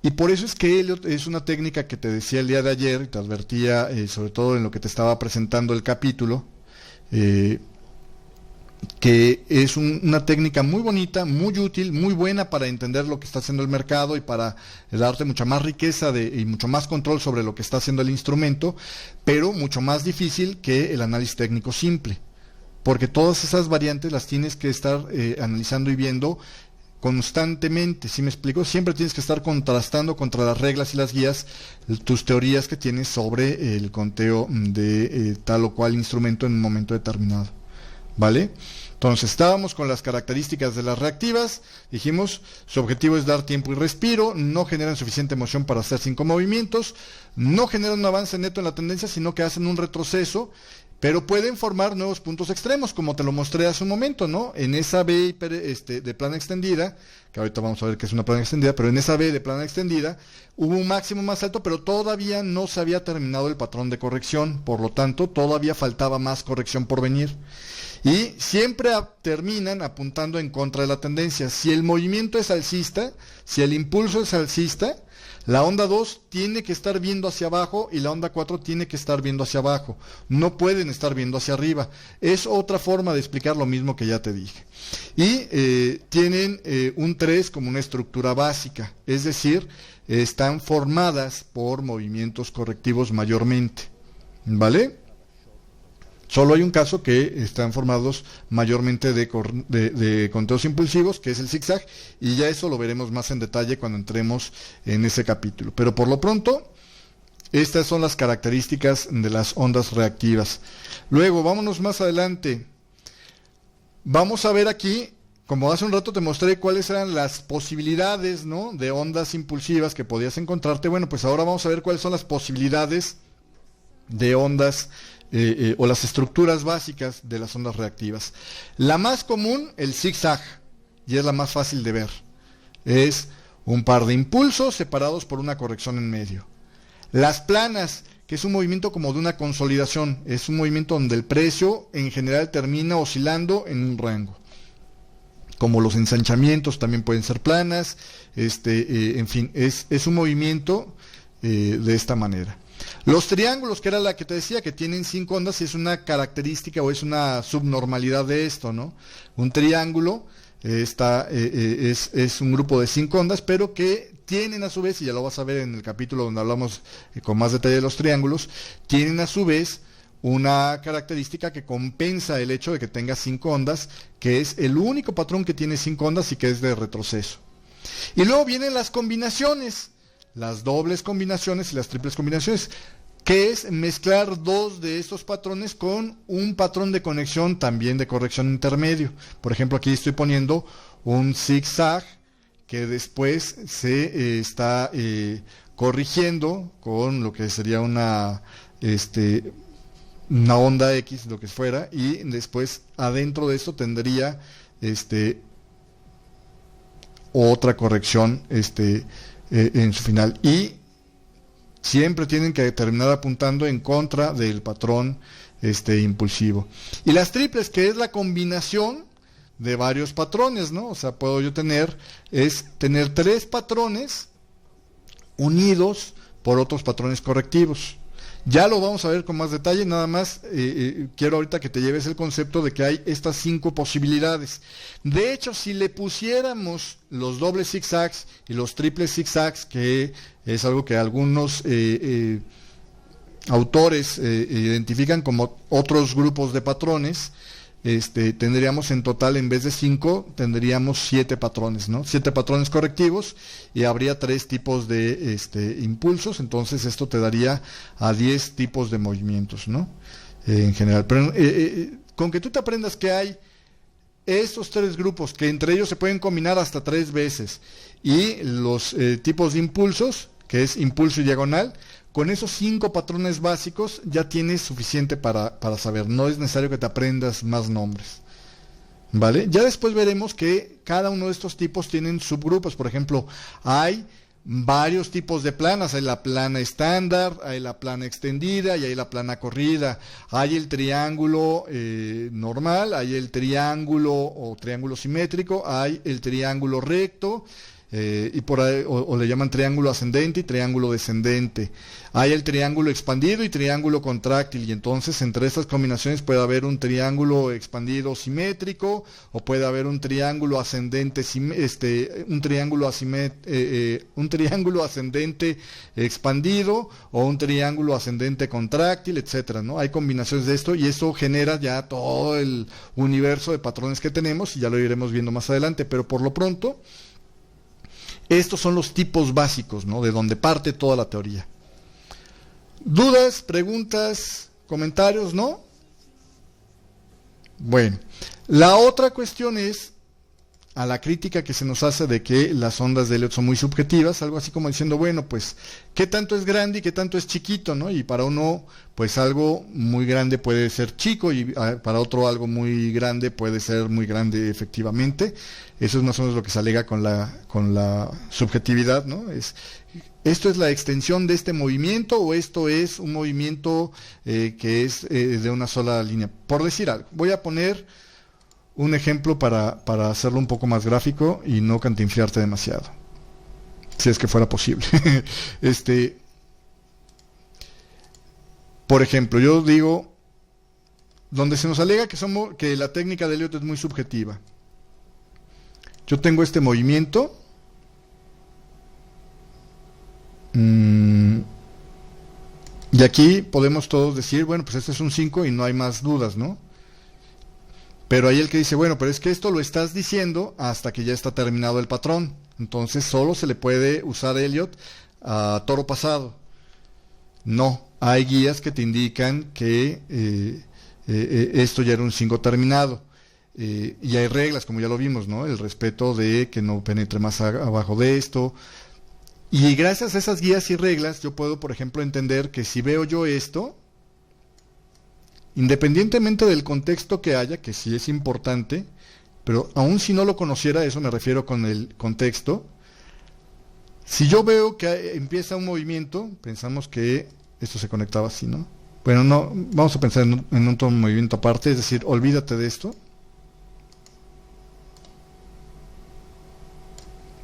Y por eso es que Elliott es una técnica que te decía el día de ayer, y te advertía, sobre todo en lo que te estaba presentando el capítulo, que es una técnica muy bonita, muy útil, muy buena para entender lo que está haciendo el mercado y para darte mucha más riqueza y mucho más control sobre lo que está haciendo el instrumento, pero mucho más difícil que el análisis técnico simple, porque todas esas variantes las tienes que estar analizando y viendo constantemente. ¿Sí me explico? Siempre tienes que estar contrastando contra las reglas y las guías tus teorías que tienes sobre el conteo de tal o cual instrumento en un momento determinado. ¿Vale? Entonces estábamos con las características de las reactivas. Dijimos, su objetivo es dar tiempo y respiro, no generan suficiente emoción para hacer 5 movimientos, no generan un avance neto en la tendencia, sino que hacen un retroceso, pero pueden formar nuevos puntos extremos, como te lo mostré hace un momento, ¿no? En esa B de plana extendida, que ahorita vamos a ver que es una plana extendida, pero en esa B de plana extendida hubo un máximo más alto, pero todavía no se había terminado el patrón de corrección, por lo tanto, todavía faltaba más corrección por venir. Y siempre terminan apuntando en contra de la tendencia. Si el movimiento es alcista, si el impulso es alcista, la onda 2 tiene que estar viendo hacia abajo y la onda 4 tiene que estar viendo hacia abajo. No pueden estar viendo hacia arriba. Es otra forma de explicar lo mismo que ya te dije. Y tienen un 3 como una estructura básica, es decir, están formadas por movimientos correctivos mayormente. ¿Vale? Solo hay un caso que están formados mayormente de conteos impulsivos, que es el zigzag, y ya eso lo veremos más en detalle cuando entremos en ese capítulo. Pero por lo pronto, estas son las características de las ondas reactivas. Luego, vámonos más adelante. Vamos a ver aquí, como hace un rato te mostré cuáles eran las posibilidades, ¿no?, de ondas impulsivas que podías encontrarte. Bueno, pues ahora vamos a ver cuáles son las posibilidades de ondas o las estructuras básicas de las ondas reactivas. La más común, el zigzag, y es la más fácil de ver. Es un par de impulsos separados por una corrección en medio. Las planas, que es un movimiento como de una consolidación, es un movimiento donde el precio en general termina oscilando en un rango. Como los ensanchamientos también pueden ser planas, en fin, es un movimiento de esta manera. Los triángulos, que era la que te decía, que tienen 5 ondas, y es una característica o es una subnormalidad de esto, ¿no? Un triángulo es un grupo de 5 ondas, pero que tienen a su vez, y ya lo vas a ver en el capítulo donde hablamos con más detalle de los triángulos, tienen a su vez una característica que compensa el hecho de que tenga 5 ondas, que es el único patrón que tiene 5 ondas y que es de retroceso. Y luego vienen las combinaciones, las dobles combinaciones y las triples combinaciones, que es mezclar 2 de estos patrones con un patrón de conexión también de corrección intermedio. Por ejemplo, aquí estoy poniendo un zigzag que después se está corrigiendo con lo que sería una una onda X, lo que fuera, y después adentro de esto tendría otra corrección en su final. Y siempre tienen que terminar apuntando en contra del patrón impulsivo. Y las triples, que es la combinación de varios patrones, ¿no? O sea, puedo yo tener tres patrones unidos por otros patrones correctivos. Ya lo vamos a ver con más detalle, nada más quiero ahorita que te lleves el concepto de que hay estas 5 posibilidades. De hecho, si le pusiéramos los dobles zigzags y los triples zigzags, que es algo que algunos autores identifican como otros grupos de patrones, tendríamos en total, en vez de 5, tendríamos 7 patrones, ¿no? 7 patrones correctivos, y habría 3 tipos de impulsos. Entonces esto te daría a 10 tipos de movimientos, ¿no? En general. Pero con que tú te aprendas que hay estos 3 grupos, que entre ellos se pueden combinar hasta 3 veces, y los tipos de impulsos, que es impulso y diagonal, con esos 5 patrones básicos ya tienes suficiente para saber. No es necesario que te aprendas más nombres, ¿vale? Ya después veremos que cada uno de estos tipos tienen subgrupos. Por ejemplo, hay varios tipos de planas. Hay la plana estándar, hay la plana extendida y hay la plana corrida. Hay el triángulo normal, hay el triángulo o triángulo simétrico, hay el triángulo recto, y por ahí, o le llaman triángulo ascendente y triángulo descendente. Hay el triángulo expandido y triángulo contráctil, y entonces entre estas combinaciones puede haber un triángulo expandido simétrico, o puede haber un triángulo ascendente un triángulo ascendente expandido, o un triángulo ascendente contráctil, etcétera, ¿no? Hay combinaciones de esto, y eso genera ya todo el universo de patrones que tenemos, y ya lo iremos viendo más adelante. Pero por lo pronto, estos son los tipos básicos, ¿no? De donde parte toda la teoría. ¿Dudas, preguntas, comentarios, no? Bueno, la otra cuestión es a la crítica que se nos hace de que las ondas de Elliott son muy subjetivas, algo así como diciendo, bueno, pues, ¿qué tanto es grande y qué tanto es chiquito, no? Y para uno, pues algo muy grande puede ser chico, y para otro algo muy grande puede ser muy grande efectivamente. Eso es más o menos lo que se alega con la subjetividad, ¿no? ¿Esto es la extensión de este movimiento, o esto es un movimiento que es de una sola línea? Por decir algo, voy a poner un ejemplo para hacerlo un poco más gráfico y no cantinfriarte demasiado, si es que fuera posible. Por ejemplo, yo digo, donde se nos alega que la técnica de Elliott es muy subjetiva. Yo tengo este movimiento, y aquí podemos todos decir, bueno, pues este es un 5 y no hay más dudas, ¿no? Pero hay el que dice, bueno, pero es que esto lo estás diciendo hasta que ya está terminado el patrón. Entonces solo se le puede usar Elliott a toro pasado. No, hay guías que te indican que esto ya era un 5 terminado. Y hay reglas, como ya lo vimos, ¿no? El respeto de que no penetre más abajo de esto. Y gracias a esas guías y reglas, yo puedo, por ejemplo, entender que si veo yo esto, independientemente del contexto que haya, que sí es importante, pero aun si no lo conociera, eso me refiero con el contexto, si yo veo que empieza un movimiento, pensamos que esto se conectaba así, ¿no? Bueno, no, vamos a pensar en otro movimiento aparte, es decir, olvídate de esto.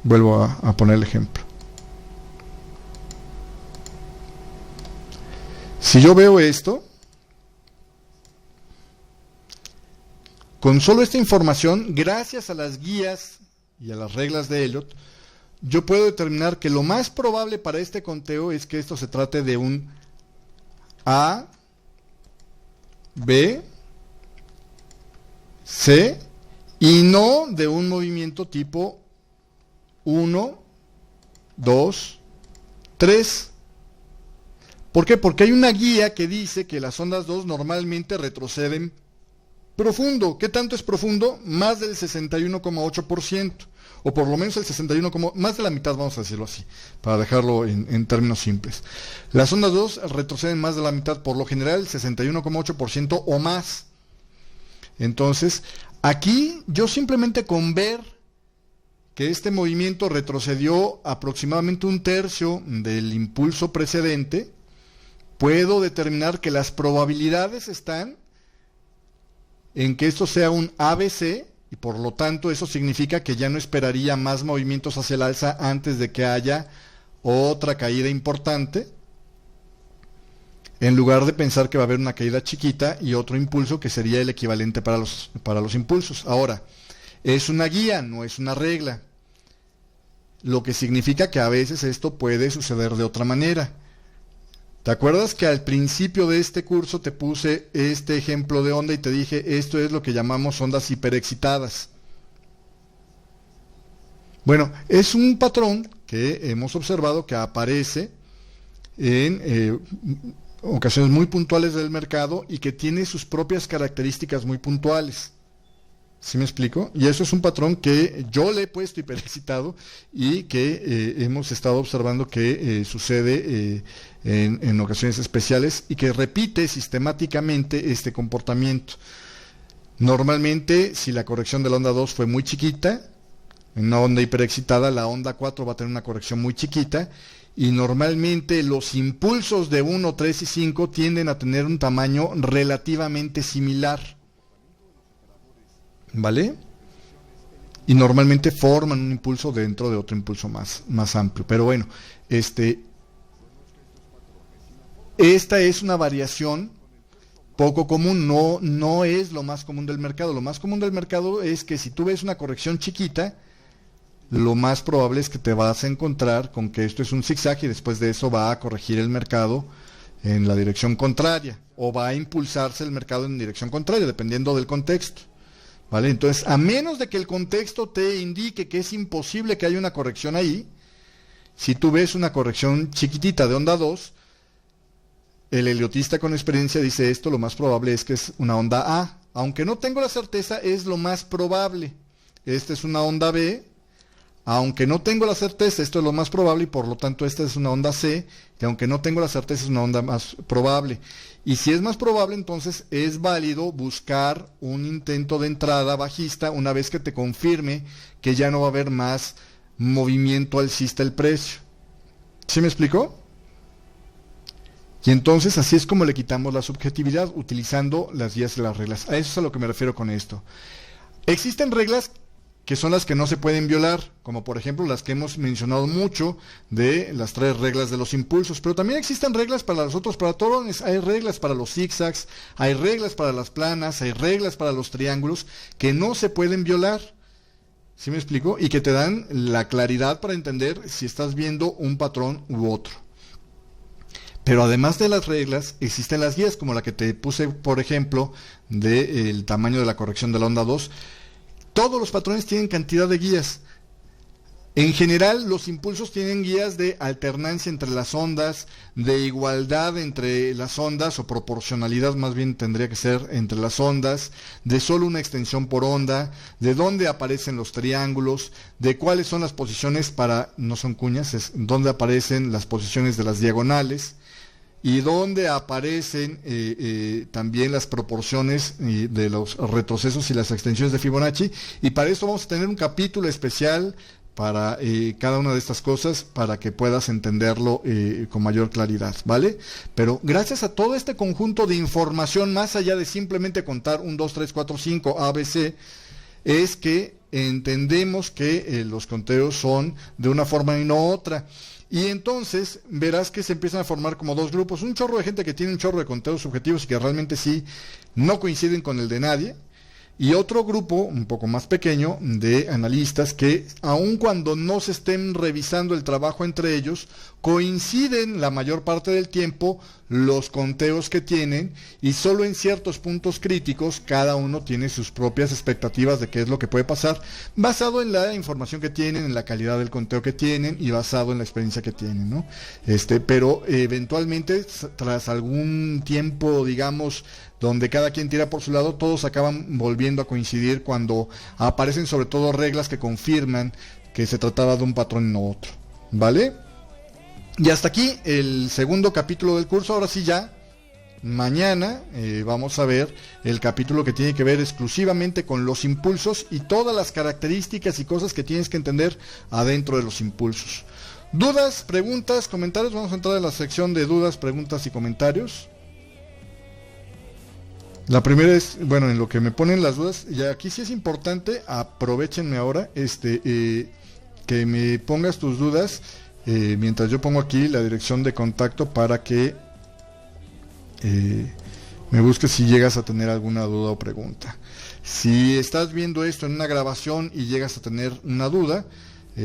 Vuelvo a poner el ejemplo. Si yo veo esto, con solo esta información, gracias a las guías y a las reglas de Elliott, yo puedo determinar que lo más probable para este conteo es que esto se trate de un A, B, C, y no de un movimiento tipo 1, 2, 3. ¿Por qué? Porque hay una guía que dice que las ondas 2 normalmente retroceden profundo. ¿Qué tanto es profundo? Más del 61,8%, o por lo menos el 61, más de la mitad, vamos a decirlo así, para dejarlo en términos simples. Las ondas 2 retroceden más de la mitad, por lo general el 61,8% o más. Entonces, aquí yo simplemente con ver que este movimiento retrocedió aproximadamente un tercio del impulso precedente, puedo determinar que las probabilidades están en que esto sea un ABC, y por lo tanto eso significa que ya no esperaría más movimientos hacia el alza antes de que haya otra caída importante, en lugar de pensar que va a haber una caída chiquita y otro impulso que sería el equivalente para los impulsos. Ahora, es una guía, no es una regla, lo que significa que a veces esto puede suceder de otra manera. ¿Te acuerdas que al principio de este curso te puse este ejemplo de onda y te dije, esto es lo que llamamos ondas hiperexcitadas? Bueno, es un patrón que hemos observado que aparece en ocasiones muy puntuales del mercado y que tiene sus propias características muy puntuales. ¿Sí me explico? Y eso es un patrón que yo le he puesto hiperexcitado y que hemos estado observando que sucede en ocasiones especiales y que repite sistemáticamente este comportamiento. Normalmente, si la corrección de la onda 2 fue muy chiquita, en una onda hiperexcitada, la onda 4 va a tener una corrección muy chiquita, y normalmente los impulsos de 1, 3 y 5 tienden a tener un tamaño relativamente similar. ¿Vale? Y normalmente forman un impulso dentro de otro impulso más amplio. Pero bueno, esta es una variación poco común, no es lo más común del mercado. Lo más común del mercado es que si tú ves una corrección chiquita, lo más probable es que te vas a encontrar con que esto es un zigzag y después de eso va a corregir el mercado en la dirección contraria, o va a impulsarse el mercado en dirección contraria, dependiendo del contexto. ¿Vale? Entonces, a menos de que el contexto te indique que es imposible que haya una corrección ahí, si tú ves una corrección chiquitita de onda 2, el heliotista con experiencia dice esto, lo más probable es que es una onda A. Aunque no tengo la certeza, es lo más probable. Esta es una onda B. Aunque no tengo la certeza, esto es lo más probable y por lo tanto esta es una onda C, y aunque no tengo la certeza es una onda más probable. Y si es más probable, entonces es válido buscar un intento de entrada bajista una vez que te confirme que ya no va a haber más movimiento alcista del precio. ¿Sí me explicó? Y entonces así es como le quitamos la subjetividad utilizando las guías y las reglas. A eso es a lo que me refiero con esto. Existen reglas que son las que no se pueden violar, como por ejemplo las que hemos mencionado mucho de las 3 reglas de los impulsos, pero también existen reglas para los otros patrones, hay reglas para los zigzags, hay reglas para las planas, hay reglas para los triángulos que no se pueden violar. ¿Sí me explico? Y que te dan la claridad para entender si estás viendo un patrón u otro. Pero además de las reglas, existen las guías, como la que te puse, por ejemplo, del tamaño de la corrección de la onda 2. Todos los patrones tienen cantidad de guías. En general, los impulsos tienen guías de alternancia entre las ondas, de igualdad entre las ondas, o proporcionalidad más bien tendría que ser entre las ondas, de solo una extensión por onda, de dónde aparecen los triángulos, de cuáles son las posiciones no son cuñas, es dónde aparecen las posiciones de las diagonales, y donde aparecen también las proporciones de los retrocesos y las extensiones de Fibonacci, y para eso vamos a tener un capítulo especial para cada una de estas cosas, para que puedas entenderlo con mayor claridad, ¿vale? Pero gracias a todo este conjunto de información, más allá de simplemente contar 1, 2, 3, 4, 5, A, B, C, es que entendemos que los conteos son de una forma y no otra. Y entonces verás que se empiezan a formar como 2 grupos, un chorro de gente que tiene un chorro de conteos subjetivos y que realmente sí no coinciden con el de nadie, y otro grupo un poco más pequeño de analistas que, aun cuando no se estén revisando el trabajo entre ellos, coinciden la mayor parte del tiempo los conteos que tienen, y solo en ciertos puntos críticos cada uno tiene sus propias expectativas de qué es lo que puede pasar, basado en la información que tienen, en la calidad del conteo que tienen y basado en la experiencia que tienen, ¿no? Pero eventualmente, tras algún tiempo, digamos, donde cada quien tira por su lado, todos acaban volviendo a coincidir cuando aparecen sobre todo reglas que confirman que se trataba de un patrón y no otro, ¿vale? Y hasta aquí el segundo capítulo del curso. Ahora sí, ya mañana vamos a ver el capítulo que tiene que ver exclusivamente con los impulsos y todas las características y cosas que tienes que entender adentro de los impulsos. ¿Dudas, preguntas, comentarios? Vamos a entrar en la sección de dudas, preguntas y comentarios. La primera es, bueno, en lo que me ponen las dudas, y aquí sí es importante, aprovechenme ahora, que me pongas tus dudas, mientras yo pongo aquí la dirección de contacto para que me busques si llegas a tener alguna duda o pregunta. Si estás viendo esto en una grabación y llegas a tener una duda,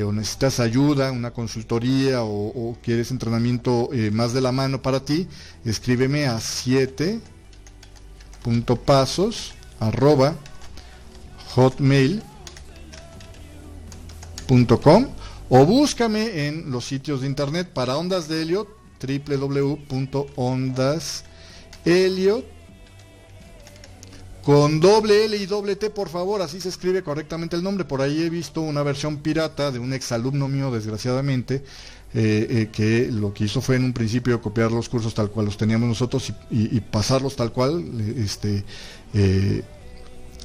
o necesitas ayuda, una consultoría, o quieres entrenamiento más de la mano para ti, escríbeme a 7.pasos@hotmail.com o búscame en los sitios de internet para Ondas de Elliot, www.ondaselliot con doble L y doble T, por favor, así se escribe correctamente el nombre. Por ahí he visto una versión pirata de un exalumno mío, desgraciadamente, que lo que hizo fue en un principio copiar los cursos tal cual los teníamos nosotros y pasarlos tal cual,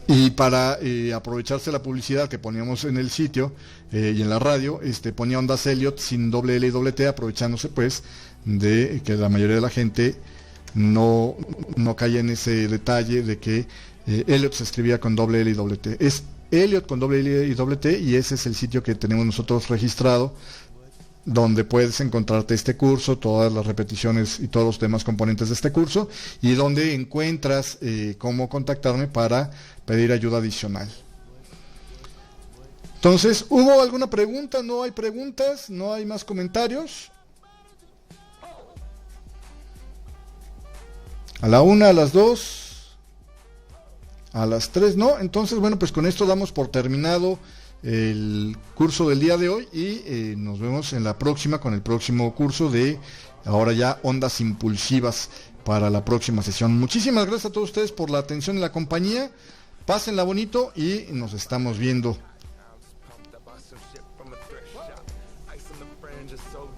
y para aprovecharse la publicidad que poníamos en el sitio y en la radio, ponía Ondas Elliot sin doble L y doble T, aprovechándose pues de que la mayoría de la gente no caía en ese detalle de que Elliot se escribía con doble L y doble T. Es Elliot con doble L y doble T, y ese es el sitio que tenemos nosotros registrado, donde puedes encontrarte este curso, todas las repeticiones y todos los demás componentes de este curso, y donde encuentras cómo contactarme para pedir ayuda adicional. Entonces, ¿hubo alguna pregunta? ¿No hay preguntas? ¿No hay más comentarios? A la 1, a las 2, a las 3, ¿no? Entonces, bueno, pues con esto damos por terminado el curso del día de hoy, y nos vemos en la próxima con el próximo curso de ahora ya ondas impulsivas para la próxima sesión. Muchísimas gracias a todos ustedes por la atención y la compañía. Pásenla bonito y nos estamos viendo.